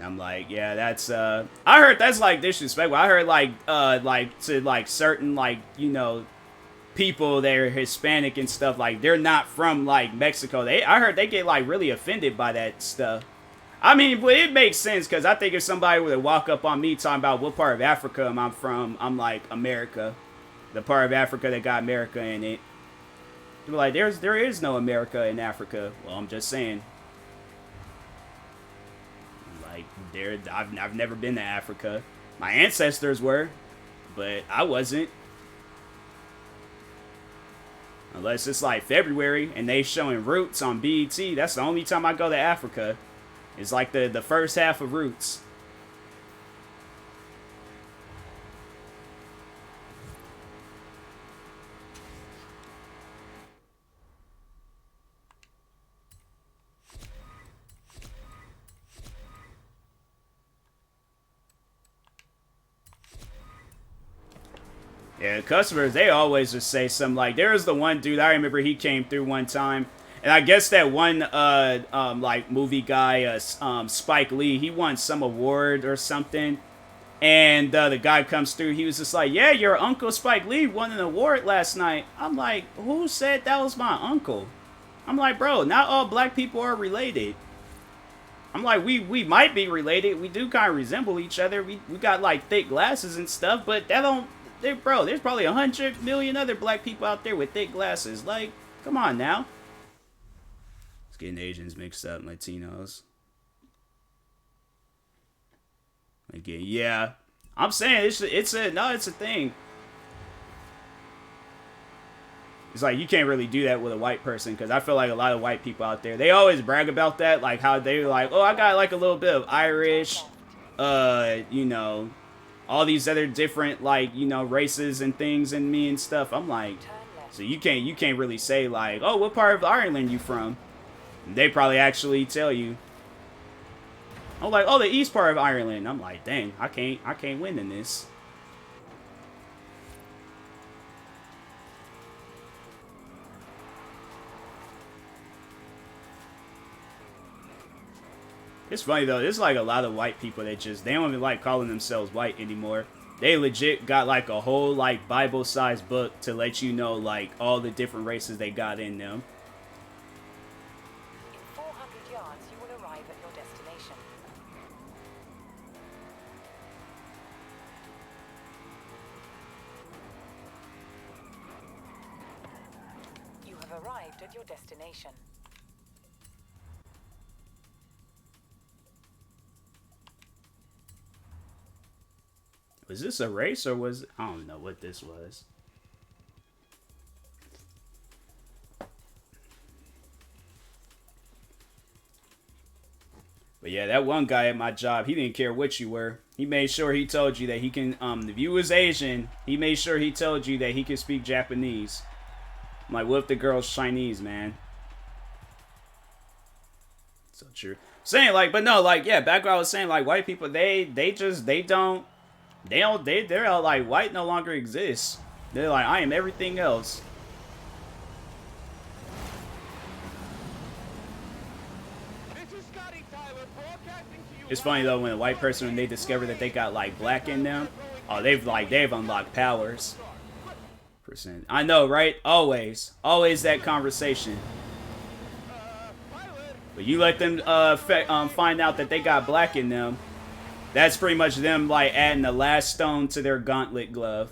I'm like, yeah, that's I heard that's like disrespectful. I heard like to like certain, like, you know, people that are Hispanic and stuff, like, they're not from like Mexico. I heard they get like really offended by that stuff. I mean, but it makes sense, because I think if somebody were to walk up on me talking about what part of Africa am I from, I'm like, America. The part of Africa that got America in it. They're like, there is no America in Africa. Well, I'm just saying. Like, I've never been to Africa. My ancestors were, but I wasn't. Unless it's like February and they showing Roots on BET. That's the only time I go to Africa. It's like the first half of Roots. Yeah, customers, they always just say something like, there was the one dude, I remember he came through one time, and I guess that one, like, movie guy, Spike Lee, he won some award or something, and the guy comes through, he was just like, yeah, your uncle Spike Lee won an award last night. I'm like, who said that was my uncle? I'm like, bro, not all black people are related. I'm like, we might be related, we do kind of resemble each other, we got, like, thick glasses and stuff, but that don't... Bro, there's probably 100 million other black people out there with thick glasses. Like, come on now. It's getting Asians mixed up, Latinos. Again, yeah. I'm saying it's a thing. It's like, you can't really do that with a white person, because I feel like a lot of white people out there, they always brag about that, like how they're like, oh, I got like a little bit of Irish, you know, all these other different, like, you know, races and things and me and stuff. I'm like, so you can't really say like, oh, what part of Ireland you from? They probably actually tell you. I'm like, oh, the east part of Ireland. I'm like, dang, I can't win in this. It's funny though, there's like a lot of white people that just, they don't even like calling themselves white anymore. They legit got like a whole like Bible-sized book to let you know like all the different races they got in them. In 400 yards, you will arrive at your destination. You have arrived at your destination. Was this a race or was, I don't know what this was. But yeah, that one guy at my job, he didn't care what you were. He made sure he told you that he can, if you was Asian, he made sure he told you that he could speak Japanese. I'm like, what if the girl's Chinese, man? So true. Saying like, but no, like, yeah, back when I was saying like white people, they're like, white no longer exists. They're like, I am everything else. It's funny though, when a white person, when they discover that they got like black in them, oh, they've unlocked powers. Percent. I know, right? Always that conversation. But you let them find out that they got black in them. That's pretty much them like adding the last stone to their gauntlet glove.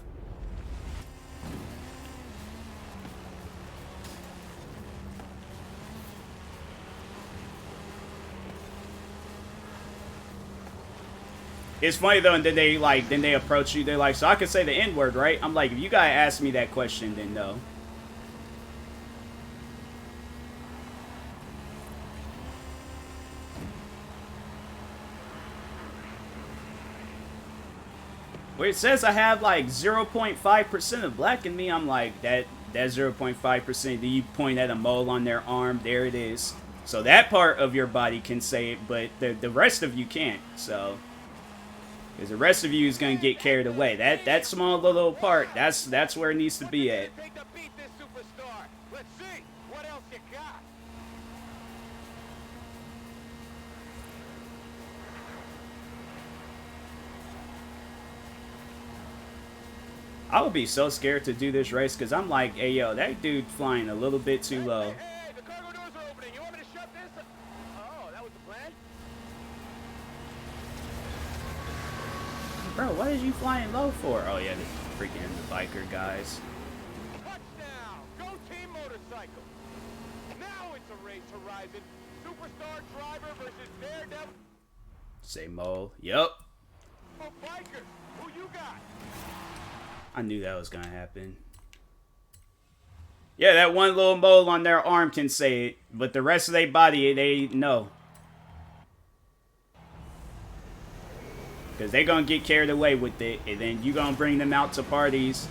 It's funny though, and then they approach you. They're like, so I can say the N-word, right? I'm like, if you gotta ask me that question, then no. Where it says I have like 0.5% of black in me, I'm like, that 0.5%, do you point at a mole on their arm? There it is. So that part of your body can say it, but the rest of you can't. So, because the rest of you is gonna get carried away. That small little part, that's where it needs to be at. I would be so scared to do this race because I'm like, hey, yo, that dude flying a little bit too low. Hey, the cargo doors are opening. You want me to shut this? Oh, that was the plan? Bro, what is you flying low for? Oh, yeah, the freaking biker guys. Touchdown! Go Team Motorcycle! Now it's a race horizon. Superstar driver versus Daredevil. Say mole. Yup. For bikers, who you got? I knew that was gonna happen. Yeah, that one little mole on their arm can say it, but the rest of their body, they know. Because they're gonna get carried away with it, and then you gonna bring them out to parties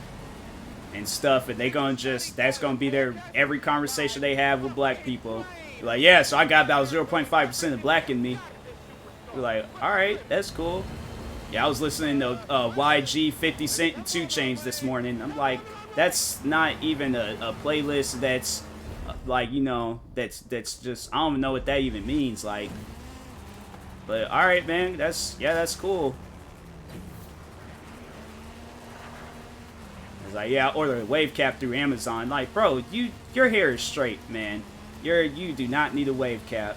and stuff, and they gonna just, that's gonna be their, every conversation they have with black people. You're like, yeah, so I got about 0.5% of black in me. You're like, alright, that's cool. Yeah, I was listening to YG, 50 Cent, and 2 Chainz this morning. I'm like, that's not even a playlist that's, like, you know, that's just, I don't even know what that even means, like. But, alright, man, that's cool. I was like, yeah, I ordered a wave cap through Amazon. Like, bro, your hair is straight, man. You do not need a wave cap.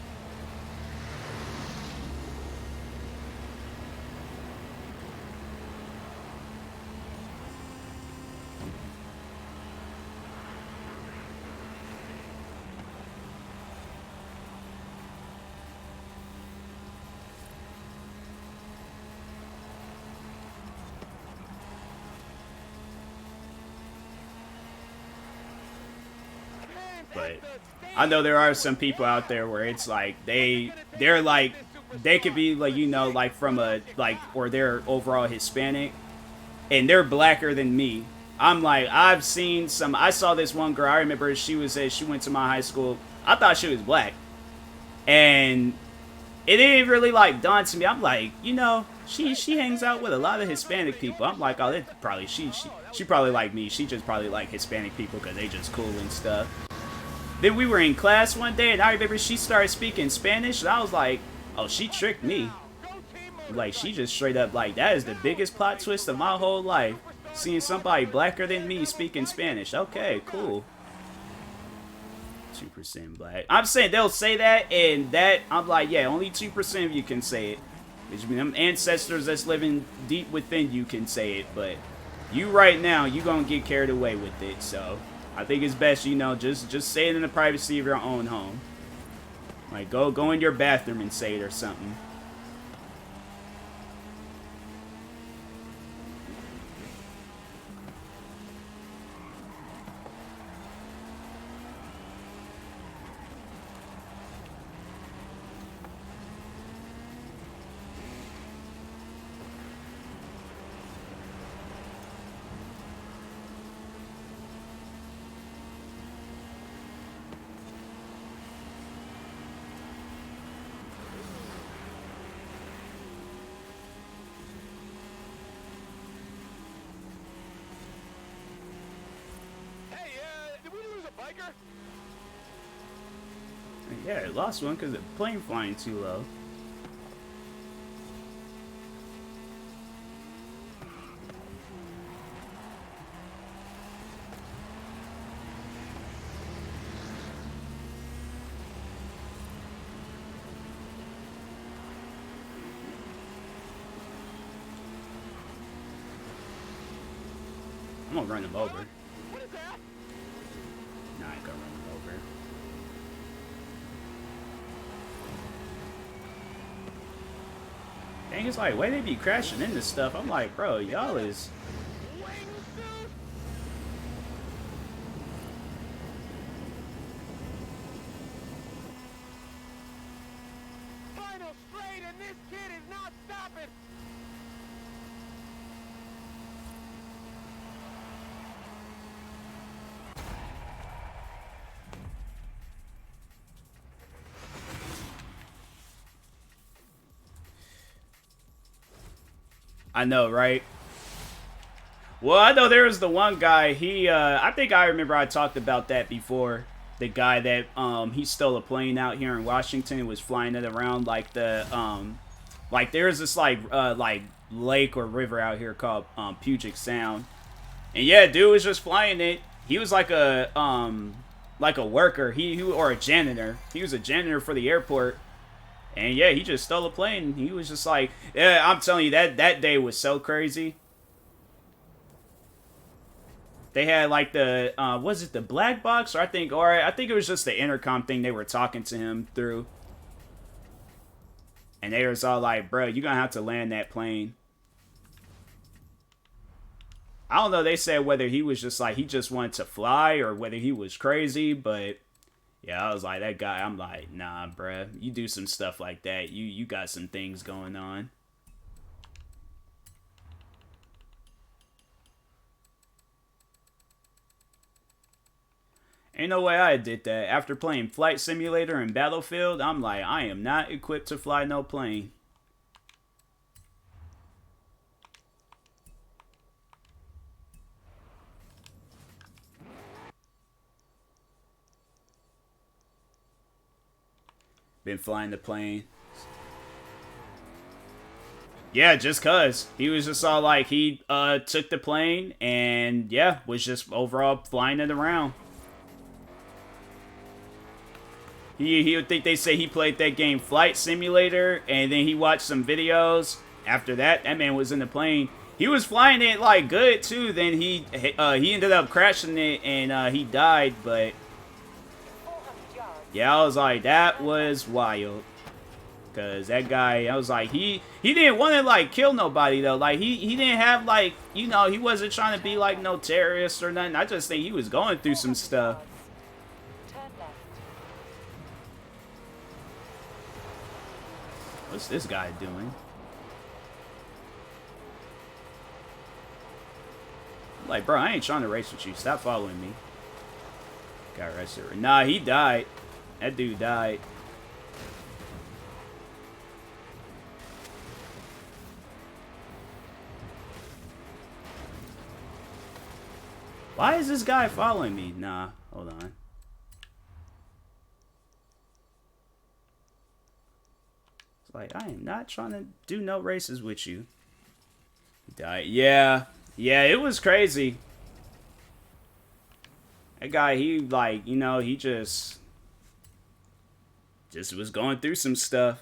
But I know there are some people out there where it's like they're like they could be like, you know, like from a like, or they're overall Hispanic, and they're blacker than me. I'm like, I've seen some. I saw this one girl. I remember she went to my high school. I thought she was black, and it didn't really like dawn to me. I'm like, you know, she hangs out with a lot of Hispanic people. I'm like, oh, that probably she probably like me. She just probably like Hispanic people because they just cool and stuff. Then we were in class one day, and I remember she started speaking Spanish, and I was like, oh, she tricked me. Like, she just straight up, like, that is the biggest plot twist of my whole life. Seeing somebody blacker than me speaking Spanish. Okay, cool. 2% black. I'm saying they'll say that, and that, I'm like, yeah, only 2% of you can say it. Which means them ancestors that's living deep within you can say it, but you right now, you gonna get carried away with it, so I think it's best, you know, just say it in the privacy of your own home. Like, go in your bathroom and say it or something. Yeah, I lost one because the plane flying too low. I'm gonna run him over. What is that? Nah, I ain't gonna run him over. Dang, it's like, why they be crashing into stuff? I'm like, bro, y'all is... Final straight, and this kid is not stopping. I know, right? Well, I know there was the one guy, I think I remember I talked about that before. The guy that, he stole a plane out here in Washington and was flying it around, like the, like there's this, like lake or river out here called, Puget Sound. And yeah, dude was just flying it. He was like a worker, or a janitor. He was a janitor for the airport. And yeah, he just stole a plane. He was just like, yeah, I'm telling you, that day was so crazy. They had like the, was it the black box? Or I think it was just the intercom thing they were talking to him through. And they was all like, bro, you're gonna have to land that plane. I don't know, they said whether he was just like, he just wanted to fly or whether he was crazy, but... yeah, I was like, that guy, I'm like, nah, bruh. You do some stuff like that. You got some things going on. Ain't no way I did that. After playing Flight Simulator and Battlefield, I'm like, I am not equipped to fly no plane. Been flying the plane. Yeah, just cause. He was just all like, he took the plane and yeah, was just overall flying it around. He would think they say he played that game Flight Simulator and then he watched some videos. After that, that man was in the plane. He was flying it like good too. Then he ended up crashing it and he died, but yeah, I was like, that was wild. Cause that guy, I was like, he didn't want to like kill nobody though. Like he didn't have like, you know, he wasn't trying to be like no terrorist or nothing. I just think he was going through some stuff. Turn left. What's this guy doing? Like, bro, I ain't trying to race with you. Stop following me. Got arrested. Nah, he died. That dude died. Why is this guy following me? Nah, hold on. It's like, I am not trying to do no races with you. He died. Yeah. Yeah, it was crazy. That guy, he, like, you know, he just was going through some stuff.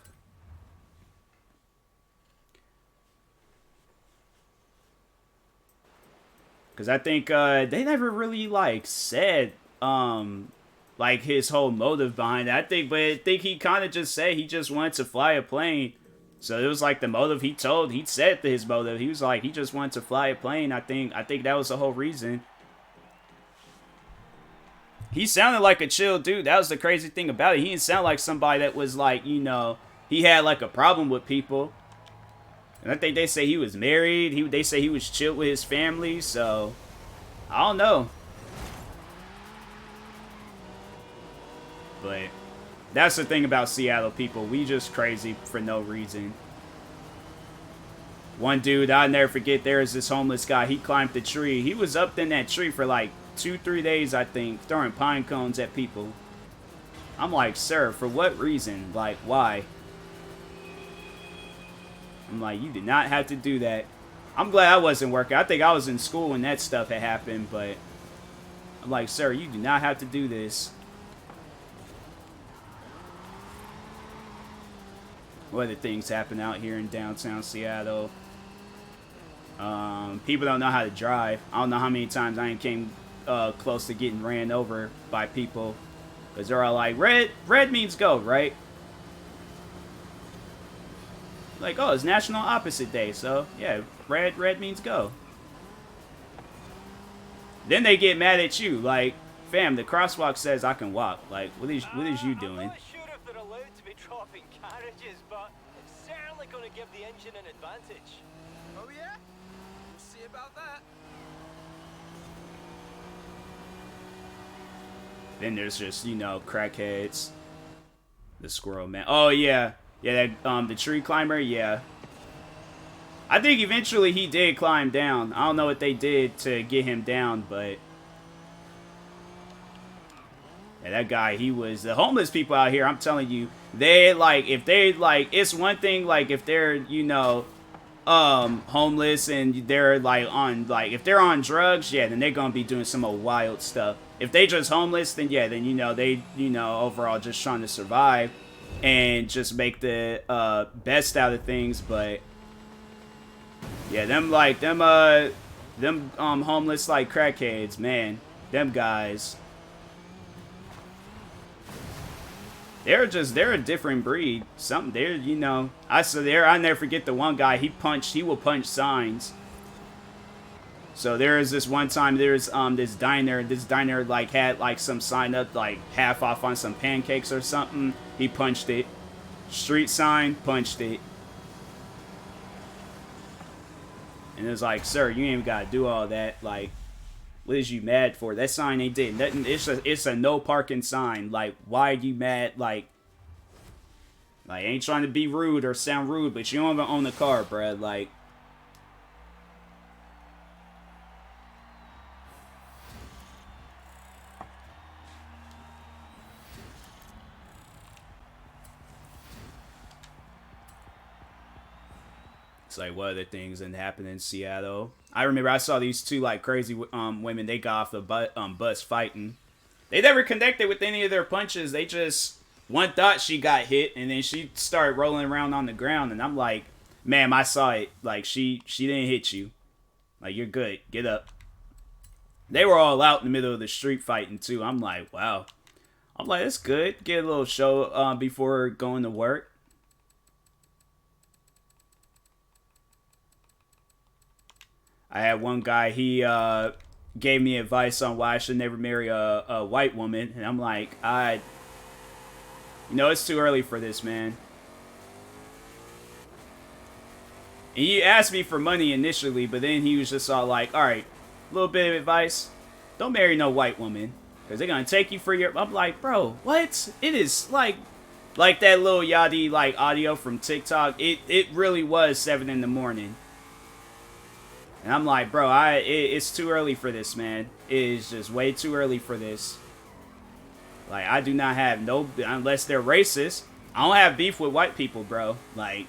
Because I think they never really, like, said, like, his whole motive behind it. But I think he kind of just said he just wanted to fly a plane. So it was, like, the motive he said his motive. He was like, he just wanted to fly a plane. I think that was the whole reason. He sounded like a chill dude. That was the crazy thing about it. He didn't sound like somebody that was, like, you know, he had, like, a problem with people. And I think they say he was married. They say he was chill with his family. So, I don't know. But that's the thing about Seattle people. We just crazy for no reason. One dude, I'll never forget, there is this homeless guy. He climbed the tree. He was up in that tree for like 2-3 days, I think, throwing pine cones at people. I'm like, sir, for what reason? Like, why? I'm like, you did not have to do that. I'm glad I wasn't working. I think I was in school when that stuff had happened, but I'm like, sir, you do not have to do this. What other things happen out here in downtown Seattle? People don't know how to drive. I don't know how many times I came close to getting ran over by people. Because they're all like, red means go, right? Like, oh, it's National Opposite Day, so yeah, red means go. Then they get mad at you, like, fam, the crosswalk says I can walk. Like, what is you doing? I'm not sure if they're allowed to be dropping carriages, but it's certainly going to give the engine an advantage. Oh yeah? We'll see about that. Then there's just, you know, crackheads. The squirrel man. Oh yeah. Yeah, that, the tree climber, yeah. I think eventually he did climb down. I don't know what they did to get him down, but yeah, that guy, he was the homeless people out here. I'm telling you, they like if they like it's one thing like if they're, you know, homeless and they're like on if they're on drugs, yeah, then they're gonna be doing some wild stuff. If they just homeless, then yeah, then you know they overall just trying to survive and just make the best out of things. But yeah, them homeless like crackheads, man, them guys, they're a different breed. They're, you know, I never forget the one guy, he will punch signs. So there is this one time, there's this diner like had like some sign up like half off on some pancakes or something. He punched it. Street sign, punched it. And it was like, sir, you ain't even gotta do all that. Like, what is you mad for? That sign ain't did nothing. It's a no parking sign. Like, why are you mad? Like I ain't trying to be rude or sound rude, but you don't even own the car, bruh. Like, it's like, what other things that happen in Seattle? I remember I saw these two like crazy women. They got off the bus fighting. They never connected with any of their punches. They just, one thought she got hit, and then she started rolling around on the ground. And I'm like, ma'am, I saw it. Like, she didn't hit you. Like, you're good. Get up. They were all out in the middle of the street fighting too. I'm like, wow. I'm like, it's good. Get a little show before going to work. I had one guy, he gave me advice on why I should never marry a white woman. And I'm like, you know, it's too early for this, man. And he asked me for money initially, but then he was just all like, all right, a little bit of advice. Don't marry no white woman, because they're going to take you for your... I'm like, bro, what? It is like that little Yachty like audio from TikTok. It really was 7 in the morning. And I'm like, bro, it's too early for this, man. It is just way too early for this. Like, I do not have no... Unless they're racist. I don't have beef with white people, bro. Like...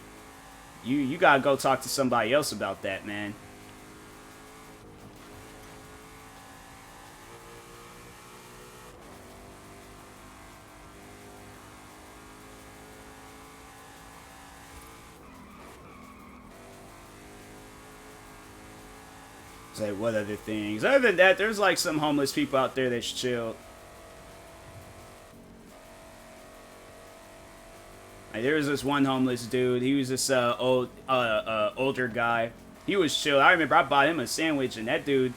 You gotta go talk to somebody else about that, man. Say, what other things? Other than that, there's like some homeless people out there that's chill. Like, there was this one homeless dude. He was this older guy. He was chill. I remember I bought him a sandwich, and that dude,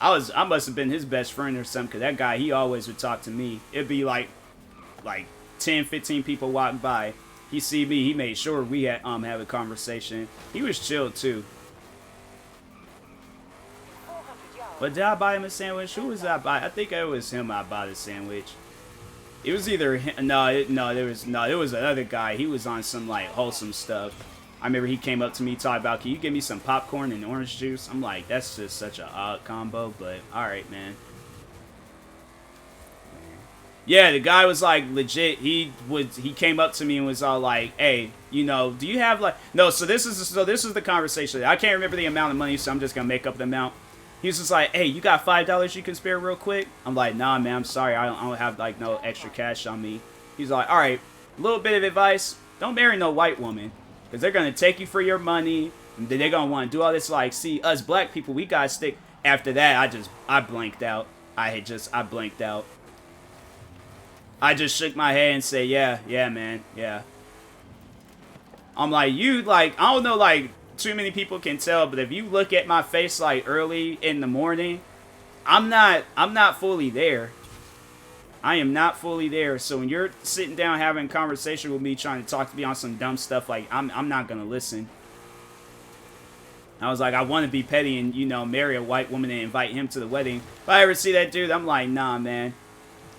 I must have been his best friend or something, because that guy, he always would talk to me. It'd be like 10, 15 people walking by. He see me, he made sure we had have a conversation. He was chill too. But did I buy him a sandwich? Who was I buy? I think it was him I bought a sandwich. It was either him, there was another guy. He was on some like wholesome stuff. I remember he came up to me talking about, can you give me some popcorn and orange juice? I'm like, that's just such an odd combo, but alright, man. Yeah, the guy was like legit. He came up to me and was all like, hey, you know, do you have like... No, so this is the conversation. I can't remember the amount of money, so I'm just gonna make up the amount. He was just like, hey, you got $5 you can spare real quick? I'm like, nah, man, I'm sorry. I don't have, like, no extra cash on me. He's like, all right, a little bit of advice. Don't marry no white woman. Because they're going to take you for your money. And they're going to want to do all this, like, see, us black people, we got to stick. After that, I blanked out. I blanked out. I just shook my head and said, yeah, man, yeah. I'm like, I don't know, like, too many people can tell, but if you look at my face like early in the morning, I'm not fully there. I am not fully there. So when you're sitting down having a conversation with me, trying to talk to me on some dumb stuff, like I'm not gonna listen. I was like, I want to be petty and, you know, marry a white woman and invite him to the wedding. If I ever see that dude, I'm like, nah, man.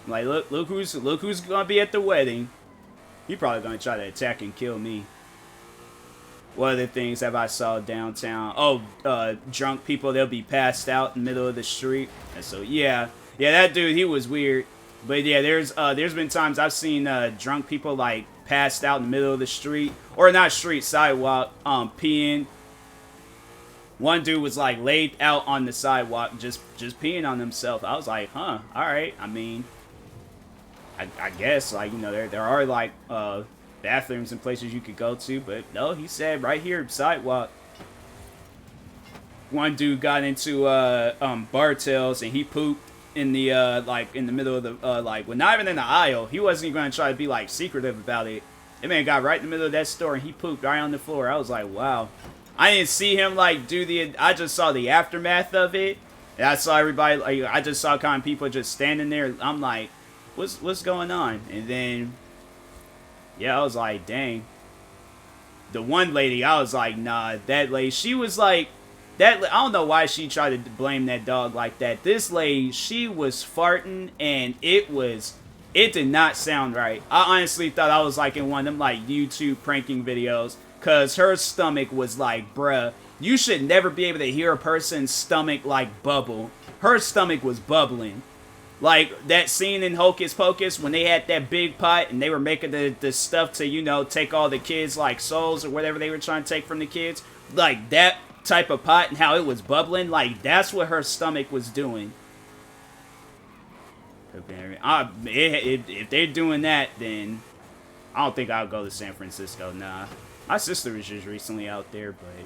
I'm like, look who's gonna be at the wedding. He probably gonna try to attack and kill me. What other things have I saw downtown? Oh, drunk people, they'll be passed out in the middle of the street. And so, yeah, that dude, he was weird. But yeah, there's been times I've seen drunk people, like, passed out in the middle of the street. Or not street, sidewalk, peeing. One dude was, like, laid out on the sidewalk, just peeing on himself. I was like, huh, alright. I mean, I guess, like, you know, there are, like, bathrooms and places you could go to, but no, he said right here, sidewalk. One dude got into Bartels and he pooped in the like in the middle of the well, not even in the aisle. He wasn't even gonna try to be like secretive about it. That man got right in the middle of that store and he pooped right on the floor. I was like, wow. I didn't see him like do I just saw the aftermath of it. And I saw everybody, like, I just saw kind of people just standing there. I'm like, what's going on? And then yeah, I was like, dang. The one lady, I was like, nah, that lady, she was like, I don't know why she tried to blame that dog like that. This lady, she was farting, and it did not sound right. I honestly thought I was like in one of them like YouTube pranking videos, because her stomach was like, bruh, you should never be able to hear a person's stomach like bubble. Her stomach was bubbling. Like, that scene in Hocus Pocus when they had that big pot and they were making the stuff to, you know, take all the kids', like, souls or whatever they were trying to take from the kids. Like, that type of pot and how it was bubbling, like, that's what her stomach was doing. If they're doing that, then I don't think I'll go to San Francisco, nah. My sister was just recently out there, but...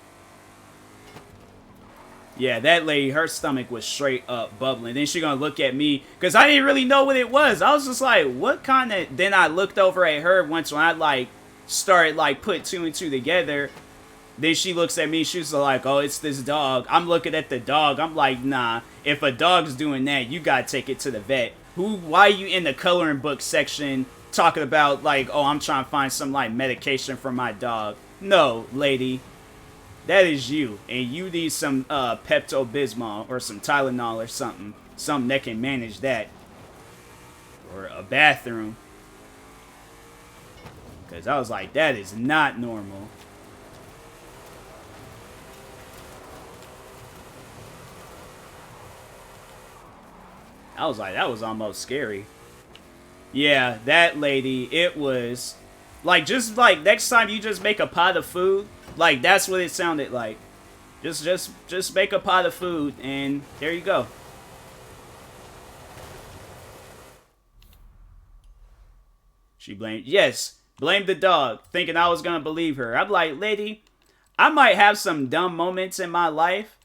yeah, that lady, her stomach was straight up bubbling. Then she gonna look at me, because I didn't really know what it was. I was just like, what kind of... Then I looked over at her once when I, like, started, like, put 2 and 2 together. Then she looks at me, she's like, oh, it's this dog. I'm looking at the dog. I'm like, nah, if a dog's doing that, you gotta take it to the vet. Why are you in the coloring book section talking about, like, oh, I'm trying to find some, like, medication for my dog? No, lady. That is you. And you need some Pepto-Bismol or some Tylenol or something. Something that can manage that. Or a bathroom. Because I was like, that is not normal. I was like, that was almost scary. Yeah, that lady, it was... Like, just like, next time you just make a pot of food, like, that's what it sounded like. Just make a pot of food, and there you go. She blamed... Yes, blamed the dog, thinking I was gonna believe her. I'm like, lady, I might have some dumb moments in my life.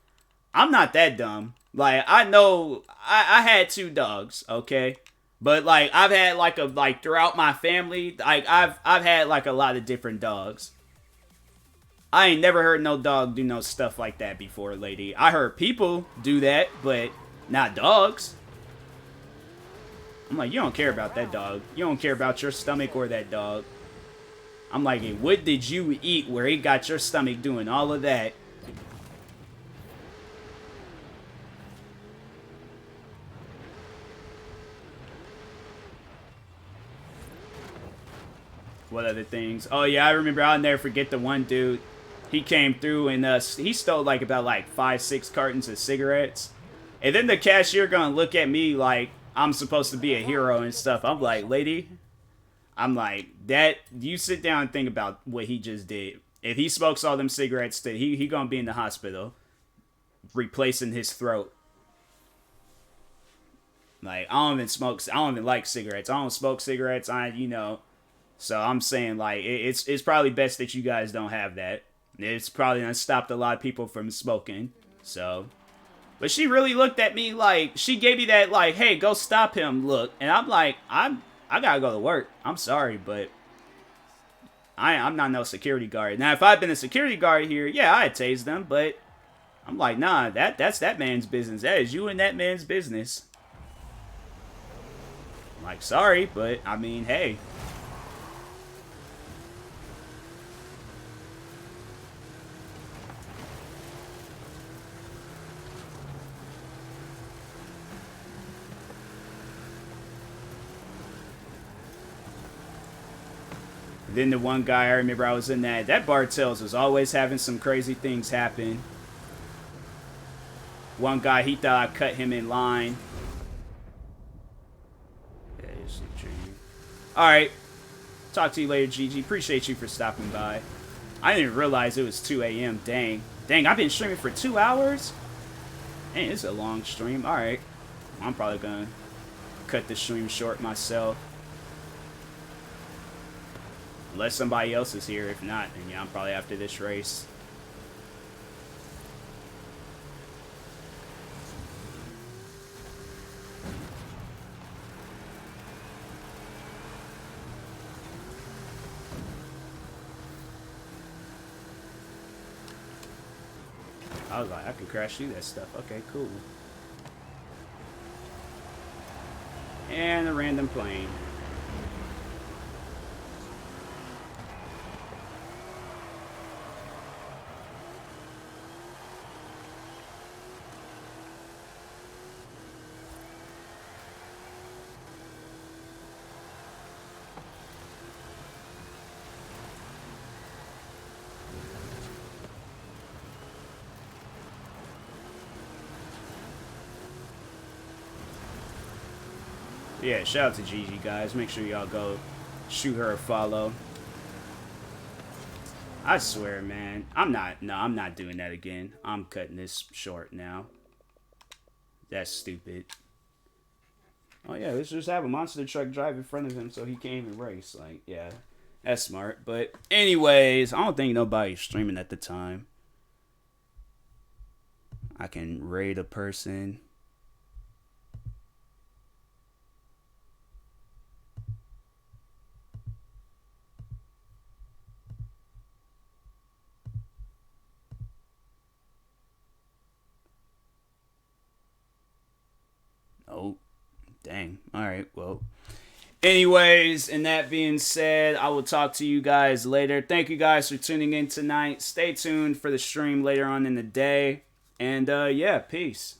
I'm not that dumb. Like, I know I had 2 dogs, okay? But like I've had like throughout my family, like I've had like a lot of different dogs. I ain't never heard no dog do no stuff like that before, lady. I heard people do that, but not dogs. I'm like, you don't care about that dog. You don't care about your stomach or that dog. I'm like, hey, what did you eat where it got your stomach doing all of that? What other things? Oh yeah, I remember. I'll never forget the one dude. He came through and he stole like about like 5-6 cartons of cigarettes. And then the cashier gonna look at me like I'm supposed to be a hero and stuff. I'm like, lady, I'm like, that, you sit down and think about what he just did. If he smokes all them cigarettes, he gonna be in the hospital, replacing his throat. Like, I don't even like cigarettes. I don't smoke cigarettes. So I'm saying, like, it's probably best that you guys don't have that. It's probably gonna stop a lot of people from smoking. So, but she really looked at me like, she gave me that, like, hey, go stop him look. And I'm like, I gotta go to work. I'm sorry, but I'm not no security guard. Now, if I'd been a security guard here, yeah, I'd tase them. But I'm like, nah, that's that man's business. That is you and that man's business. I'm like, sorry, but I mean, hey. Then the one guy, I remember I was in that Bartels was always having some crazy things happen. One guy, he thought I cut him in line. Alright. Talk to you later, Gigi. Appreciate you for stopping by. I didn't realize it was 2 a.m. Dang. Dang, I've been streaming for 2 hours? Dang, it's a long stream. Alright. I'm probably gonna cut the stream short myself. Unless somebody else is here. If not, then yeah, I'm probably after this race. I was like, I could crash through that stuff. Okay, cool. And a random plane. Yeah, shout out to Gigi, guys. Make sure y'all go shoot her a follow. I swear, man. I'm not doing that again. I'm cutting this short now. That's stupid. Oh, yeah, let's just have a monster truck drive in front of him so he can't even race. Like, yeah, that's smart. But anyways, I don't think nobody's streaming at the time. I can raid a person. Oh, dang. All right, well, Anyways, and that being said, I will talk to you guys later. Thank you guys for tuning in tonight. Stay tuned for the stream later on in the day. And yeah, peace.